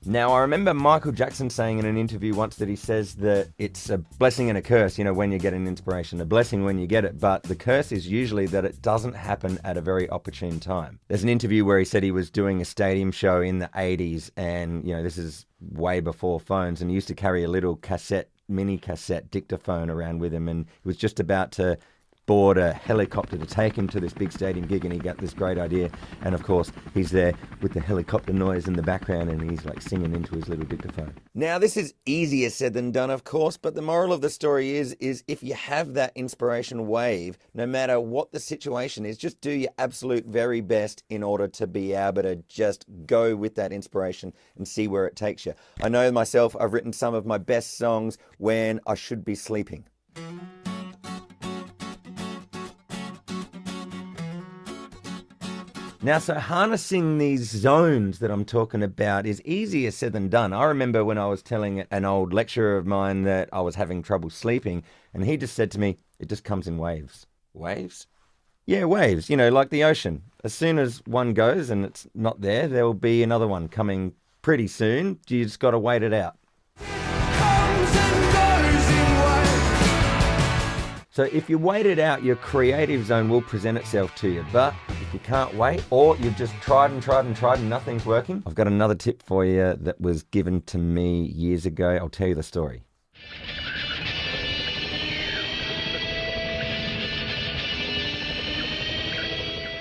Now, I remember Michael Jackson saying in an interview once that he says that it's a blessing and a curse, you know, when you get an inspiration, a blessing when you get it, but the curse is usually that it doesn't happen at a very opportune time. There's an interview where he said he was doing a stadium show in the 80s, and, you know, this is way before phones, and he used to carry a little mini cassette dictaphone around with him, and he was just about to board a helicopter to take him to this big stadium gig, and he got this great idea, and of course he's there with the helicopter noise in the background and he's like singing into his little dictaphone. Now, this is easier said than done, of course, but the moral of the story is if you have that inspiration wave, no matter what the situation is, just do your absolute very best in order to be able to just go with that inspiration and see where it takes you. I know myself, I've written some of my best songs when I should be sleeping. Now, so harnessing these zones that I'm talking about is easier said than done. I remember when I was telling an old lecturer of mine that I was having trouble sleeping, and he just said to me, it just comes in waves. Waves? Yeah, waves, you know, like the ocean. As soon as one goes and it's not there, there will be another one coming pretty soon. You just got to wait it out. So if you wait it out, your creative zone will present itself to you. But if you can't wait, or you've just tried and nothing's working, I've got another tip for you that was given to me years ago. I'll tell you the story.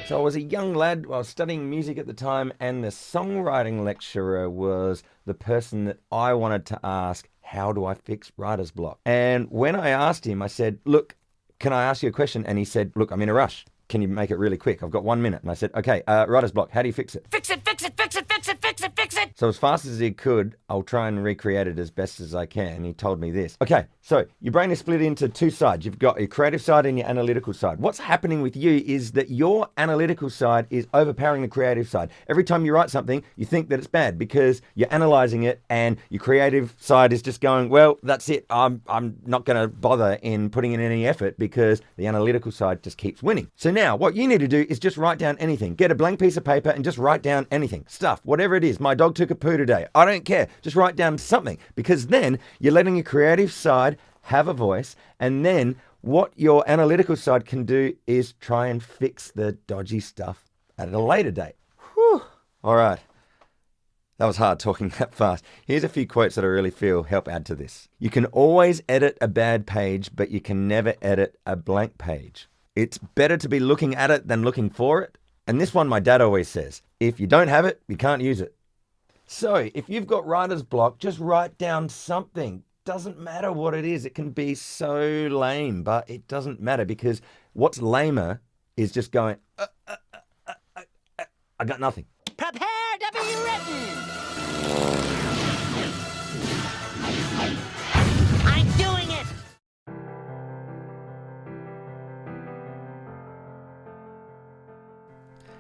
So I was a young lad, I was studying music at the time, and the songwriting lecturer was the person that I wanted to ask, how do I fix writer's block? And when I asked him, I said, look, can I ask you a question? And he said, look, I'm in a rush. Can you make it really quick? I've got 1 minute. And I said, okay, writer's block, how do you fix it? Fix it, fix fix it, fix it, fix it, fix it, fix it. So as fast as he could, I'll try and recreate it as best as I can. He told me this. Okay, so your brain is split into two sides. You've got your creative side and your analytical side. What's happening with you is that your analytical side is overpowering the creative side. Every time you write something, you think that it's bad because you're analyzing it, and your creative side is just going, well, that's it. I'm not going to bother in putting in any effort because the analytical side just keeps winning. So now what you need to do is just write down anything. Get a blank piece of paper and just write down anything. Stuff, whatever it is. My dog took a poo today. I don't care. Just write down something, because then you're letting your creative side have a voice, and then what your analytical side can do is try and fix the dodgy stuff at a later date. Whew. All right. That was hard talking that fast. Here's a few quotes that I really feel help add to this. You can always edit a bad page, but you can never edit a blank page. It's better to be looking at it than looking for it. And this one my dad always says, if you don't have it, you can't use it. So if you've got writer's block, just write down something. Doesn't matter what it is. It can be so lame, but it doesn't matter, because what's lamer is just going, I got nothing. Prepare to be written. I'm doing it.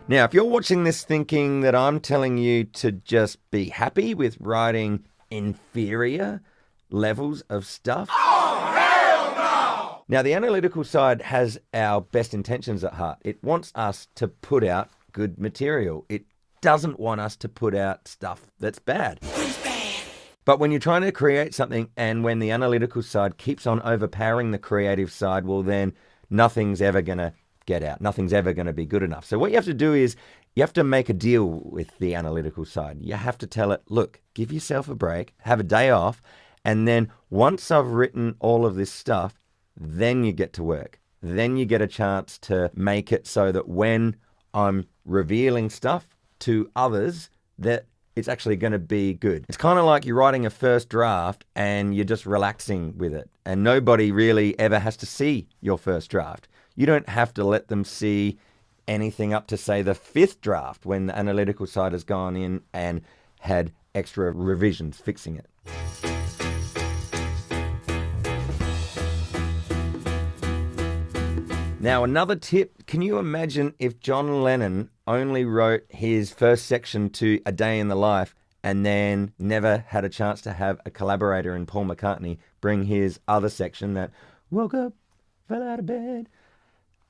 Now, if you're watching this thinking that I'm telling you to just be happy with writing inferior levels of stuff. Oh, hell no! Now, the analytical side has our best intentions at heart. It wants us to put out good material. It doesn't want us to put out stuff that's bad. But when you're trying to create something, and when the analytical side keeps on overpowering the creative side, well, then nothing's ever going to get out. Nothing's ever going to be good enough. So what you have to do is you have to make a deal with the analytical side. You have to tell it, look, give yourself a break, have a day off, and then once I've written all of this stuff, then you get to work. Then you get a chance to make it so that when I'm revealing stuff to others, that it's actually going to be good. It's kind of like you're writing a first draft and you're just relaxing with it, and nobody really ever has to see your first draft. You don't have to let them see anything up to, say, the fifth draft when the analytical side has gone in and had extra revisions fixing it. Now, another tip, can you imagine if John Lennon only wrote his first section to A Day in the Life and then never had a chance to have a collaborator in Paul McCartney bring his other section that woke up, fell out of bed?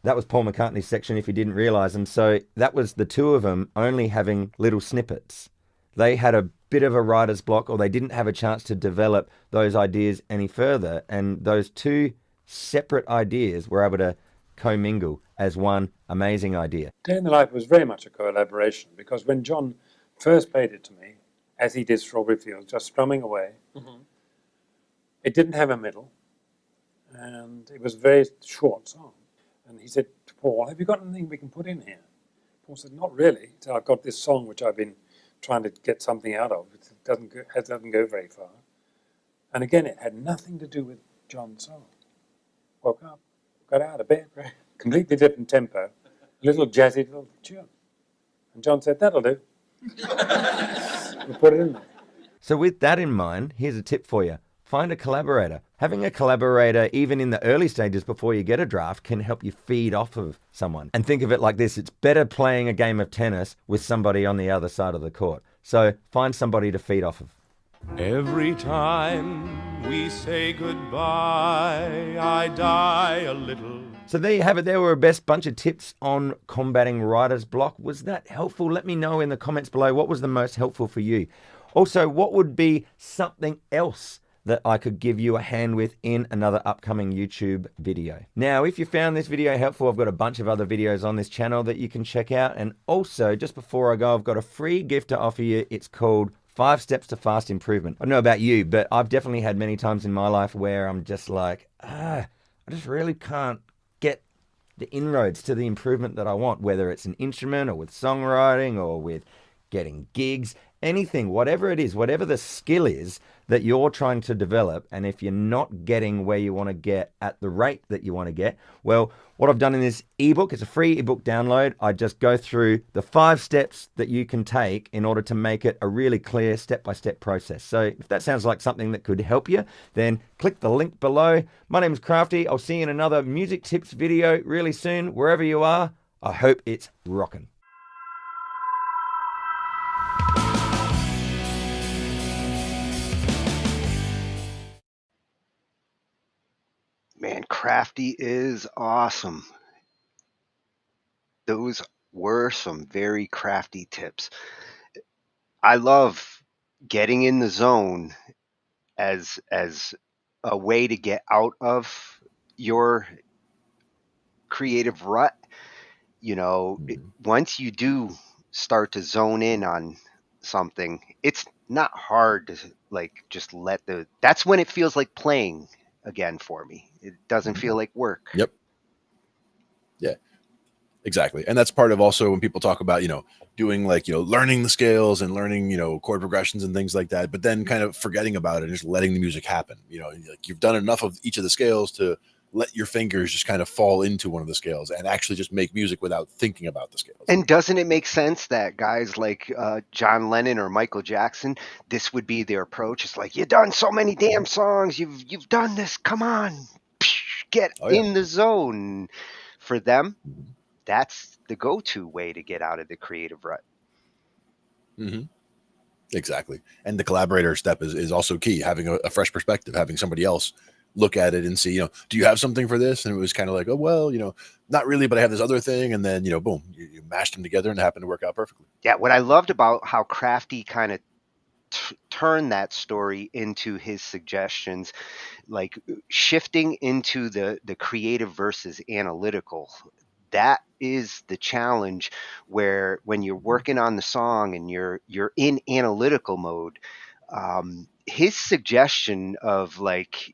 That was Paul McCartney's section, if you didn't realize. And so that was the two of them only having little snippets. They had a bit of a writer's block, or they didn't have a chance to develop those ideas any further. And those two separate ideas were able to commingle as one amazing idea. Day in the Life was very much a collaboration, because when John first played it to me, as he did Strawberry Fields, just strumming away, it didn't have a middle, and it was a very short song. And he said to Paul, have you got anything we can put in here? Paul said, not really. So I've got this song which I've been trying to get something out of. It doesn't go very far. And again, it had nothing to do with John's song. Woke up, got out of bed, completely different tempo, a little jazzy little tune. And John said, that'll do. We'll put it in there. So with that in mind, here's a tip for you. Find a collaborator. Having a collaborator, even in the early stages before you get a draft, can help you feed off of someone. And think of it like this. It's better playing a game of tennis with somebody on the other side of the court. So find somebody to feed off of. Every time we say goodbye, I die a little. So there you have it. There were a best bunch of tips on combating writer's block. Was that helpful? Let me know in the comments below. What was the most helpful for you? Also, what would be something else that I could give you a hand with in another upcoming YouTube video? Now, if you found this video helpful, I've got a bunch of other videos on this channel that you can check out. And also, just before I go, I've got a free gift to offer you. It's called 5 Steps to Fast Improvement. I don't know about you, but I've definitely had many times in my life where I'm just like, I just really can't get the inroads to the improvement that I want, whether it's an instrument or with songwriting or with getting gigs, anything, whatever it is, whatever the skill is that you're trying to develop, and if you're not getting where you want to get at the rate that you want to get, well, what I've done in this ebook, it's a free ebook download. I just go through the 5 steps that you can take in order to make it a really clear step-by-step process. So if that sounds like something that could help you, then click the link below. My name is Crafty. I'll see you in another music tips video really soon, wherever you are. I hope it's rocking. Man, Crafty is awesome. Those were some very crafty tips. I love getting in the zone as a way to get out of your creative rut. You know, once you do start to zone in on something, it's not hard to like just let that's when it feels like playing again for me. It doesn't feel like work. Yep. Yeah, exactly. And that's part of also when people talk about, doing like, learning the scales and learning, chord progressions and things like that, but then kind of forgetting about it and just letting the music happen. Like you've done enough of each of the scales to let your fingers just kind of fall into one of the scales and actually just make music without thinking about the scales. And doesn't it make sense that guys like John Lennon or Michael Jackson, this would be their approach? It's like, you've done so many damn songs. You've done this. Come on, get in the zone. For them, that's the go-to way to get out of the creative rut. Mm-hmm. Exactly. And the collaborator step is also key. Having a fresh perspective, having somebody else look at it and see, do you have something for this? And it was kind of like, oh, well, not really, but I have this other thing. And then, boom, you mashed them together and it happened to work out perfectly. Yeah. What I loved about how Crafty kind of turned that story into his suggestions, like shifting into the creative versus analytical. That is the challenge, where when you're working on the song and you're in analytical mode, his suggestion of like,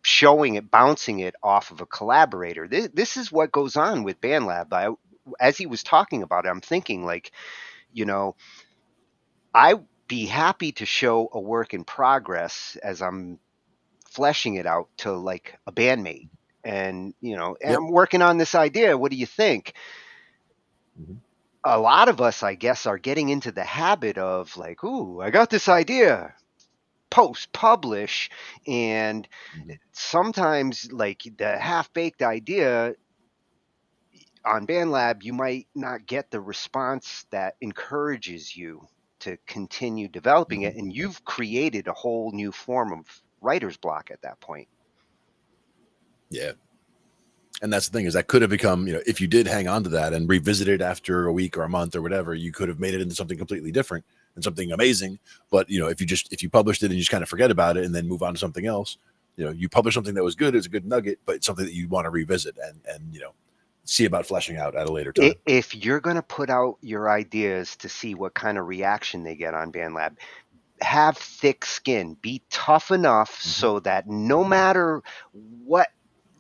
showing it, bouncing it off of a collaborator. This is what goes on with BandLab. As he was talking about it, I'm thinking like, I'd be happy to show a work in progress as I'm fleshing it out to like a bandmate. And, I'm working on this idea. What do you think? A lot of us, I guess, are getting into the habit of like, ooh, I got this idea. Post, publish, and sometimes like the half-baked idea on BandLab, you might not get the response that encourages you to continue developing it, and you've created a whole new form of writer's block at that point. Yeah. And that's the thing, is that could have become, if you did hang on to that and revisit it after a week or a month or whatever, you could have made it into something completely different and something amazing. But, if you published it and you just kind of forget about it and then move on to something else, you publish something that was good, it's a good nugget, but it's something that you want to revisit and see about fleshing out at a later time. If you're going to put out your ideas to see what kind of reaction they get on BandLab, have thick skin, be tough enough so that no matter what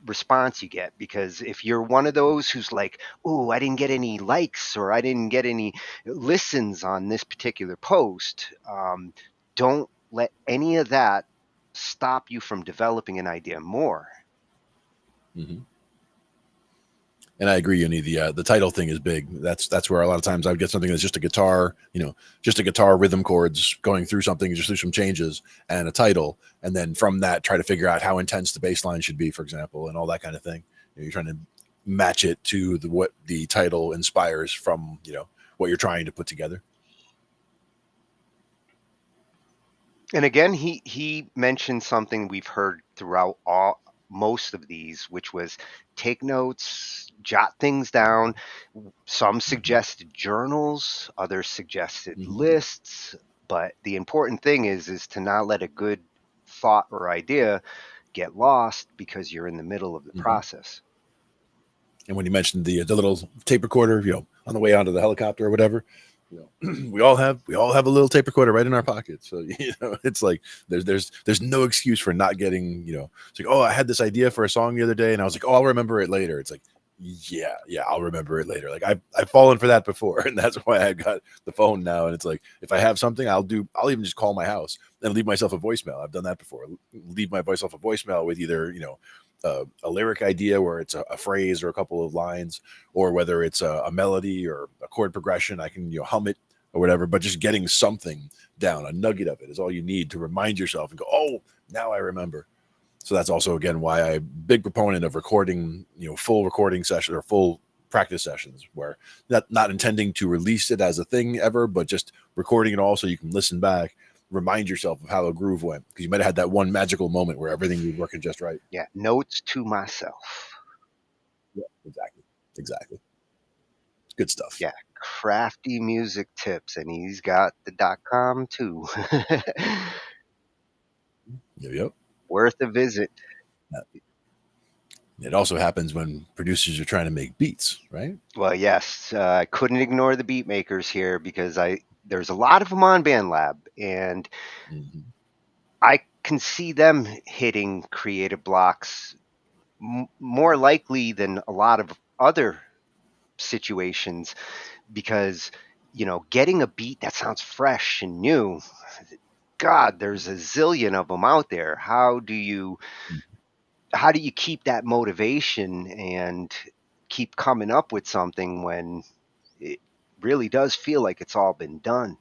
response you get, because if you're one of those who's like, oh, I didn't get any likes or I didn't get any listens on this particular post, don't let any of that stop you from developing an idea more. And I agree, Uni. The title thing is big. That's where a lot of times I would get something that's just a guitar, just a guitar rhythm chords going through something, just do some changes and a title, and then from that try to figure out how intense the bass line should be, for example, and all that kind of thing. You're trying to match it to what the title inspires from, what you're trying to put together. And again, he mentioned something we've heard throughout most of these, which was take notes, jot things down. Some suggested journals, others suggested lists, but the important thing is to not let a good thought or idea get lost because you're in the middle of the process. And when you mentioned the little tape recorder, on the way onto the helicopter or whatever, we all have a little tape recorder right in our pocket. So, it's like, there's no excuse for not getting, it's like, oh, I had this idea for a song the other day and I was like, oh, I'll remember it later. It's like, Yeah, I'll remember it later. Like I've fallen for that before, and that's why I got the phone now. And it's like if I have something, I'll even just call my house and leave myself a voicemail. I've done that before. Leave my voice off a voicemail with either a lyric idea where it's a phrase or a couple of lines, or whether it's a melody or a chord progression. I can hum it or whatever. But just getting something down, a nugget of it, is all you need to remind yourself and go, oh, now I remember. So that's also, again, why I'm a big proponent of recording, full recording sessions or full practice sessions, where not intending to release it as a thing ever, but just recording it all so you can listen back, remind yourself of how the groove went, because you might have had that one magical moment where everything was working just right. Yeah, notes to myself. Yeah, exactly. It's good stuff. Yeah, crafty music tips, and he's got the .com too. Yep. Worth a visit. It also happens when producers are trying to make beats, right? Well, yes, I couldn't ignore the beat makers here because there's a lot of them on BandLab, and I can see them hitting creative blocks more likely than a lot of other situations, because getting a beat that sounds fresh and new, God, there's a zillion of them out there. How do you keep that motivation and keep coming up with something when it really does feel like it's all been done?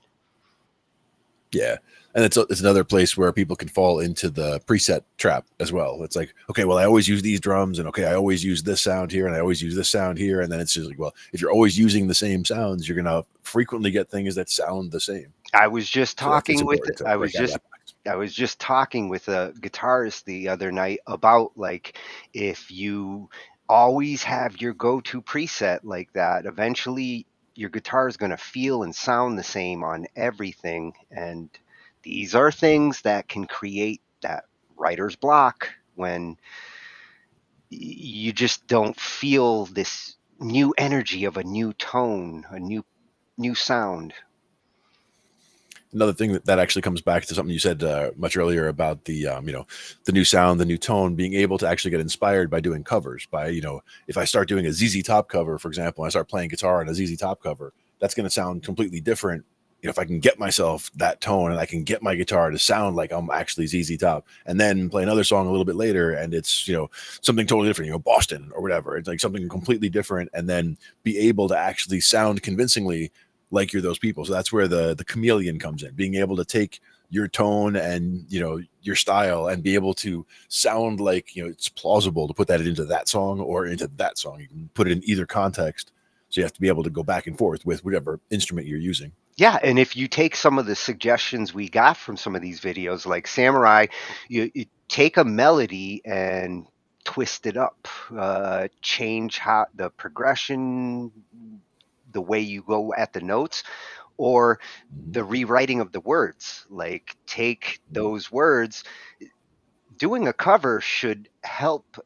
Yeah. And it's another place where people can fall into the preset trap as well. It's like, okay, well, I always use these drums, and okay, I always use this sound here, and I always use this sound here. And then it's just like, well, if you're always using the same sounds, you're going to frequently get things that sound the same. I was just So it's talking with important to I break was out of just that. I was just talking with a guitarist the other night about, like, if you always have your go-to preset like that, eventually your guitar is going to feel and sound the same on everything. And these are things that can create that writer's block when you just don't feel this new energy of a new tone, a new sound. Another thing that actually comes back to something you said much earlier about the the new sound, the new tone, being able to actually get inspired by doing covers. By if I start doing a ZZ Top cover, for example, and I start playing guitar on a ZZ Top cover, that's going to sound completely different. If I can get myself that tone, and I can get my guitar to sound like I'm actually ZZ Top, and then play another song a little bit later, and it's something totally different, Boston or whatever. It's like something completely different, and then be able to actually sound convincingly like you're those people. So that's where the chameleon comes in, being able to take your tone and your style and be able to sound like it's plausible to put that into that song or into that song. You can put it in either context, so you have to be able to go back and forth with whatever instrument you're using. Yeah, and if you take some of the suggestions we got from some of these videos, like Samurai, you take a melody and twist it up, change how the progression, the way you go at the notes, or the rewriting of the words. Like, take those words. Doing a cover should help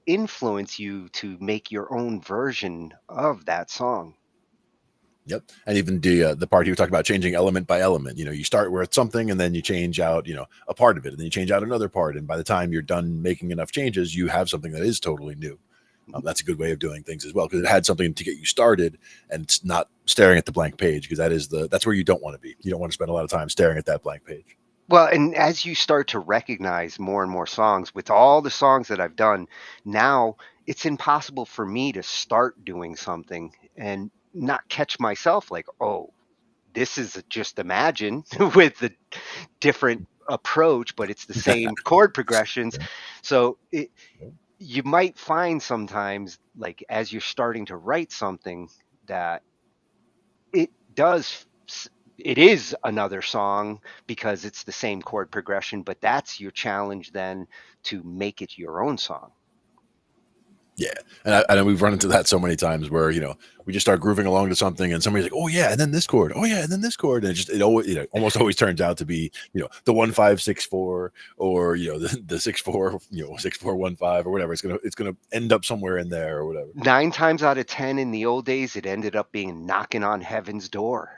influence you to make your own version of that song. Yep. And even the part you talk about, changing element by element. You start where it's something, and then you change out a part of it, and then you change out another part, and by the time you're done making enough changes, you have something that is totally new. That's a good way of doing things as well, because it had something to get you started, and it's not staring at the blank page, because that's where you don't want to be. You don't want to spend a lot of time staring at that blank page. Well, and as you start to recognize more and more songs, with all the songs that I've done, now it's impossible for me to start doing something and not catch myself like, oh, this is just Imagine with the different approach, but it's the same chord progressions. So you might find sometimes, like, as you're starting to write something, that it is another song because it's the same chord progression, but that's your challenge then, to make it your own song. Yeah. And I know we've run into that so many times where, we just start grooving along to something, and somebody's like, oh yeah, and then this chord. Oh yeah, and then this chord. And it always, almost always turns out to be, the 1-5-6-4, or, the 6-4, 6-4-1-5 or whatever. It's going to end up somewhere in there or whatever. 9 times out of 10 in the old days, it ended up being Knocking on Heaven's Door.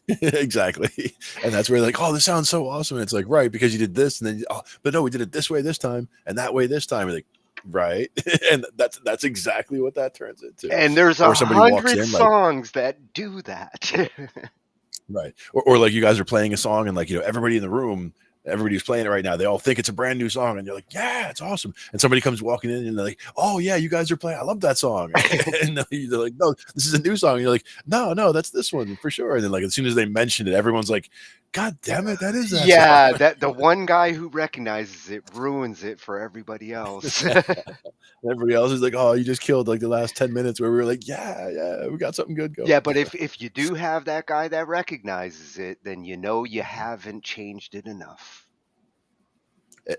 Exactly. And that's where like, oh, this sounds so awesome. And it's like, right, because you did this, and then but no, we did it this way this time and that way this time. And like, right? And that's exactly what that turns into. And there's Or somebody walks 100 in like, songs that do that. right. Or like you guys are playing a song and like, everybody in the room, everybody who's playing it right now, they all think it's a brand new song and you're like, yeah, it's awesome. And somebody comes walking in and they're like, oh yeah, you guys are playing. I love that song. And they're like, no, this is a new song. And you're like, no, that's this one for sure. And then like, as soon as they mention it, everyone's like, God damn it, that is that Yeah, song. that the one guy who recognizes it ruins it for everybody else. Everybody else is like, oh, you just killed like the last 10 minutes where we were like, yeah, we got something good going. Yeah, but if you do have that guy that recognizes it, then you know you haven't changed it enough.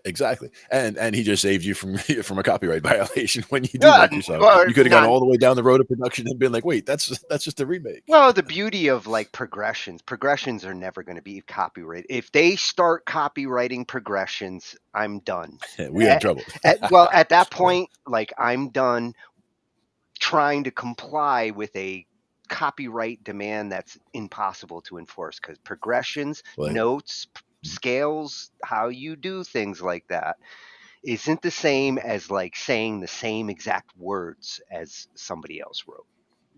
Exactly. And he just saved you from a copyright violation when you do like your song. You could have gone all the way down the road of production and been like, wait, that's just a remake. Well, the beauty of like progressions are never going to be copyrighted. If they start copywriting progressions, I'm done. We have trouble. At that point, like I'm done trying to comply with a copyright demand that's impossible to enforce, because progressions, notes, scales, how you do things like that isn't the same as like saying the same exact words as somebody else wrote.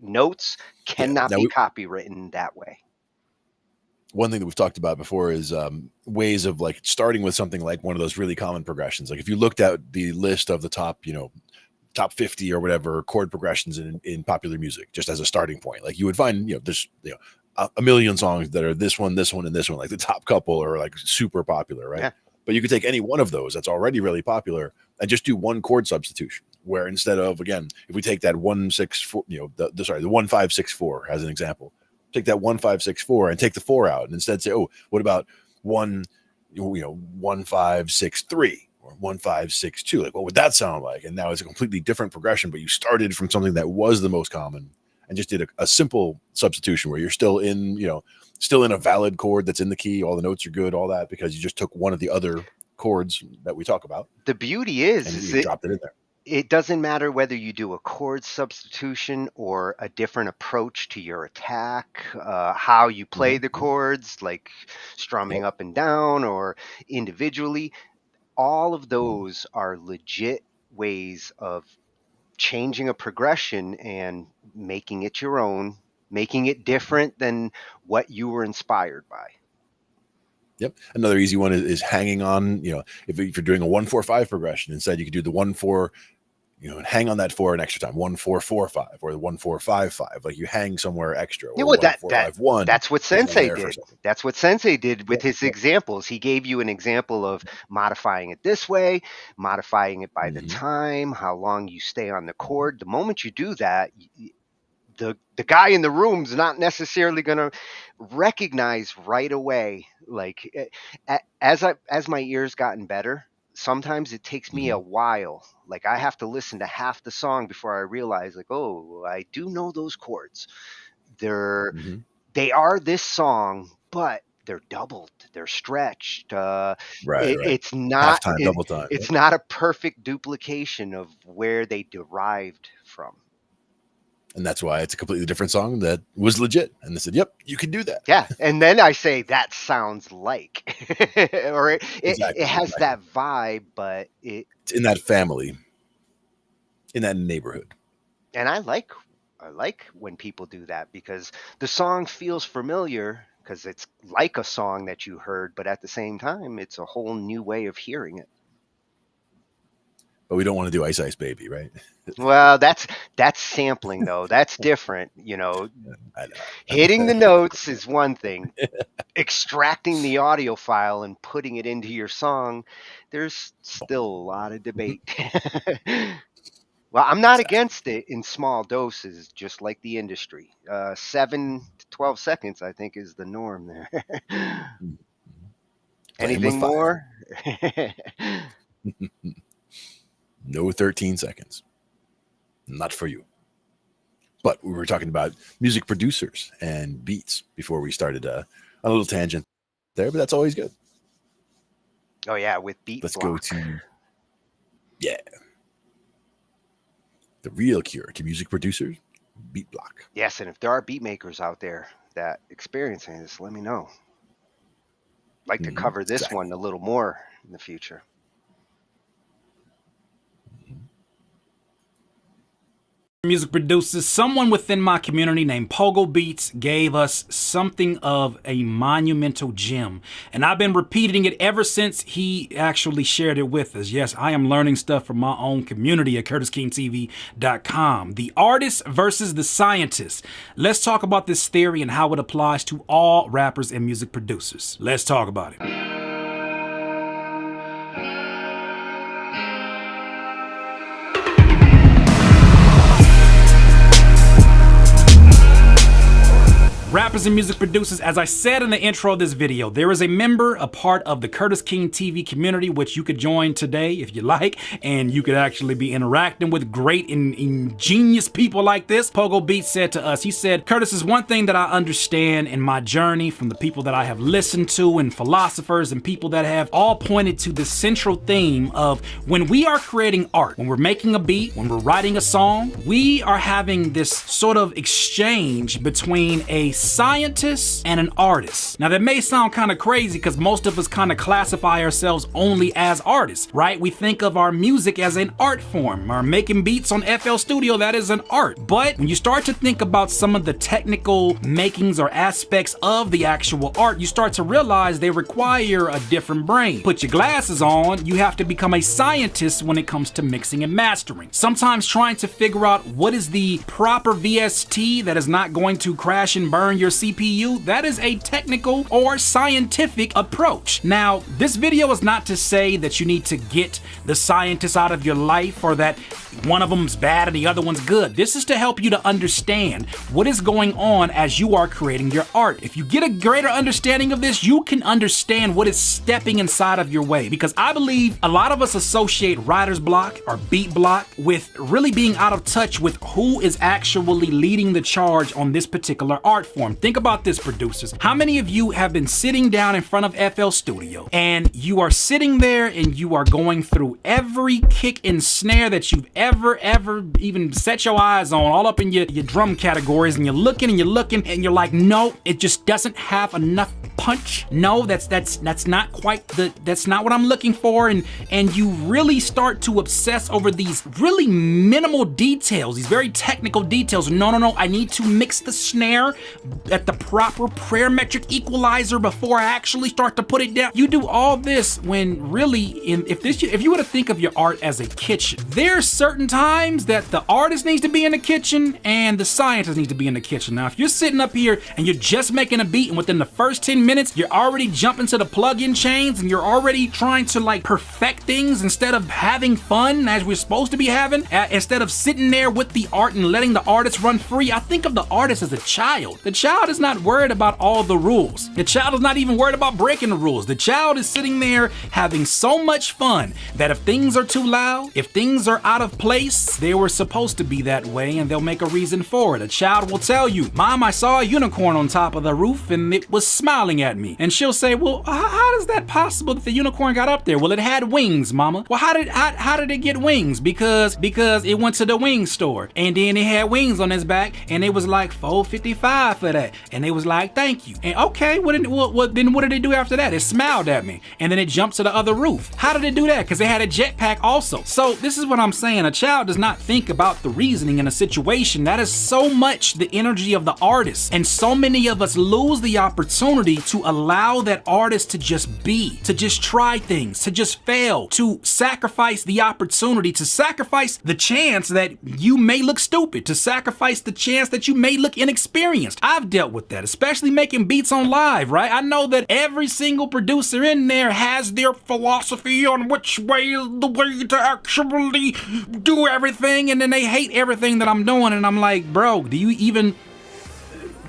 Notes cannot be copywritten that way. One thing that we've talked about before is ways of like starting with something like one of those really common progressions. Like if you looked at the list of the top 50 or whatever chord progressions in popular music, just as a starting point, like you would find, there's a million songs that are this one, and this one, like the top couple are like super popular, right? Yeah. But you could take any one of those that's already really popular and just do one chord substitution, where instead of, again, if we take that 1-6-4, the 1-5-6-4 as an example, take that 1-5-6-4 and take the 4 out, and instead say, oh, what about 1-5-6-3 or 1-5-6-2? Like, what would that sound like? And now it's a completely different progression, but you started from something that was the most common and just did a simple substitution where you're still in a valid chord that's in the key, all the notes are good, all that, because you just took one of the other chords that we talk about. The beauty is you dropped it in there. It doesn't matter whether you do a chord substitution or a different approach to your attack, how you play the chords, like strumming up and down or individually. All of those are legit ways of changing a progression and making it your own, making it different than what you were inspired by. Yep. Another easy one is hanging on, if you're doing a 1-4-5 progression, instead you could do the 1-4, and hang on that 4 an extra time, 1-4-4-5 or the 1-4-5-5. Like you hang somewhere extra. Or 1-4-5-1. That's what Sensei did. That's what Sensei did with his examples. He gave you an example of modifying it this way, modifying it by the time, how long you stay on the chord. The moment you do that, the guy in the room's not necessarily going to recognize right away. Like as my ears gotten better, sometimes it takes me a while. Like I have to listen to half the song before I realize, like, oh, I do know those chords. They are this song, but they're doubled, they're stretched. It's not half-time, double time. It's not a perfect duplication of where they derived from. And that's why it's a completely different song that was legit. And they said, yep, you can do that. Yeah. And then I say, that sounds like, or it has that vibe, but it's in that family, in that neighborhood. And I like when people do that, because the song feels familiar, because it's like a song that you heard, but at the same time, it's a whole new way of hearing it. But we don't want to do Ice Ice Baby, right? Well, that's sampling, though. That's different. I know. Hitting the notes is one thing. Extracting the audio file and putting it into your song, there's still a lot of debate. Well, I'm not against it in small doses, just like the industry. 7 to 12 seconds, I think, is the norm there. Anything more? No 13 seconds. Not for you. But we were talking about music producers and beats before we started a little tangent there, but that's always good. Oh, yeah, with beat Let's block. go to, the real cure to music producers, beat block. Yes, and if there are beat makers out there that experience this, let me know. I'd like to cover this one a little more in the future. Music producers, someone within my community named Pogo Beats gave us something of a monumental gem, and I've been repeating it ever since he actually shared it with us. Yes, I am learning stuff from my own community at CurtisKingTV.com. The artist versus the scientist. Let's talk about this theory and how it applies to all rappers and music producers. Let's talk about it. Rappers and music producers, as I said in the intro of this video, there is a member, a part of the Curtis King TV community, which you could join today if you like, and you could actually be interacting with great and ingenious people like this. Pogo Beats said to us, he said, Curtis, is one thing that I understand in my journey from the people that I have listened to and philosophers and people that have all pointed to the central theme of when we are creating art, when we're making a beat, when we're writing a song, we are having this sort of exchange between a scientist and an artist. Now that may sound kind of crazy because most of us kind of classify ourselves only as artists, right? We think of our music as an art form. Or making beats on FL Studio, that is an art. But when you start to think about some of the technical makings or aspects of the actual art, you start to realize they require a different brain. Put your glasses on, you have to become a scientist when it comes to mixing and mastering. Sometimes trying to figure out what is the proper VST that is not going to crash and burn your CPU, that is a technical or scientific approach. Now, this video is not to say that you need to get the scientists out of your life or that one of them's bad and the other one's good. This is to help you to understand what is going on as you are creating your art. If you get a greater understanding of this, you can understand what is stepping inside of your way. Because I believe a lot of us associate writer's block or beat block with really being out of touch with who is actually leading the charge on this particular art form. Think about this, producers. How many of you have been sitting down in front of FL Studio and you are sitting there and you are going through every kick and snare that you've ever even set your eyes on, all up in your drum categories, and you're looking and you're like, no, it just doesn't have enough punch. No, that's not quite that's not what I'm looking for, and you really start to obsess over these really minimal details, these very technical details. No, I need to mix the snare at the proper parametric equalizer before I actually start to put it down. You do all this when really, if you were to think of your art as a kitchen, there's certain times that the artist needs to be in the kitchen and the scientist needs to be in the kitchen. Now, if you're sitting up here and you're just making a beat and within the first 10 minutes, you're already jumping to the plug-in chains and you're already trying to like perfect things instead of having fun as we're supposed to be having, instead of sitting there with the art and letting the artist run free. I think of the artist as a child. The child is not worried about all the rules. The child is not even worried about breaking the rules. The child is sitting there having so much fun that if things are too loud, if things are out of place, they were supposed to be that way and they'll make a reason for it. A child will tell you, Mom, I saw a unicorn on top of the roof and it was smiling at me. And she'll say, well, how is that possible that the unicorn got up there? Well, it had wings, Mama. Well, how did it get wings? Because it went to the wing store and then it had wings on its back and it was like $4.55 for that. And they was like, thank you. And okay, then what did it do after that? It smiled at me and then it jumped to the other roof. How did it do that? Because it had a jetpack also. So this is what I'm saying. A child does not think about the reasoning in a situation. That is so much the energy of the artist. And so many of us lose the opportunity to allow that artist to just be, to just try things, to just fail, to sacrifice the opportunity, to sacrifice the chance that you may look stupid, to sacrifice the chance that you may look inexperienced. I've dealt with that, especially making beats on live, right? I know that every single producer in there has their philosophy on which way is the way to actually do everything, and then they hate everything that I'm doing, and I'm like, bro, do you even...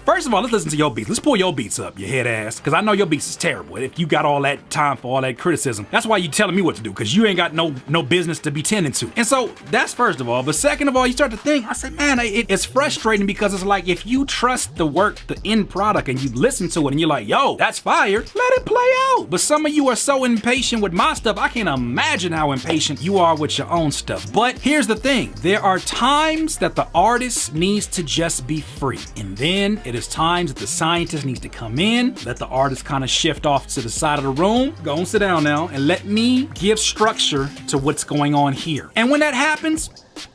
First of all, let's listen to your beats. Let's pull your beats up, you head ass, because I know your beats is terrible. If you got all that time for all that criticism, that's why you telling me what to do, because you ain't got no business to be tending to. And so that's first of all. But second of all, you start to think, I say, man, it's frustrating because it's like if you trust the work, the end product, and you listen to it and you're like, yo, that's fire, let it play out. But some of you are so impatient with my stuff, I can't imagine how impatient you are with your own stuff. But here's the thing. There are times that the artist needs to just be free. And then it is times that the scientist needs to come in, let the artist kind of shift off to the side of the room, go and sit down now, and let me give structure to what's going on here. And when that happens,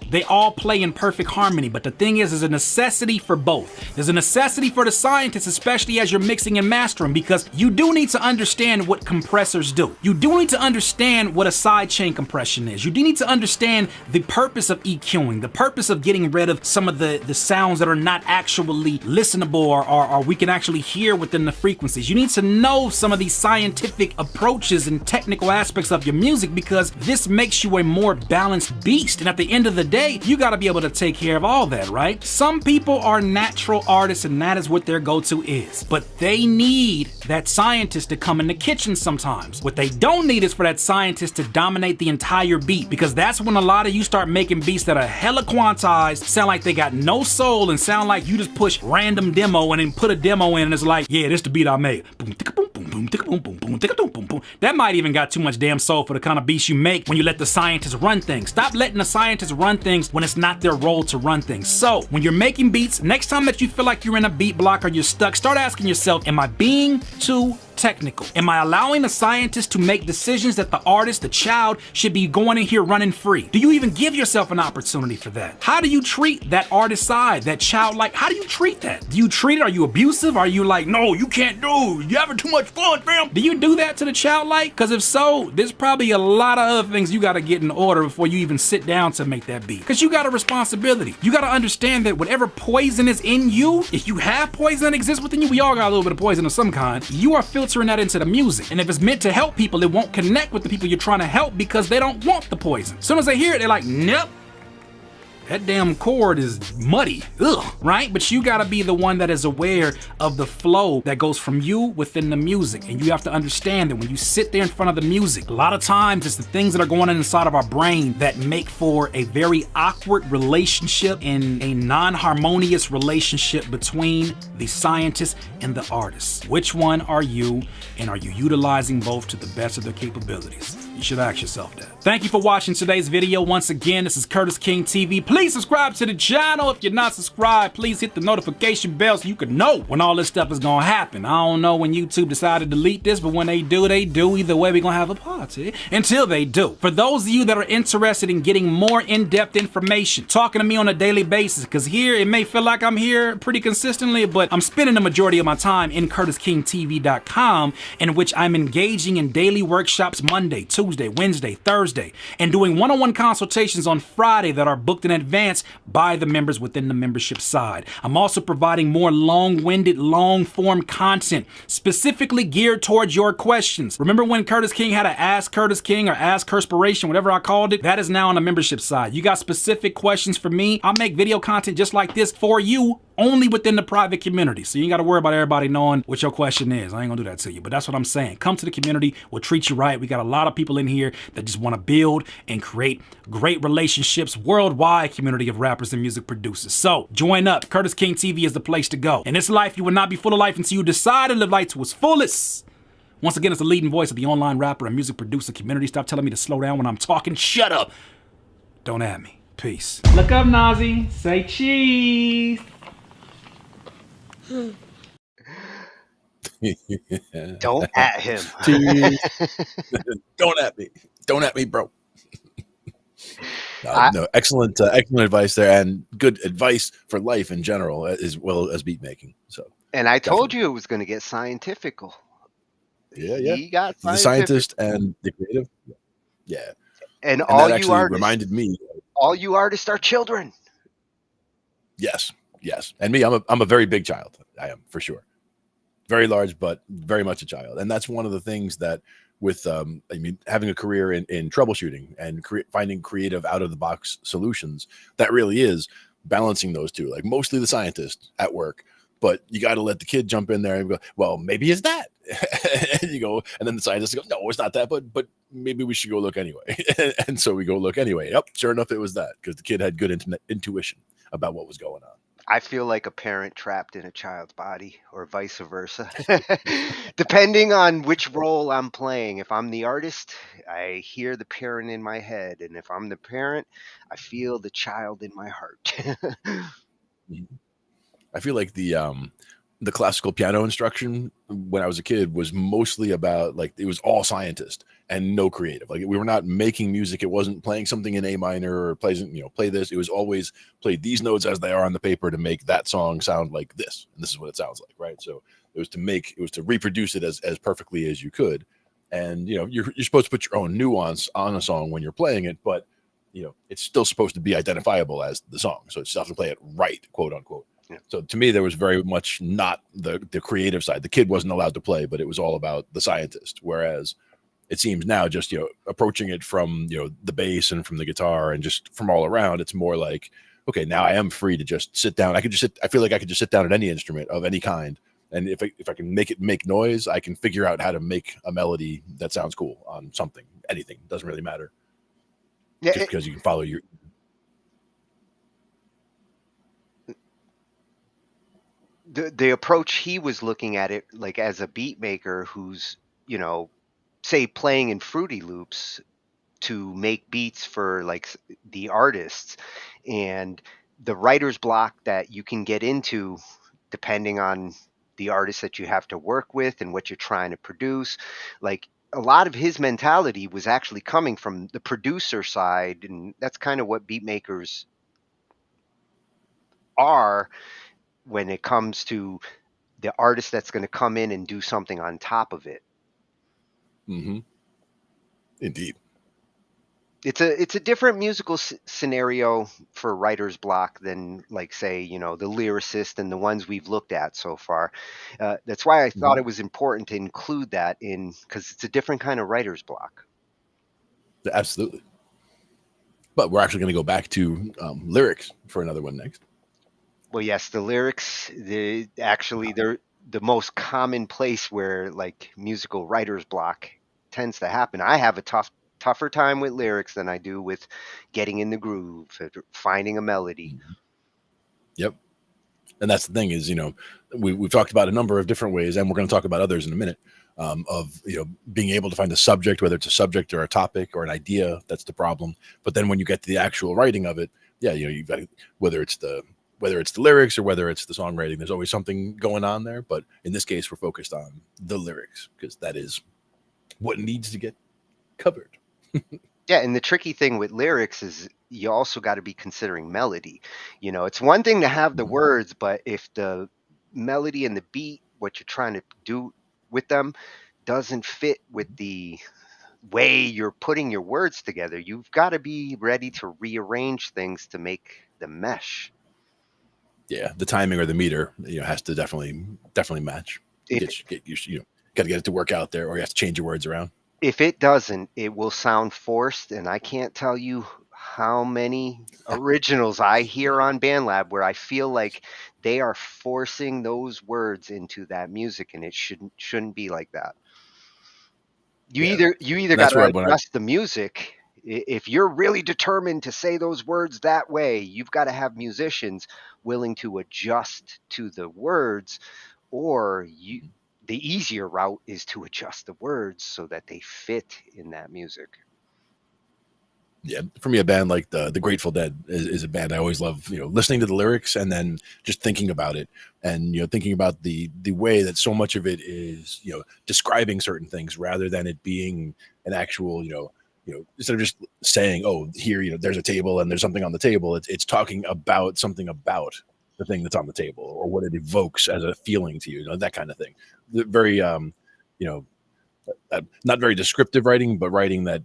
They all play in perfect harmony, but the thing is, there's a necessity for both. There's a necessity for the scientists, especially as you're mixing and mastering, because you do need to understand what compressors do. You do need to understand what a sidechain compression is. You do need to understand the purpose of EQing, the purpose of getting rid of some of the sounds that are not actually listenable or we can actually hear within the frequencies. You need to know some of these scientific approaches and technical aspects of your music, because this makes you a more balanced beast. And at the end of the day, you got to be able to take care of all that, right? Some people are natural artists and that is what their go-to is, but they need that scientist to come in the kitchen sometimes. What they don't need is for that scientist to dominate the entire beat, because that's when a lot of you start making beats that are hella quantized, sound like they got no soul, and sound like you just push random demo and then put a demo in and it's like, yeah, this the beat I made. Boom, ticka, boom, boom, boom, ticka, boom, boom, boom, ticka, boom, boom, boom. That might even got too much damn soul for the kind of beats you make when you let the scientists run things. Stop letting the scientists run things when it's not their role to run things. So when you're making beats, next time that you feel like you're in a beat block or you're stuck, start asking yourself, am I being too technical? Am I allowing the scientist to make decisions that the artist, the child, should be going in here running free? Do you even give yourself an opportunity for that? How do you treat that artist side, that childlike? How do you treat that? Do you treat it? Are you abusive? Are you like, no, you can't do, you're having too much fun, fam? Do you do that to the childlike? Because if so, there's probably a lot of other things you got to get in order before you even sit down to make that beat. Because you got a responsibility. You got to understand that whatever poison is in you, if you have poison that exists within you, we all got a little bit of poison of some kind, you are filtering that into the music. And if it's meant to help people, it won't connect with the people you're trying to help because they don't want the poison. As soon as they hear it, they're like, nope. That damn chord is muddy, ugh, right? But you gotta be the one that is aware of the flow that goes from you within the music. And you have to understand that when you sit there in front of the music, a lot of times it's the things that are going on inside of our brain that make for a very awkward relationship and a non-harmonious relationship between the scientist and the artist. Which one are you, and are you utilizing both to the best of their capabilities? You should ask yourself that. Thank you for watching today's video. Once again, this is Curtis King TV. Please subscribe to the channel. If you're not subscribed, please hit the notification bell so you can know when all this stuff is gonna happen. I don't know when YouTube decided to delete this, but when they do, they do. Either way, we're gonna have a party until they do. For those of you that are interested in getting more in-depth information, talking to me on a daily basis, because here it may feel like I'm here pretty consistently, but I'm spending the majority of my time in CurtisKingTV.com, in which I'm engaging in daily workshops Monday, Tuesday, Wednesday, Thursday, and doing one-on-one consultations on Friday that are booked in advance by the members within the membership side. I'm also providing more long-winded, long-form content specifically geared towards your questions. Remember when Curtis King had to Ask Curtis King or Ask Curspiration, whatever I called it? That is now on the membership side. You got specific questions for me, I'll make video content just like this for you, only within the private community. So you ain't got to worry about everybody knowing what your question is. I ain't gonna do that to you, but that's what I'm saying. Come to the community, we'll treat you right. We got a lot of people in here that just want to build and create great relationships, worldwide community of rappers and music producers. So join up. Curtis King TV is the place to go. In this life, you will not be full of life until you decide to live life to its fullest. Once again, it's the leading voice of the online rapper and music producer community. Stop telling me to slow down when I'm talking. Shut up. Don't at me. Peace. Look up, Nazi. Say cheese. Don't at him. Don't at me. Don't at me, bro. No, excellent advice there, and good advice for life in general, as well as beat making. So, and I told you it was going to get scientifical. Yeah. He got the scientist and the creative. Yeah, and all that you artists reminded me. All you artists are children. Yes, and me, I'm a very big child. I am, for sure. Very large, but very much a child, and that's one of the things that. With having a career in troubleshooting and finding creative out-of-the-box solutions, that really is balancing those two. Like mostly the scientist at work, but you got to let the kid jump in there and go, well, maybe it's that. And you go, and then the scientist goes, no, it's not that, but maybe we should go look anyway. And so we go look anyway. Yep, sure enough, it was that, because the kid had good intuition about what was going on. I feel like a parent trapped in a child's body, or vice versa, depending on which role I'm playing. If I'm the artist, I hear the parent in my head, and if I'm the parent, I feel the child in my heart. I feel like the classical piano instruction when I was a kid was mostly about, like, it was all scientist and no creative. Like, we were not making music. It wasn't playing something in A minor or play this. It was always play these notes as they are on the paper to make that song sound like this. And this is what it sounds like, right? So it was to reproduce it as perfectly as you could. And, you're supposed to put your own nuance on a song when you're playing it, but, it's still supposed to be identifiable as the song. So it's still have to play it right, quote unquote. So to me, there was very much not the creative side. The kid wasn't allowed to play, but it was all about the scientist. Whereas it seems now, just approaching it from the bass and from the guitar and just from all around, it's more like, okay, now I am free to just sit down. I feel like I could just sit down at any instrument of any kind, and if I can make it make noise, I can figure out how to make a melody that sounds cool on something. Anything, doesn't really matter. Yeah, just because you can follow your. The approach he was looking at it, like, as a beat maker who's, say, playing in Fruity Loops to make beats for, like, the artists, and the writer's block that you can get into depending on the artist that you have to work with and what you're trying to produce. Like, a lot of his mentality was actually coming from the producer side, and that's kind of what beat makers are when it comes to the artist that's going to come in and do something on top of it. Mm-hmm. Indeed. It's a different musical scenario for writer's block than, like, say, the lyricist and the ones we've looked at so far. That's why I thought it was important to include that in, because it's a different kind of writer's block. Absolutely. But we're actually going to go back to lyrics for another one next. Well, yes, the lyrics, they're the most common place where, like, musical writer's block tends to happen. I have a tougher time with lyrics than I do with getting in the groove, finding a melody. Yep. And that's the thing is, we've talked about a number of different ways, and we're going to talk about others in a minute, of, being able to find a subject, whether it's a subject or a topic or an idea, that's the problem. But then when you get to the actual writing of it, yeah, you've got to, whether it's the lyrics or whether it's the songwriting, there's always something going on there. But in this case, we're focused on the lyrics because that is what needs to get covered. Yeah, and the tricky thing with lyrics is you also got to be considering melody. It's one thing to have the words, but if the melody and the beat, what you're trying to do with them, doesn't fit with the way you're putting your words together, you've got to be ready to rearrange things to make them mesh. Yeah, the timing or the meter, has to definitely match. Got to get it to work out there, or you have to change your words around. If it doesn't, it will sound forced, and I can't tell you how many originals I hear on BandLab where I feel like they are forcing those words into that music, and it shouldn't be like that. You either got to adjust the music. If you're really determined to say those words that way, you've got to have musicians willing to adjust to the words, or the easier route is to adjust the words so that they fit in that music. Yeah, for me, a band like the Grateful Dead is a band I always love. Listening to the lyrics and then just thinking about it, and thinking about the way that so much of it is describing certain things rather than it being an actual instead of just saying, oh, here there's a table and there's something on the table. It's talking about something about the thing that's on the table or what it evokes as a feeling to you, that kind of thing. Very not very descriptive writing, but writing that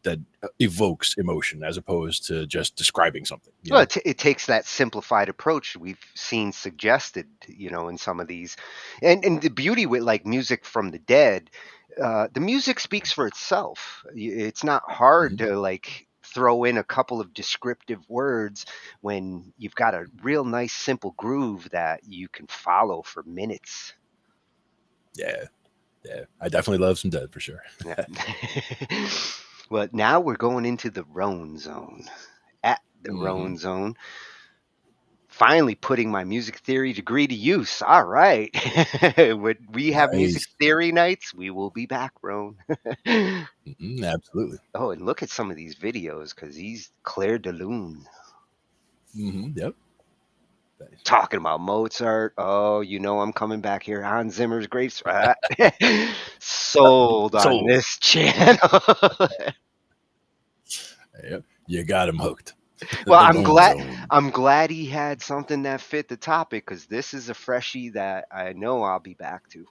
evokes emotion as opposed to just describing something. Well, it takes that simplified approach we've seen suggested, in some of these, and the beauty with, like, music from the dead, the music speaks for itself. It's not hard to, like, throw in a couple of descriptive words when you've got a real nice simple groove that you can follow for minutes. Yeah, I definitely love some Dead for sure. Yeah. Well, now we're going into the Roan Zone. At the Roan Zone, finally putting my music theory degree to use. All right. When we have music theory nights, we will be back, Roan. Absolutely. Oh, and look at some of these videos, because he's Claire de Lune. Yep. Talking about Mozart. Oh, you know I'm coming back here. Hans Zimmer's great. Sold on Sold. this channel. Yep, you got him hooked. Well, The I'm Bone glad. Zone. I'm glad he had something that fit the topic, because this is a freshie that I know I'll be back to.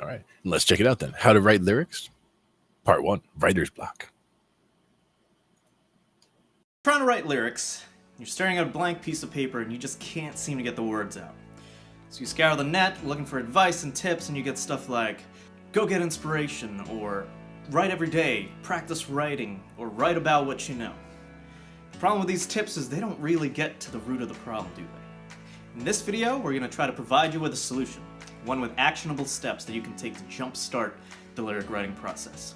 All right, let's check it out then. How to write lyrics, part 1, writer's block. Trying to write lyrics, you're staring at a blank piece of paper and you just can't seem to get the words out. So you scour the net looking for advice and tips, and you get stuff like, go get inspiration, or write every day, practice writing, or write about what you know. The problem with these tips is they don't really get to the root of the problem, do they? In this video, we're going to try to provide you with a solution, one with actionable steps that you can take to jumpstart the lyric writing process.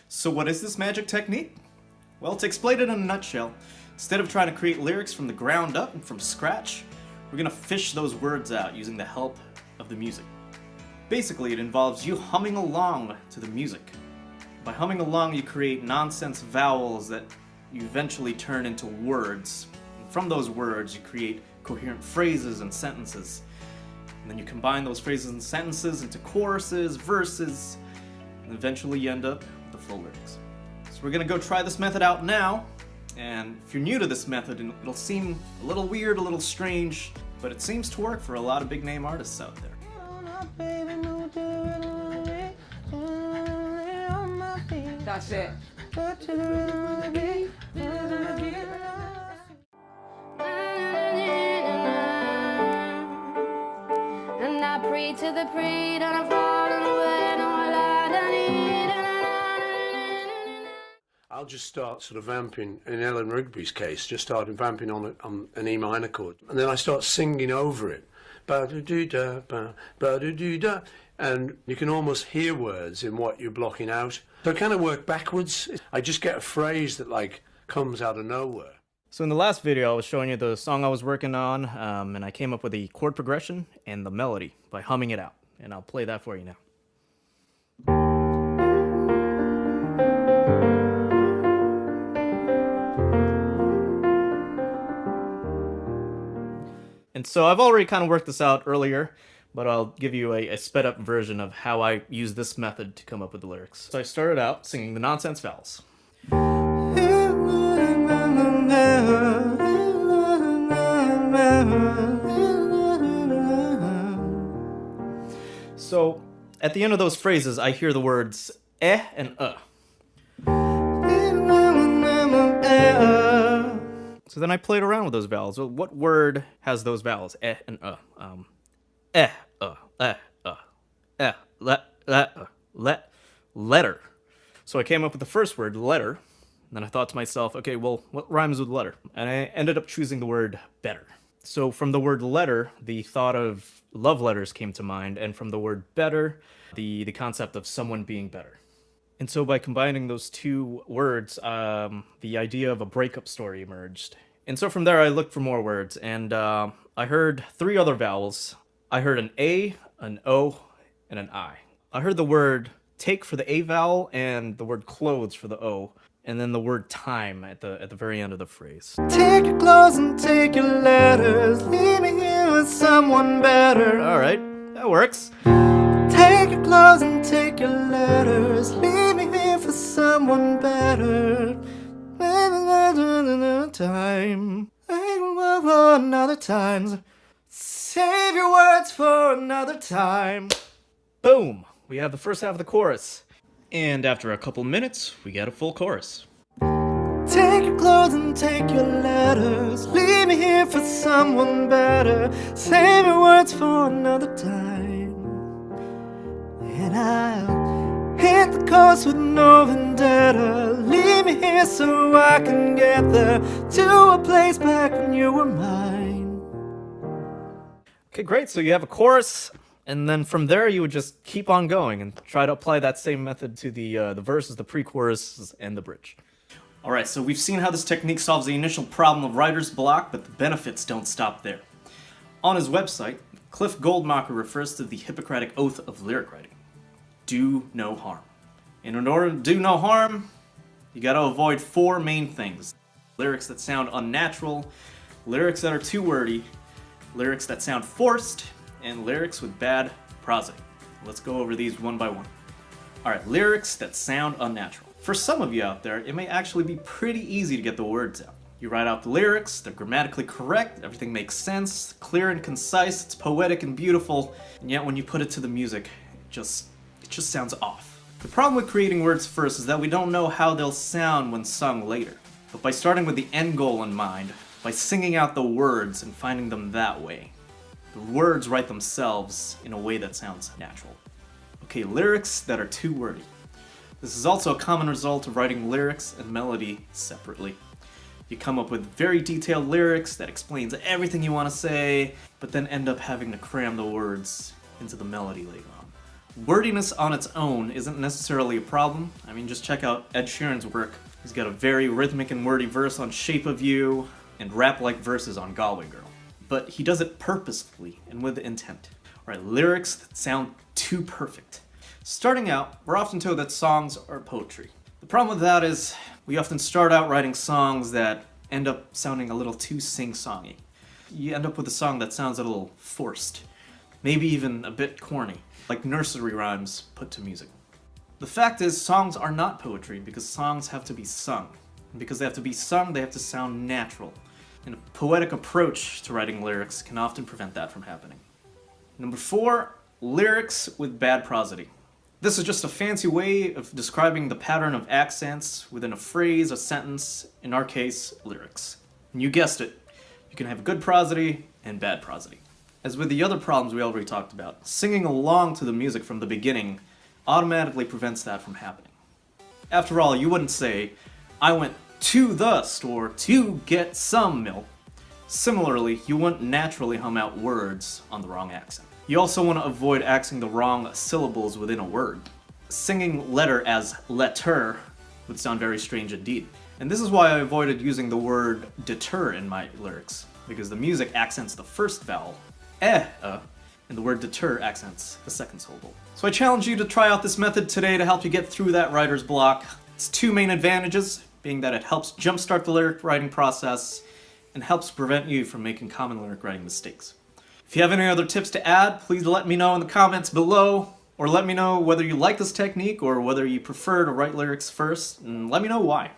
So what is this magic technique? Well, to explain it in a nutshell, instead of trying to create lyrics from the ground up and from scratch, we're going to fish those words out using the help of the music. Basically, it involves you humming along to the music. By humming along, you create nonsense vowels that you eventually turn into words. And from those words, you create coherent phrases and sentences. And then you combine those phrases and sentences into choruses, verses, and eventually you end up with the full lyrics. So we're gonna go try this method out now. And if you're new to this method, it'll seem a little weird, a little strange, but it seems to work for a lot of big name artists out there. That's it. And I pray to the prayed and I fall away. No, I need. I'll just start sort of vamping, in Ellen Rigby's case, just started vamping on an E minor chord. And then I start singing over it. Ba-da-doo-da, ba-da-doo-da. And you can almost hear words in what you're blocking out. So I kind of work backwards. I just get a phrase that like comes out of nowhere. So in the last video, I was showing you the song I was working on, and I came up with the chord progression and the melody by humming it out. And I'll play that for you now. And so I've already kind of worked this out earlier, but I'll give you a sped up version of how I use this method to come up with the lyrics. So I started out singing the nonsense vowels. So at the end of those phrases, I hear the words eh and So then I played around with those vowels. Well, what word has those vowels? Eh and letter. So I came up with the first word, letter. And then I thought to myself, okay, well, what rhymes with letter? And I ended up choosing the word better. So from the word letter, the thought of love letters came to mind. And from the word better, the concept of someone being better. And so by combining those two words, the idea of a breakup story emerged. And so from there, I looked for more words, and I heard three other vowels. I heard an A, an O, and an I. I heard the word take for the A vowel and the word clothes for the O, and then the word time at the very end of the phrase. Take your clothes and take your letters, leave me here with someone better. All right, that works. Take your clothes and take your letters, leave me here for someone better. Another time, another time. Save your words for another time. Boom! We have the first half of the chorus. And after a couple minutes, we get a full chorus. Take your clothes and take your letters, leave me here for someone better. Save your words for another time. And I'll hit the coast with no vendetta. Leave me here so I can get there to a place back when you were mine. Okay, great. So you have a chorus, and then from there you would just keep on going and try to apply that same method to the verses, the pre-choruses, and the bridge. All right, so we've seen how this technique solves the initial problem of writer's block, but the benefits don't stop there. On his website, Cliff Goldmacher refers to the Hippocratic Oath of lyric writing. Do no harm. And in order to do no harm, you gotta avoid 4 main things. Lyrics that sound unnatural, lyrics that are too wordy, lyrics that sound forced, and lyrics with bad prosody. Let's go over these one by one. Alright, lyrics that sound unnatural. For some of you out there, it may actually be pretty easy to get the words out. You write out the lyrics, they're grammatically correct, everything makes sense, clear and concise, it's poetic and beautiful, and yet when you put it to the music, it just sounds off. The problem with creating words first is that we don't know how they'll sound when sung later. But by starting with the end goal in mind, by singing out the words and finding them that way, the words write themselves in a way that sounds natural. Okay, lyrics that are too wordy. This is also a common result of writing lyrics and melody separately. You come up with very detailed lyrics that explains everything you want to say, but then end up having to cram the words into the melody later on. Wordiness on its own isn't necessarily a problem. I mean, just check out Ed Sheeran's work. He's got a very rhythmic and wordy verse on Shape of You, and rap-like verses on Galway Girl. But he does it purposefully and with intent. Alright, lyrics that sound too perfect. Starting out, we're often told that songs are poetry. The problem with that is, we often start out writing songs that end up sounding a little too sing-songy. You end up with a song that sounds a little forced, maybe even a bit corny, like nursery rhymes put to music. The fact is, songs are not poetry because songs have to be sung. And because they have to be sung, they have to sound natural. And a poetic approach to writing lyrics can often prevent that from happening. Number 4, lyrics with bad prosody. This is just a fancy way of describing the pattern of accents within a phrase, a sentence, in our case, lyrics. And you guessed it, you can have good prosody and bad prosody. As with the other problems we already talked about, singing along to the music from the beginning automatically prevents that from happening. After all, you wouldn't say, I went to the store to get some milk. Similarly, you wouldn't naturally hum out words on the wrong accent. You also want to avoid accessing the wrong syllables within a word. Singing letter as letter would sound very strange indeed. And this is why I avoided using the word deter in my lyrics, because the music accents the first vowel, and the word deter accents the second syllable. So I challenge you to try out this method today to help you get through that writer's block. It's 2 main advantages, being that it helps jumpstart the lyric writing process and helps prevent you from making common lyric writing mistakes. If you have any other tips to add, please let me know in the comments below, or let me know whether you like this technique or whether you prefer to write lyrics first, and let me know why.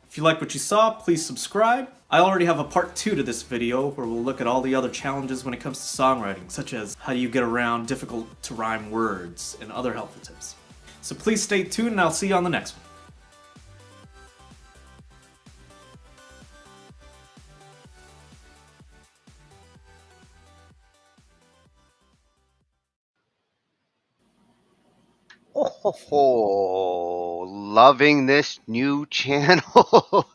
If you like what you saw, please subscribe. I already have a part 2 to this video where we'll look at all the other challenges when it comes to songwriting, such as how do you get around difficult to rhyme words and other helpful tips. So please stay tuned and I'll see you on the next one. Oh, loving this new channel.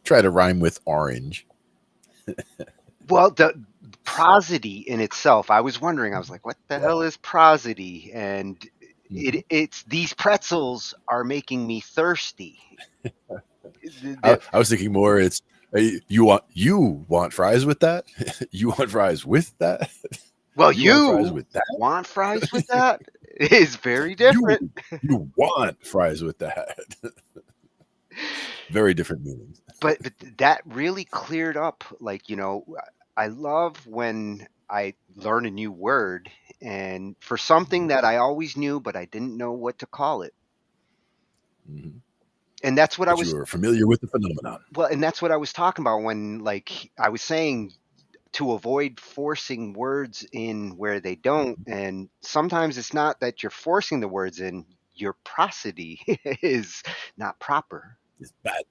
Try to rhyme with orange. Well, the prosody in itself, I was wondering, I was like, what the hell is prosody? And it's these pretzels are making me thirsty. I was thinking more, it's you want fries with that? You want fries with that? Well, you want fries with that? Want fries with that? Is very different. You want fries with that. Very different meanings. But that really cleared up, like, you know, I love when I learn a new word and for something that I always knew, but I didn't know what to call it. Mm-hmm. And that's what but you were familiar with the phenomenon. Well, and that's what I was talking about when, like, I was saying to avoid forcing words in where they don't. And sometimes it's not that you're forcing the words in, your prosody is not proper. It's bad.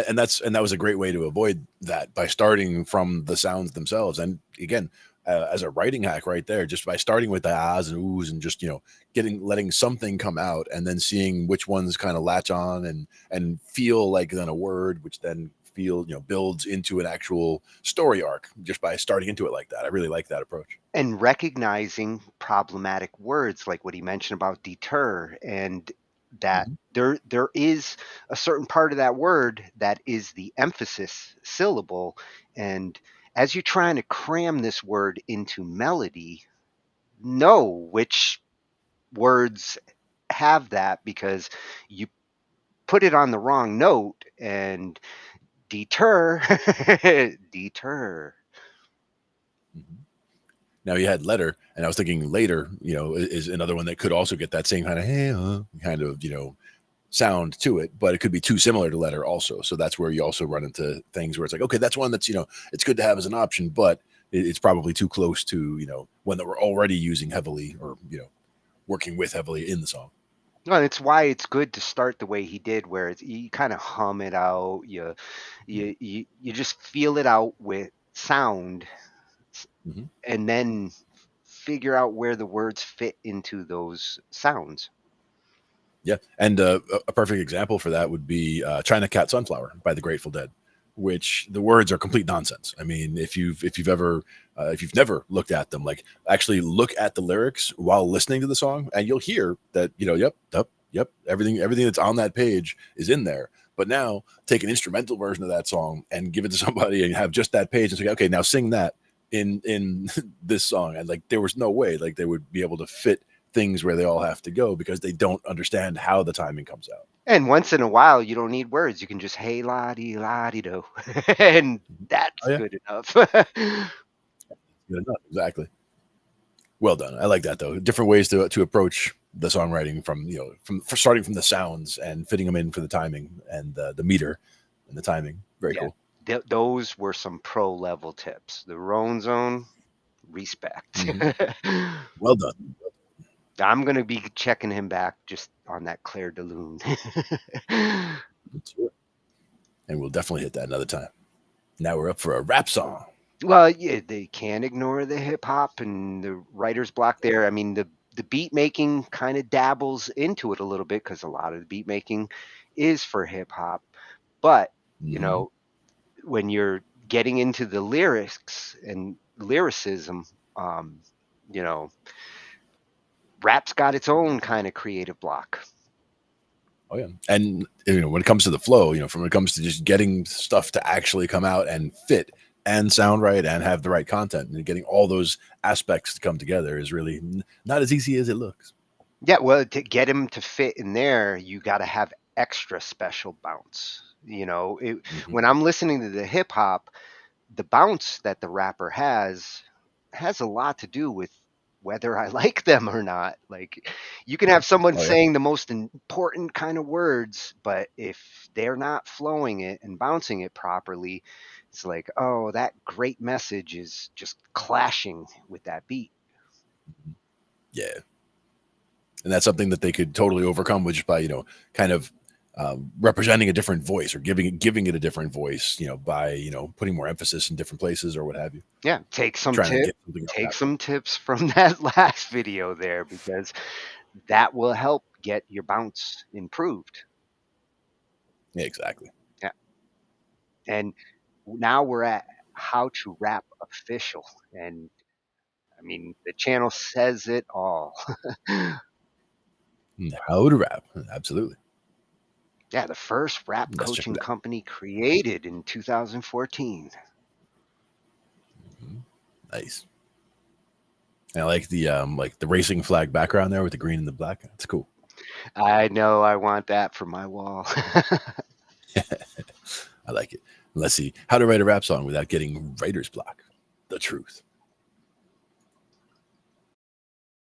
And that was a great way to avoid that, by starting from the sounds themselves. And again, as a writing hack right there, just by starting with the ahs and oohs and just, you know, letting something come out and then seeing which ones kind of latch on and feel like then a word, which then builds into an actual story arc just by starting into it like that. I really like that approach. And recognizing problematic words, like what he mentioned about deter, and that there is a certain part of that word that is the emphasis syllable. And as you're trying to cram this word into melody, know which words have that because you put it on the wrong note and deter. Deter. Now you had letter, and I was thinking later, is another one that could also get that same kind of sound to it, but it could be too similar to letter also. So that's where you also run into things where it's like, okay, that's one that's it's good to have as an option, but it's probably too close to one that we're already using heavily or working with heavily in the song. Well, it's why it's good to start the way he did, where you kind of hum it out, you just feel it out with sound, and then figure out where the words fit into those sounds. Yeah, and a perfect example for that would be "China Cat Sunflower" by the Grateful Dead, which the words are complete nonsense. I mean, if you've never looked at them, like actually look at the lyrics while listening to the song, and you'll hear that yep, everything that's on that page is in there. But now take an instrumental version of that song and give it to somebody and have just that page and say, okay, now sing that in this song, and like there was no way like they would be able to fit things where they all have to go because they don't understand how the timing comes out. And once in a while, you don't need words. You can just hey la di do, and that's good enough. Good enough, exactly. Well done. I like that though. Different ways to approach the songwriting from starting from the sounds and fitting them in for the timing and the meter and the timing. Very cool. Those were some pro level tips. The Roan Zone, respect. Well done. I'm going to be checking him back just on that Claire de Lune. And we'll definitely hit that another time. Now we're up for a rap song. Well, yeah, they can't ignore the hip hop and the writer's block there. I mean, the beat making kind of dabbles into it a little bit because a lot of the beat making is for hip hop. But, when you're getting into the lyrics and lyricism, rap's got its own kind of creative block. Oh yeah, and when it comes to the flow, when it comes to just getting stuff to actually come out and fit and sound right and have the right content, and getting all those aspects to come together is really not as easy as it looks. Yeah, well, to get him to fit in there, you got to have extra special bounce. When I'm listening to the hip hop, the bounce that the rapper has a lot to do with whether I like them or not. Like, you can have someone saying the most important kind of words, but if they're not flowing it and bouncing it properly, it's like, oh, that great message is just clashing with that beat. Yeah. And that's something that they could totally overcome with just by, kind of representing a different voice or giving it a different voice, by, putting more emphasis in different places or what have you. Yeah. Take some tips from that last video there, because that will help get your bounce improved. Yeah, exactly. Yeah. And now we're at how to rap official. And I mean, the channel says it all. How to rap. Absolutely. Yeah, the first rap coaching company created in 2014. Nice. And I like the racing flag background there with the green and the black. That's cool. I know. I want that for my wall. I like it. Let's see how to write a rap song without getting writer's block. The truth.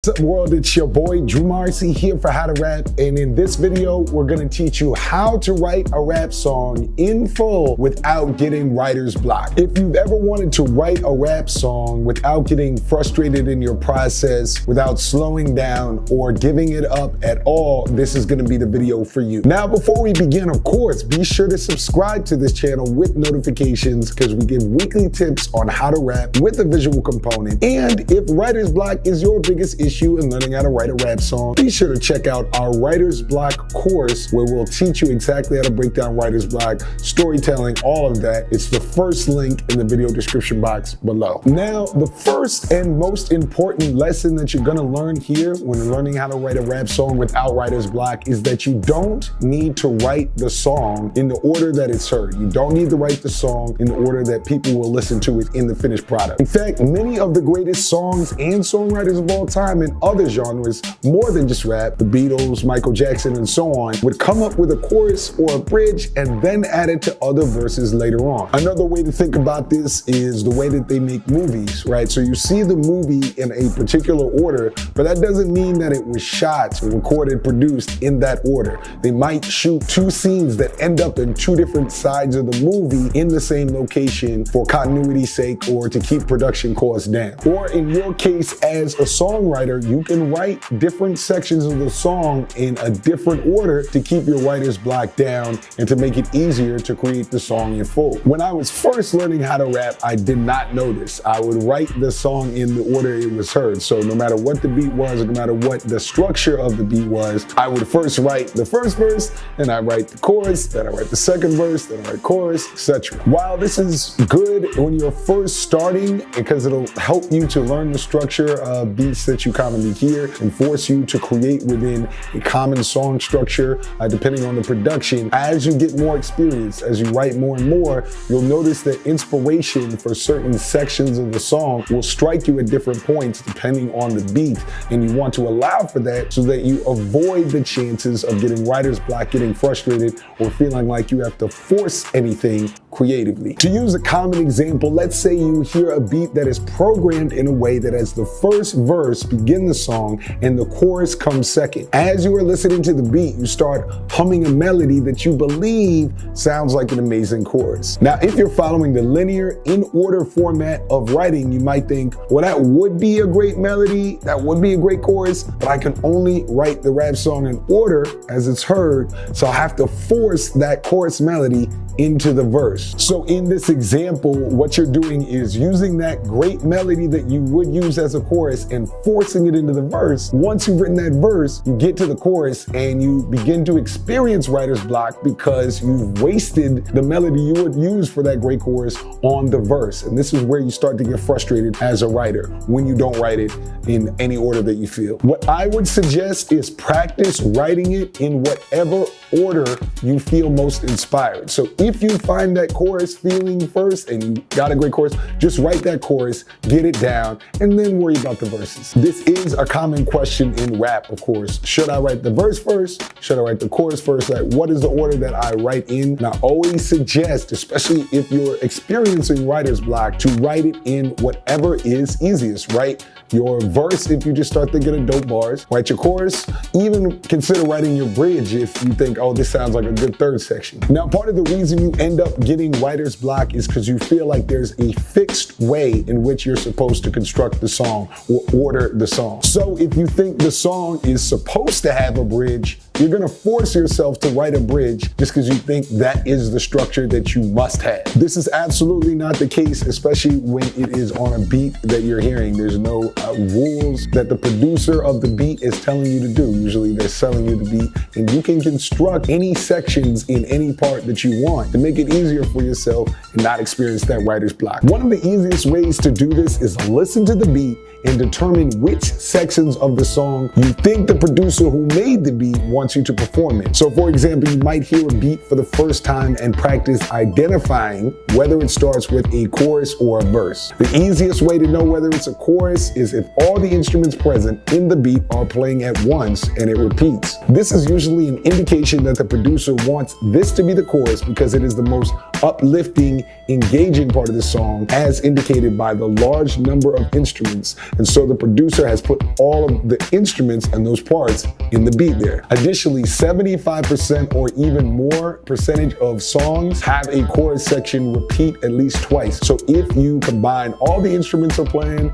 What's up, world? It's your boy Drew Marcy here for How to Rap, and in this video we're going to teach you how to write a rap song in full without getting writer's block. If you've ever wanted to write a rap song without getting frustrated in your process, without slowing down or giving it up at all, this is going to be the video for you. Now, before we begin, of course, be sure to subscribe to this channel with notifications, because we give weekly tips on how to rap with a visual component. And if writer's block is your biggest issue in learning how to write a rap song, be sure to check out our writer's block course, where we'll teach you exactly how to break down writer's block, storytelling, all of that. It's the first link in the video description box below. Now, the first and most important lesson that you're gonna learn here when learning how to write a rap song without writer's block is that you don't need to write the song in the order that it's heard. You don't need to write the song in the order that people will listen to it in the finished product. In fact, many of the greatest songs and songwriters of all time in other genres more than just rap. The Beatles, Michael Jackson, and so on would come up with a chorus or a bridge and then add it to other verses later on. Another way to think about this is the way that they make movies, right? So you see the movie in a particular order, but that doesn't mean that it was shot, recorded, produced in that order. They might shoot two scenes that end up in two different sides of the movie in the same location for continuity's sake or to keep production costs down. Or in your case as a songwriter, you can write different sections of the song in a different order to keep your writer's block down and to make it easier to create the song in full. When I was first learning how to rap, I did not know this. I would write the song in the order it was heard. So no matter what the beat was, or no matter what the structure of the beat was, I would first write the first verse, then I write the chorus, then I write the second verse, then I write chorus, etc. While this is good when you're first starting, because it'll help you to learn the structure of beats that you commonly hear and force you to create within a common song structure, depending on the production. As you get more experience, as you write more and more, you'll notice that inspiration for certain sections of the song will strike you at different points depending on the beat, and you want to allow for that so that you avoid the chances of getting writer's block, getting frustrated, or feeling like you have to force anything creatively. To use a common example, let's say you hear a beat that is programmed in a way that as the first verse begin the song and the chorus comes second. As you are listening to the beat, you start humming a melody that you believe sounds like an amazing chorus. Now, if you're following the linear in order format of writing, you might think, well, that would be a great melody, that would be a great chorus, but I can only write the rap song in order as it's heard, so I have to force that chorus melody into the verse. So in this example, what you're doing is using that great melody that you would use as a chorus and forcing it into the verse. Once you've written that verse, you get to the chorus and you begin to experience writer's block because you've wasted the melody you would use for that great chorus on the verse. And this is where you start to get frustrated as a writer when you don't write it in any order that you feel. What I would suggest is practice writing it in whatever order you feel most inspired. So if you find that chorus feeling first and you got a great chorus, just write that chorus, get it down, and then worry about the verses. This is a common question in rap, of course. Should I write the verse first? Should I write the chorus first? Like, what is the order that I write in? And I always suggest, especially if you're experiencing writer's block, to write it in whatever is easiest. Write your verse if you just start thinking of dope bars. Write your chorus. Even consider writing your bridge if you think, oh, this sounds like a good third section. Now, part of the reason you end up getting writer's block is because you feel like there's a fixed way in which you're supposed to construct the song or order the song. So if you think the song is supposed to have a bridge, you're gonna force yourself to write a bridge just because you think that is the structure that you must have. This is absolutely not the case, especially when it is on a beat that you're hearing. There's no rules that the producer of the beat is telling you to do. Usually they're selling you the beat, and you can construct any sections in any part that you want to make it easier for yourself and not experience that writer's block. One of the easiest ways to do this is listen to the beat and determine which sections of the song you think the producer who made the beat wants you to perform in. So for example, you might hear a beat for the first time and practice identifying whether it starts with a chorus or a verse. The easiest way to know whether it's a chorus is if all the instruments present in the beat are playing at once and it repeats. This is usually an indication that the producer wants this to be the chorus because it is the most uplifting, engaging part of the song, as indicated by the large number of instruments. And so the producer has put all of the instruments and those parts in the beat there. Additionally, 75% or even more percentage of songs have a chorus section repeat at least twice. So if you combine all the instruments are playing,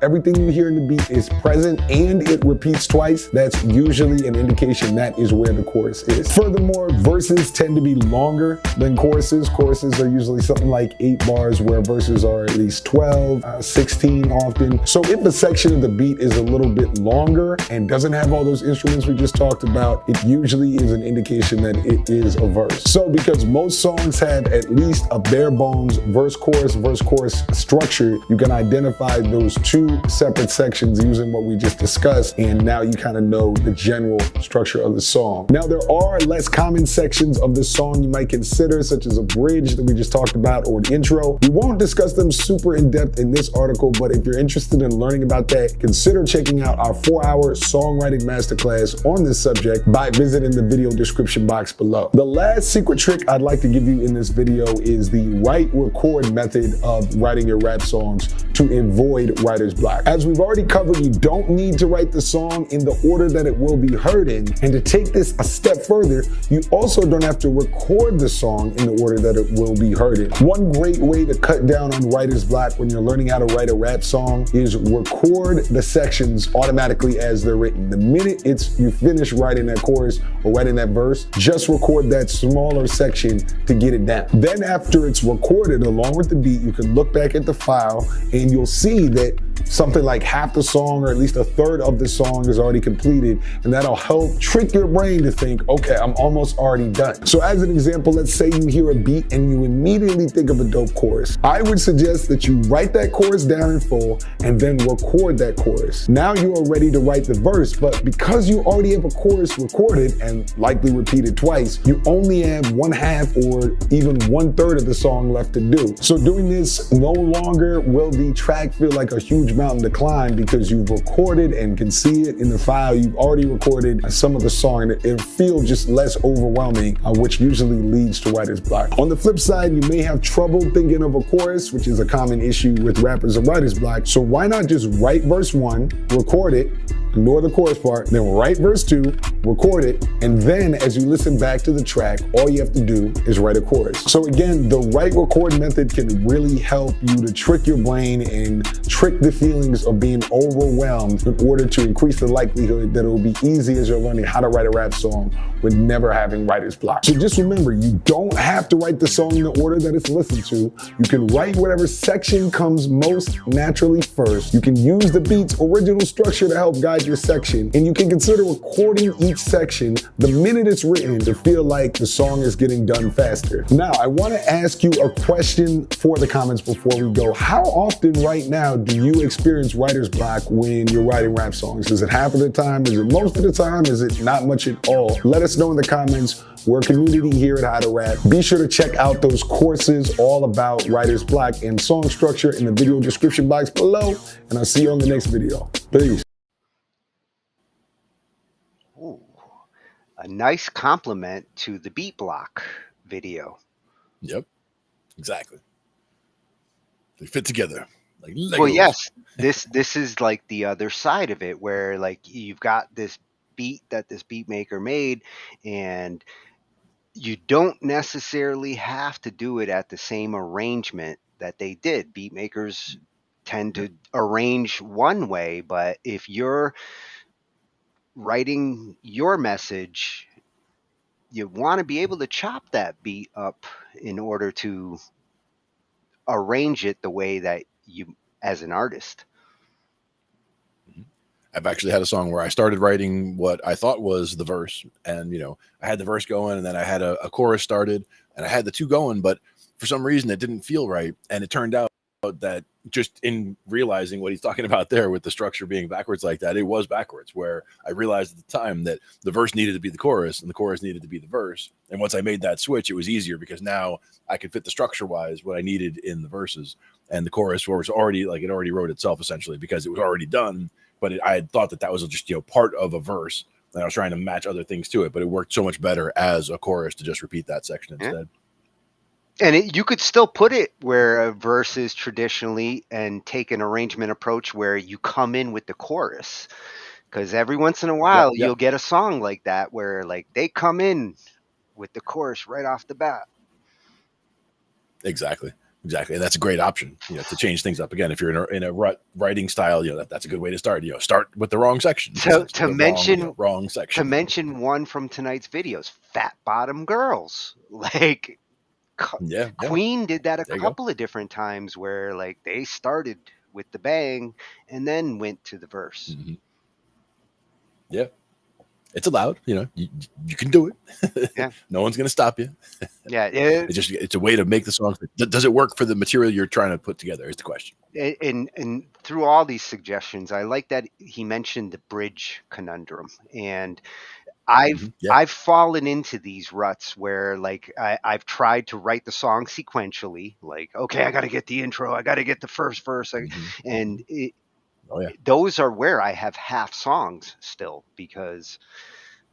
everything you hear in the beat is present and it repeats twice, that's usually an indication that is where the chorus is. Furthermore, verses tend to be longer than choruses. Choruses are usually something like 8 bars, where verses are at least 12, 16 often. So if a section of the beat is a little bit longer and doesn't have all those instruments we just talked about, it usually is an indication that it is a verse. So because most songs have at least a bare bones verse, chorus structure, you can identify those two separate sections using what we just discussed, and now you kind of know the general structure of the song. Now, there are less common sections of the song you might consider, such as as a bridge that we just talked about or an intro. We won't discuss them super in depth in this article, but if you're interested in learning about that, consider checking out our 4-hour songwriting masterclass on this subject by visiting the video description box below. The last secret trick I'd like to give you in this video is the write record method of writing your rap songs to avoid writer's block. As we've already covered, you don't need to write the song in the order that it will be heard in, and to take this a step further, you also don't have to record the song in the order that it will be heard in. One great way to cut down on writer's block when you're learning how to write a rap song is record the sections automatically as they're written. The minute you finish writing that chorus or writing that verse, just record that smaller section to get it down. Then after it's recorded along with the beat, you can look back at the file and you'll see that something like half the song or at least a third of the song is already completed, and that'll help trick your brain to think, okay, I'm almost already done. So as an example, let's say you hear a beat and you immediately think of a dope chorus. I would suggest that you write that chorus down in full and then record that chorus. Now you are ready to write the verse, but because you already have a chorus recorded and likely repeated twice, you only have one half or even 1/3 of the song left to do. So doing this no longer will the track feel like a huge mountain to climb because you've recorded and can see it in the file. You've already recorded some of the song and it'll feel just less overwhelming, which usually leads to writer's block. On the flip side, you may have trouble thinking of a chorus, which is a common issue with rappers and writer's block. So why not just write verse 1, record it, ignore the chorus part, then write verse 2, record it, and then as you listen back to the track, all you have to do is write a chorus. So again, the write record method can really help you to trick your brain and trick the feelings of being overwhelmed in order to increase the likelihood that it will be easy as you're learning how to write a rap song with never having writer's block. So just remember, you don't have to write the song in the order that it's listened to. You can write whatever section comes most naturally first. You can use the beat's original structure to help guide your section, and you can consider recording each section the minute it's written to feel like the song is getting done faster. Now, I want to ask you a question for the comments before we go. How often right now do you experience writer's block when you're writing rap songs? Is it half of the time? Is it most of the time? Is it not much at all? Let us know in the comments. We're a community here at How to Rap. Be sure to check out those courses all about writer's block and song structure in the video description box below, and I'll see you on the next video. Peace. Ooh, a nice compliment to the beat block video. Yep, exactly. They fit together like Legos. Well, yes, this is like the other side of it, where like you've got this beat that this beat maker made, and you don't necessarily have to do it at the same arrangement that they did. Beat makers tend to arrange one way, but if you're writing your message, you want to be able to chop that beat up in order to arrange it the way that you, as an artist. I've actually had a song where I started writing what I thought was the verse, and I had the verse going, and then I had a chorus started, and I had the two going, but for some reason it didn't feel right, and it turned out that just in realizing what he's talking about there with the structure being backwards like that, it was backwards, where I realized at the time that the verse needed to be the chorus and the chorus needed to be the verse, and once I made that switch, it was easier because now I could fit the structure wise what I needed in the verses, and the chorus was already like it already wrote itself essentially because it was already done. But I had thought that was just part of a verse, and I was trying to match other things to it. But it worked so much better as a chorus to just repeat that section instead. And you could still put it where a verse is traditionally, and take an arrangement approach where you come in with the chorus, because every once in a while you'll get a song like that where like they come in with the chorus right off the bat. Exactly. And that's a great option, to change things up again. If you're in a writing style, that's a good way to start. Start with the wrong section. To mention wrong section. To mention one from tonight's videos, Fat Bottom Girls. Like Queen did that a couple of different times where like they started with the bang and then went to the verse. Mm-hmm. Yeah. It's allowed, you can do it. Yeah. No one's going to stop you. Yeah. It's a way to make the song. Does it work for the material you're trying to put together is the question. And through all these suggestions, I like that he mentioned the bridge conundrum. And I've fallen into these ruts where like I've tried to write the song sequentially, like, okay, I got to get the intro, I got to get the first verse, and those are where I have half songs still, because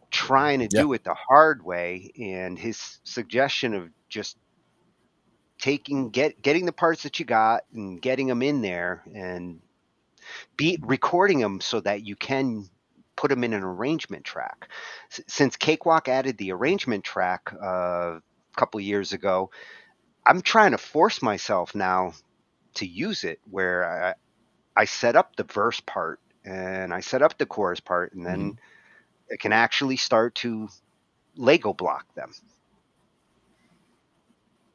trying to do it the hard way, and his suggestion of just getting the parts that you got and getting them in there and recording them so that you can put them in an arrangement track. Since Cakewalk added the arrangement track a couple years ago, I'm trying to force myself now to use it, where I set up the verse part and I set up the chorus part, and then it can actually start to Lego block them.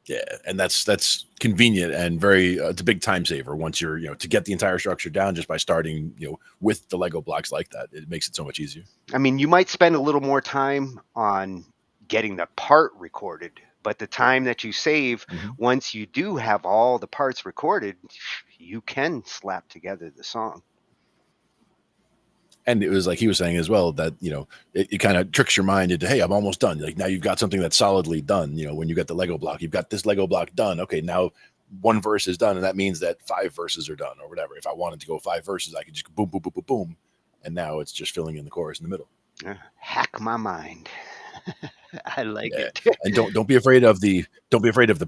Yeah, and that's convenient and very it's a big time saver once you're to get the entire structure down just by starting with the Lego blocks like that. It makes it so much easier. I mean, you might spend a little more time on getting the part recorded, but the time that you save once you do have all the parts recorded, you can slap together the song. And it was like he was saying as well that, it kind of tricks your mind into, hey, I'm almost done. Like now you've got something that's solidly done. When you get the Lego block, you've got this Lego block done. Okay, now one verse is done. And that means that 5 verses are done or whatever. If I wanted to go 5 verses, I could just boom, boom, boom, boom, boom. And now it's just filling in the chorus in the middle. Hack my mind. I like it. And don't be afraid of the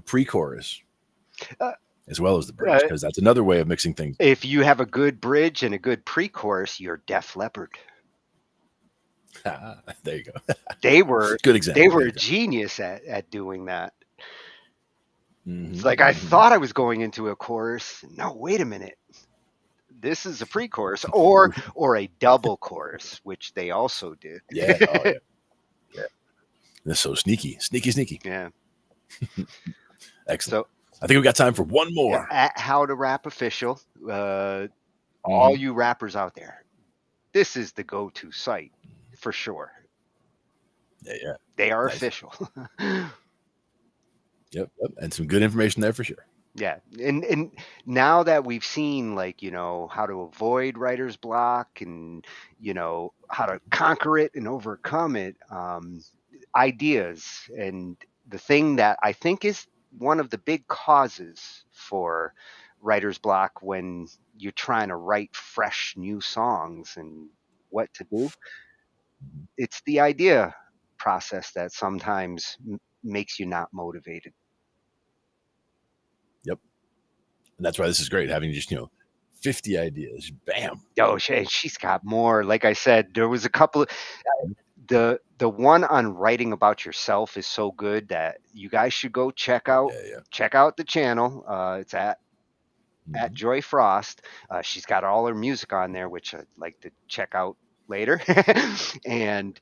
pre-chorus. As well as the bridge, because that's another way of mixing things. If you have a good bridge and a good pre-chorus, you're Def Leppard. There you go. They were good example. They were a genius at doing that. It's like I thought I was going into a chorus. No, wait a minute. This is a pre-chorus or a double chorus, which they also did. Yeah. That's so sneaky. Yeah. Excellent. So, I think we got time for one more. At How to Rap Official, all you rappers out there, this is the go-to site for sure. Yeah. They are official. Yep. And some good information there for sure. Yeah. And now that we've seen how to avoid writer's block and, how to conquer it and overcome it, ideas. And the thing that I think is one of the big causes for writer's block when you're trying to write fresh new songs and what to do, it's the idea process that sometimes makes you not motivated. Yep. And that's why this is great, having just 50 ideas. Bam. Oh, she's got more. Like I said, there was a couple of the one on writing about yourself is so good that you guys should go check out the channel. It's at Joy Frost. She's got all her music on there, which I'd like to check out later. And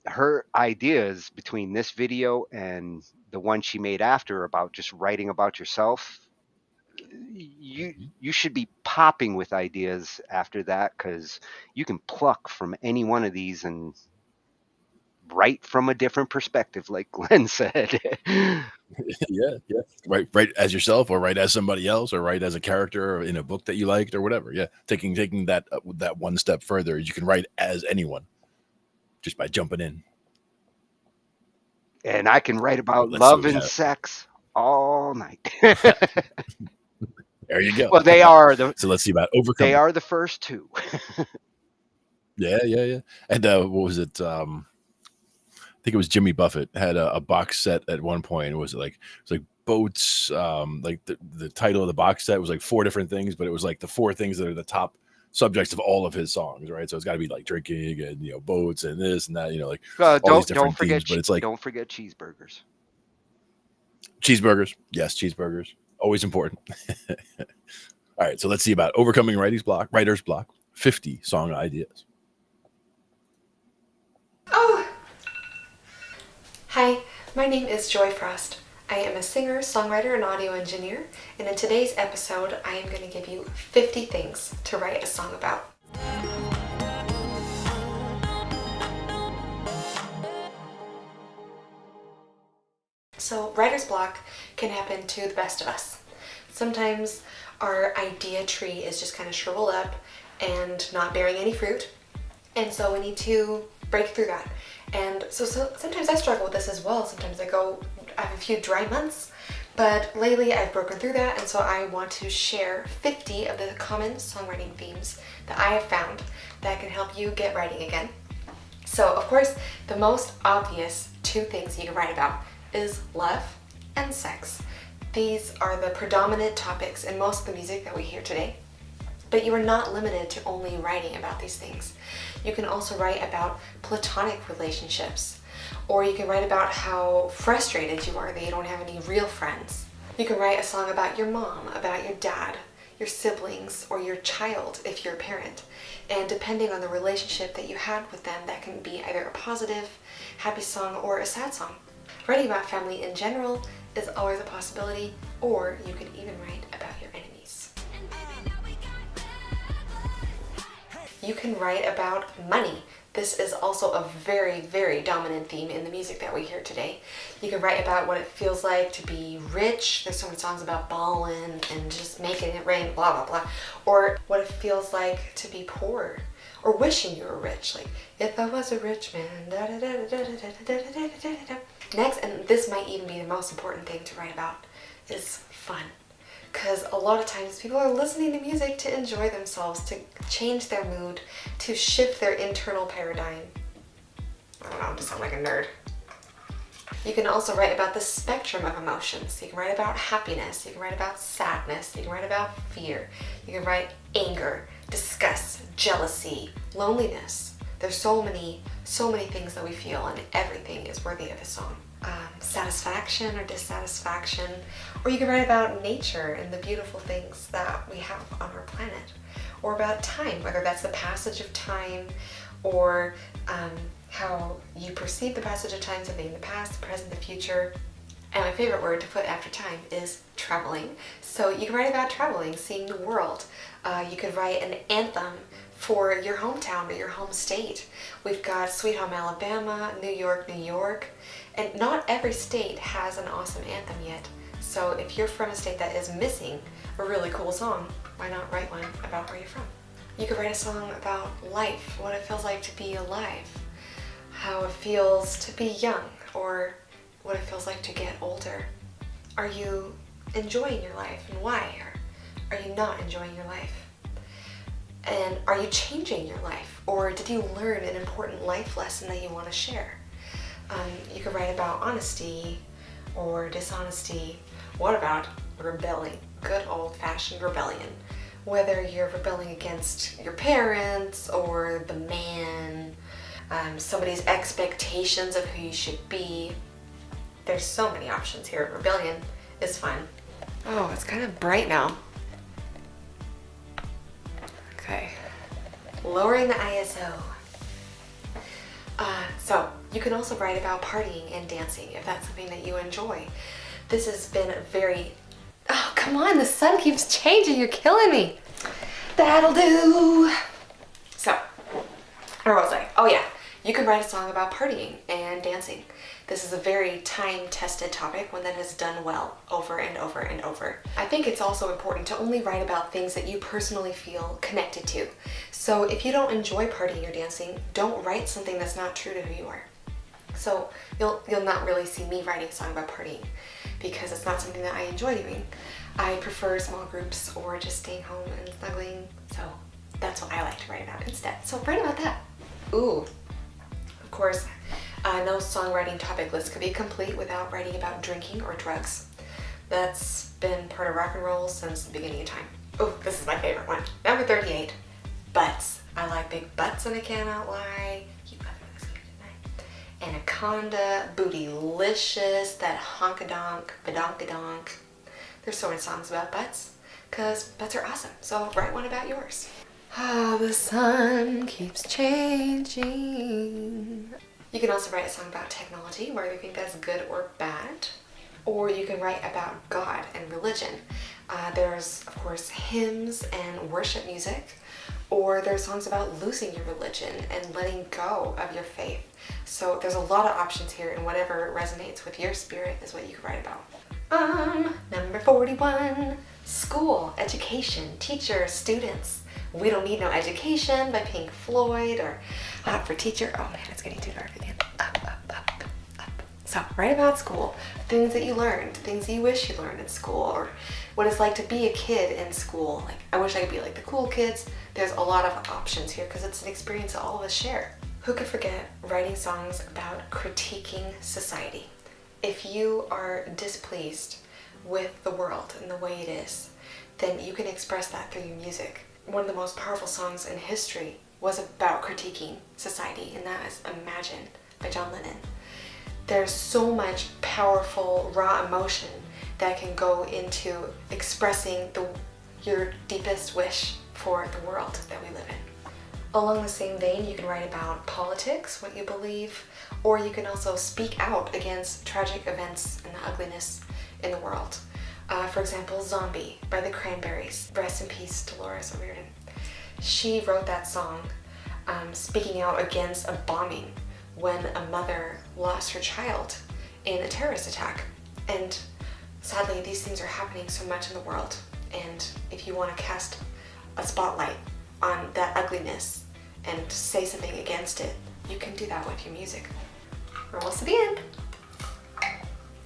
her ideas between this video and the one she made after about just writing about yourself, you should be popping with ideas after that, because you can pluck from any one of these and write from a different perspective, like Glenn said. Yeah. Write as yourself, or write as somebody else, or write as a character in a book that you liked, or whatever. Yeah, taking that one step further, you can write as anyone just by jumping in. And I can write about love and sex all night. There you go. Well, they are so let's see about overcoming. They are the first two. Yeah. And what was it? I think it was Jimmy Buffett had a box set at one point. It was like boats. Like the title of the box set was like 4 different things, but it was like the 4 things that are the top subjects of all of his songs, right? So it's got to be like drinking and boats and this and that. Like all these different themes. But it's like, don't forget cheeseburgers. Cheeseburgers, yes, cheeseburgers, always important. All right, so let's see about overcoming writer's block. 50 song ideas. Oh. Hi, my name is Joy Frost. I am a singer, songwriter, and audio engineer, and in today's episode, I am going to give you 50 things to write a song about. So, writer's block can happen to the best of us. Sometimes our idea tree is just kind of shriveled up and not bearing any fruit, and so we need to break through that. And so sometimes I struggle with this as well. Sometimes I have a few dry months, but lately I've broken through that, and so I want to share 50 of the common songwriting themes that I have found that can help you get writing again. So of course, the most obvious two things you can write about is love and sex. These are the predominant topics in most of the music that we hear today. But you are not limited to only writing about these things. You can also write about platonic relationships, or you can write about how frustrated you are that you don't have any real friends. You can write a song about your mom, about your dad, your siblings, or your child if you're a parent. And depending on the relationship that you had with them, that can be either a positive, happy song or a sad song. Writing about family in general is always a possibility, or you could even write about your enemies. You can write about money. This is also a very, very dominant theme in the music that we hear today. You can write about what it feels like to be rich. There's so many songs about balling and just making it rain, blah, blah, blah. Or what it feels like to be poor, or wishing you were rich. Like, if I was a rich man, da da da da da da da da da da. Next, and this might even be the most important thing to write about, is fun. Because a lot of times people are listening to music to enjoy themselves, to change their mood, to shift their internal paradigm. I don't know, to sound like a nerd. You can also write about the spectrum of emotions. You can write about happiness, you can write about sadness, you can write about fear, you can write anger, disgust, jealousy, loneliness. There's so many things that we feel, and everything is worthy of a song. Satisfaction or dissatisfaction, or you can write about nature and the beautiful things that we have on our planet, or about time, whether that's the passage of time or how you perceive the passage of time, something in the past, the present, the future. And my favorite word to put after time is traveling. So you can write about traveling, seeing the world. You could write an anthem for your hometown or your home state. We've got Sweet Home Alabama, New York, New York, and not every state has an awesome anthem yet. So if you're from a state that is missing a really cool song, why not write one about where you're from? You could write a song about life, what it feels like to be alive, how it feels to be young, or what it feels like to get older. Are you enjoying your life, and why? Or are you not enjoying your life? And are you changing your life? Or did you learn an important life lesson that you want to share? You could write about honesty or dishonesty. What about rebelling? Good old-fashioned rebellion. Whether you're rebelling against your parents or the man, somebody's expectations of who you should be. There's so many options here. Rebellion is fun. Oh, it's kind of bright now. Okay, lowering the ISO. So you can also write about partying and dancing if that's something that you enjoy. This has been very, oh come on, the sun keeps changing, you're killing me. That'll do. So, where was I? Oh yeah, you can write a song about partying and dancing. This is a very time-tested topic, one that has done well over and over and over. I think it's also important to only write about things that you personally feel connected to. So if you don't enjoy partying or dancing, don't write something that's not true to who you are. So you'll not really see me writing a song about partying because it's not something that I enjoy doing. I prefer small groups or just staying home and snuggling, so that's what I like to write about instead. So write about that. Ooh, of course, no songwriting topic list could be complete without writing about drinking or drugs. That's been part of rock and roll since the beginning of time. Oh, this is my favorite one. Number 38, butts. I like big butts and I cannot lie. You got me this game tonight. Anaconda, Bootylicious, that honka-donk, badonkadonk. There's so many songs about butts, because butts are awesome. So write one about yours. Ah, the sun keeps changing. You can also write a song about technology, whether you think that's good or bad. Or you can write about God and religion. There's, of course, hymns and worship music. Or there's songs about losing your religion and letting go of your faith. So there's a lot of options here, and whatever resonates with your spirit is what you can write about. Number 41, school, education, teachers, students. We Don't Need No Education by Pink Floyd, or Hot for Teacher. Oh man, it's getting too dark again. So write about school, things that you learned, things that you wish you learned in school, or what it's like to be a kid in school. Like, I wish I could be like the cool kids. There's a lot of options here because it's an experience that all of us share. Who could forget writing songs about critiquing society? If you are displeased with the world and the way it is, then you can express that through your music. One of the most powerful songs in history was about critiquing society, and that is Imagine by John Lennon. There's so much powerful, raw emotion that can go into expressing your deepest wish for the world that we live in. Along the same vein, you can write about politics, what you believe, or you can also speak out against tragic events and the ugliness in the world. For example, Zombie by the Cranberries. Rest in peace, Dolores O'Riordan. She wrote that song speaking out against a bombing when a mother lost her child in a terrorist attack. And sadly, these things are happening so much in the world. And if you want to cast a spotlight on that ugliness and say something against it, you can do that with your music. We're almost to the end.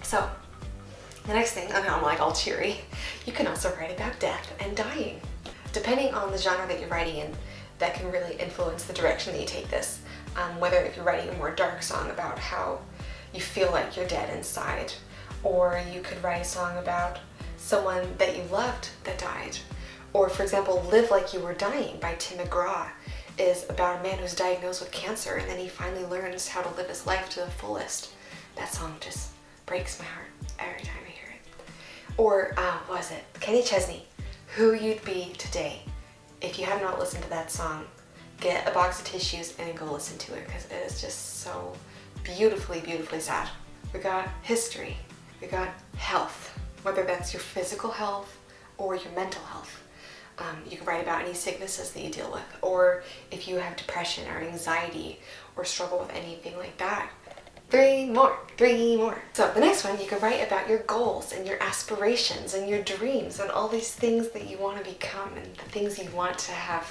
So, the next thing, I know I'm like all cheery, you can also write about death and dying. Depending on the genre that you're writing in, that can really influence the direction that you take this. Whether if you're writing a more dark song about how you feel like you're dead inside, or you could write a song about someone that you loved that died. Or for example, Live Like You Were Dying by Tim McGraw is about a man who's diagnosed with cancer and then he finally learns how to live his life to the fullest. That song just breaks my heart every time I hear it. Or, what was it? Kenny Chesney, Who You'd Be Today. If you have not listened to that song, get a box of tissues and go listen to it because it is just so beautifully, beautifully sad. We got history, we got health, whether that's your physical health or your mental health. You can write about any sicknesses that you deal with, or if you have depression or anxiety or struggle with anything like that. Three more. So the next one, you can write about your goals and your aspirations and your dreams and all these things that you want to become and the things you want to have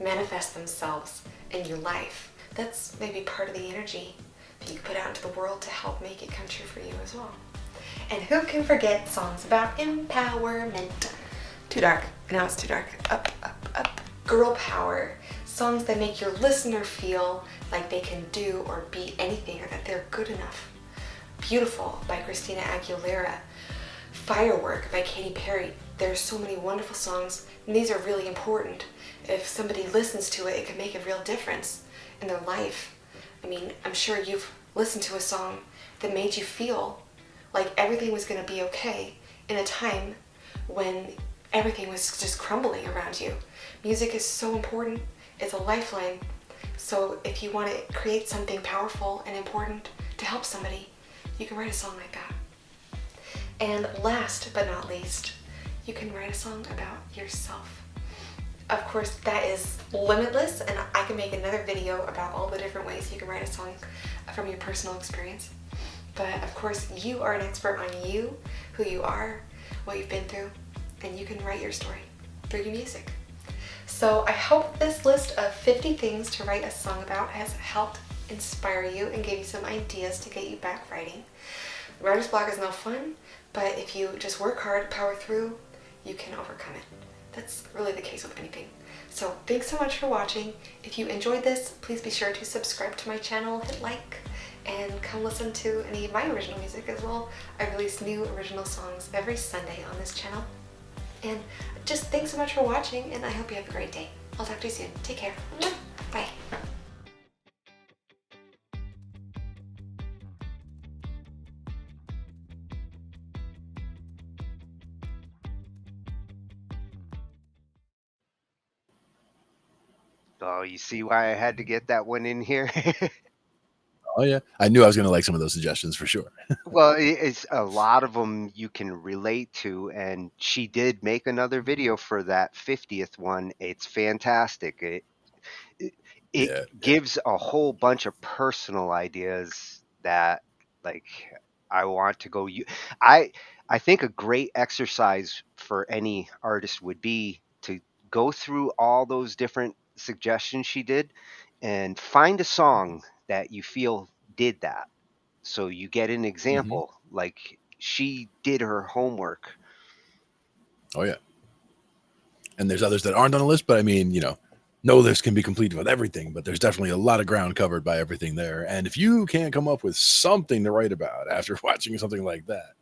manifest themselves in your life. That's maybe part of the energy that you put out into the world to help make it come true for you as well. And who can forget songs about empowerment? Too dark. Now it's too dark. Up, up, up. Girl power. Songs that make your listener feel like they can do or be anything or that they're good enough. Beautiful by Christina Aguilera. Firework by Katy Perry. There's so many wonderful songs, and these are really important. If somebody listens to it, it can make a real difference in their life. I mean, I'm sure you've listened to a song that made you feel like everything was going to be okay in a time when everything was just crumbling around you. Music is so important. It's a lifeline. So if you want to create something powerful and important to help somebody, you can write a song like that. And last but not least, you can write a song about yourself. Of course, that is limitless, and I can make another video about all the different ways you can write a song from your personal experience. But of course, you are an expert on you, who you are, what you've been through, and you can write your story through your music. So I hope this list of 50 things to write a song about has helped inspire you and give you some ideas to get you back writing. Writer's block is no fun, but if you just work hard, power through, you can overcome it. That's really the case with anything. So thanks so much for watching. If you enjoyed this, please be sure to subscribe to my channel, hit like, and come listen to any of my original music as well. I release new original songs every Sunday on this channel. And just thanks so much for watching, and I hope you have a great day. I'll talk to you soon. Take care. Bye. Oh, you see why I had to get that one in here? Oh yeah, I knew I was going to like some of those suggestions for sure. Well, it's a lot of them you can relate to, and she did make another video for that 50th one. It's fantastic. It gives a whole bunch of personal ideas that, like, I want to go. I think a great exercise for any artist would be to go through all those different suggestions she did and find a song that you feel did that. So you get an example, like she did her homework. Oh yeah. And there's others that aren't on the list, but I mean, no list can be complete with everything, but there's definitely a lot of ground covered by everything there. And if you can't come up with something to write about after watching something like that,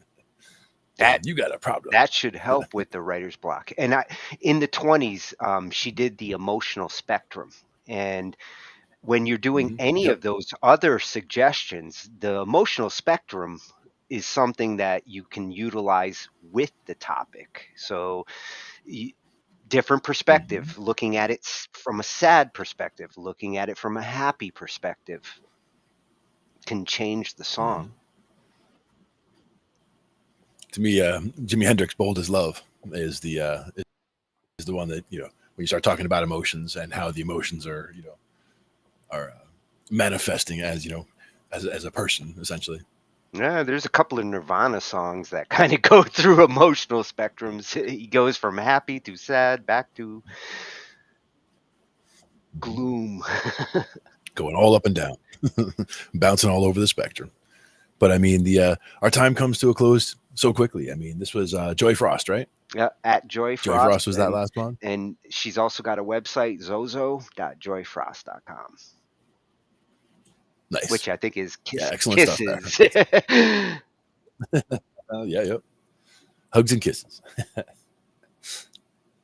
you got a problem. That should help with the writer's block. And in the 20s, she did the emotional spectrum. And when you're doing any of those other suggestions, the emotional spectrum is something that you can utilize with the topic. So different perspective, looking at it from a sad perspective, looking at it from a happy perspective can change the song. To me, Jimi Hendrix, "Bold as Love" is the one that when you start talking about emotions and how the emotions are manifesting as as a person, essentially. Yeah, there's a couple of Nirvana songs that kind of go through emotional spectrums. He goes from happy to sad, back to gloom. Going all up and down, bouncing all over the spectrum. But I mean, our time comes to a close so quickly. I mean, this was Joy Frost, right? Yeah, at Joy Frost. Joy Frost was that last one. And she's also got a website, zozo.joyfrost.com. Nice. Which I think is excellent kisses. stuff there. Yep. Hugs and kisses.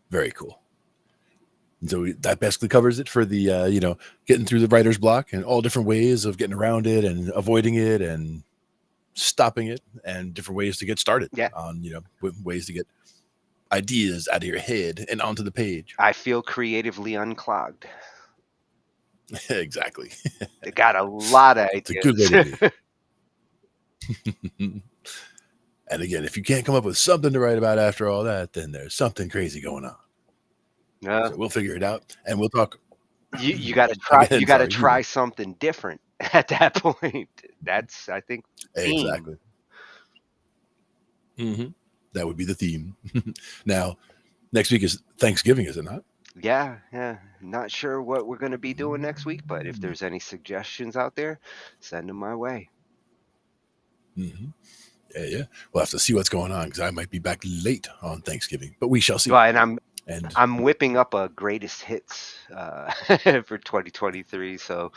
Very cool. And so that basically covers it for the getting through the writer's block and all different ways of getting around it and avoiding it and stopping it and different ways to get started on ways to get ideas out of your head and onto the page. I feel creatively unclogged. Exactly. They got a lot of ideas. It's a good way to be. And again, if you can't come up with something to write about after all that, then there's something crazy going on. So we'll figure it out and we'll talk. You got to try. You got to try something different at that point. That's, I think, theme. Exactly. That would be the theme. Now, next week is Thanksgiving, is it not? Yeah. Not sure what we're going to be doing next week, but if there's any suggestions out there, send them my way. Yeah. We'll have to see what's going on because I might be back late on Thanksgiving, but we shall see. Well, and I'm whipping up a greatest hits for 2023, so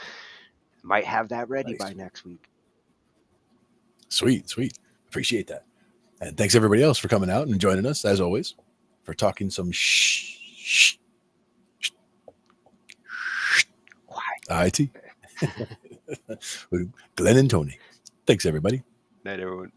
might have that ready by next week. Sweet. Appreciate that. And thanks everybody else for coming out and joining us, as always, for talking some shh. I.T. with Glenn and Tony. Thanks, everybody. Night, everyone.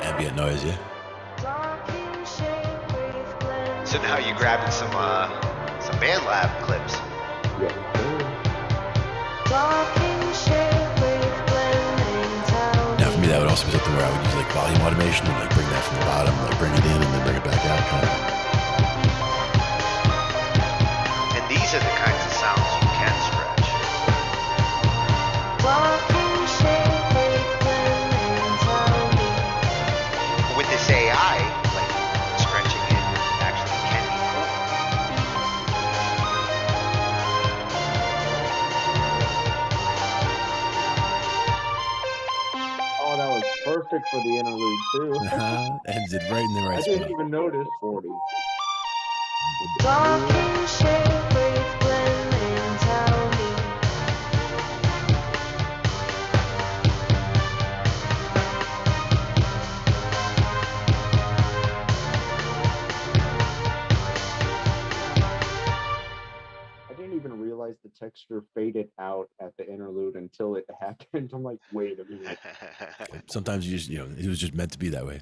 Ambient noise, yeah. So now you're grabbing some band lab clips. Now for me, that would also be something where I would use like volume automation and like bring that from the bottom, like bring it in and then bring it back out. Kind of. And these are the kinds of sounds you can stretch. With this AI, like stretching it actually can be cool. Oh, that was perfect for the interlude too. Ends it right in the right I spot. didn't even notice. 40. I didn't even realize the texture faded out at the interlude until it happened. I'm like, wait a minute. Sometimes you just, it was just meant to be that way.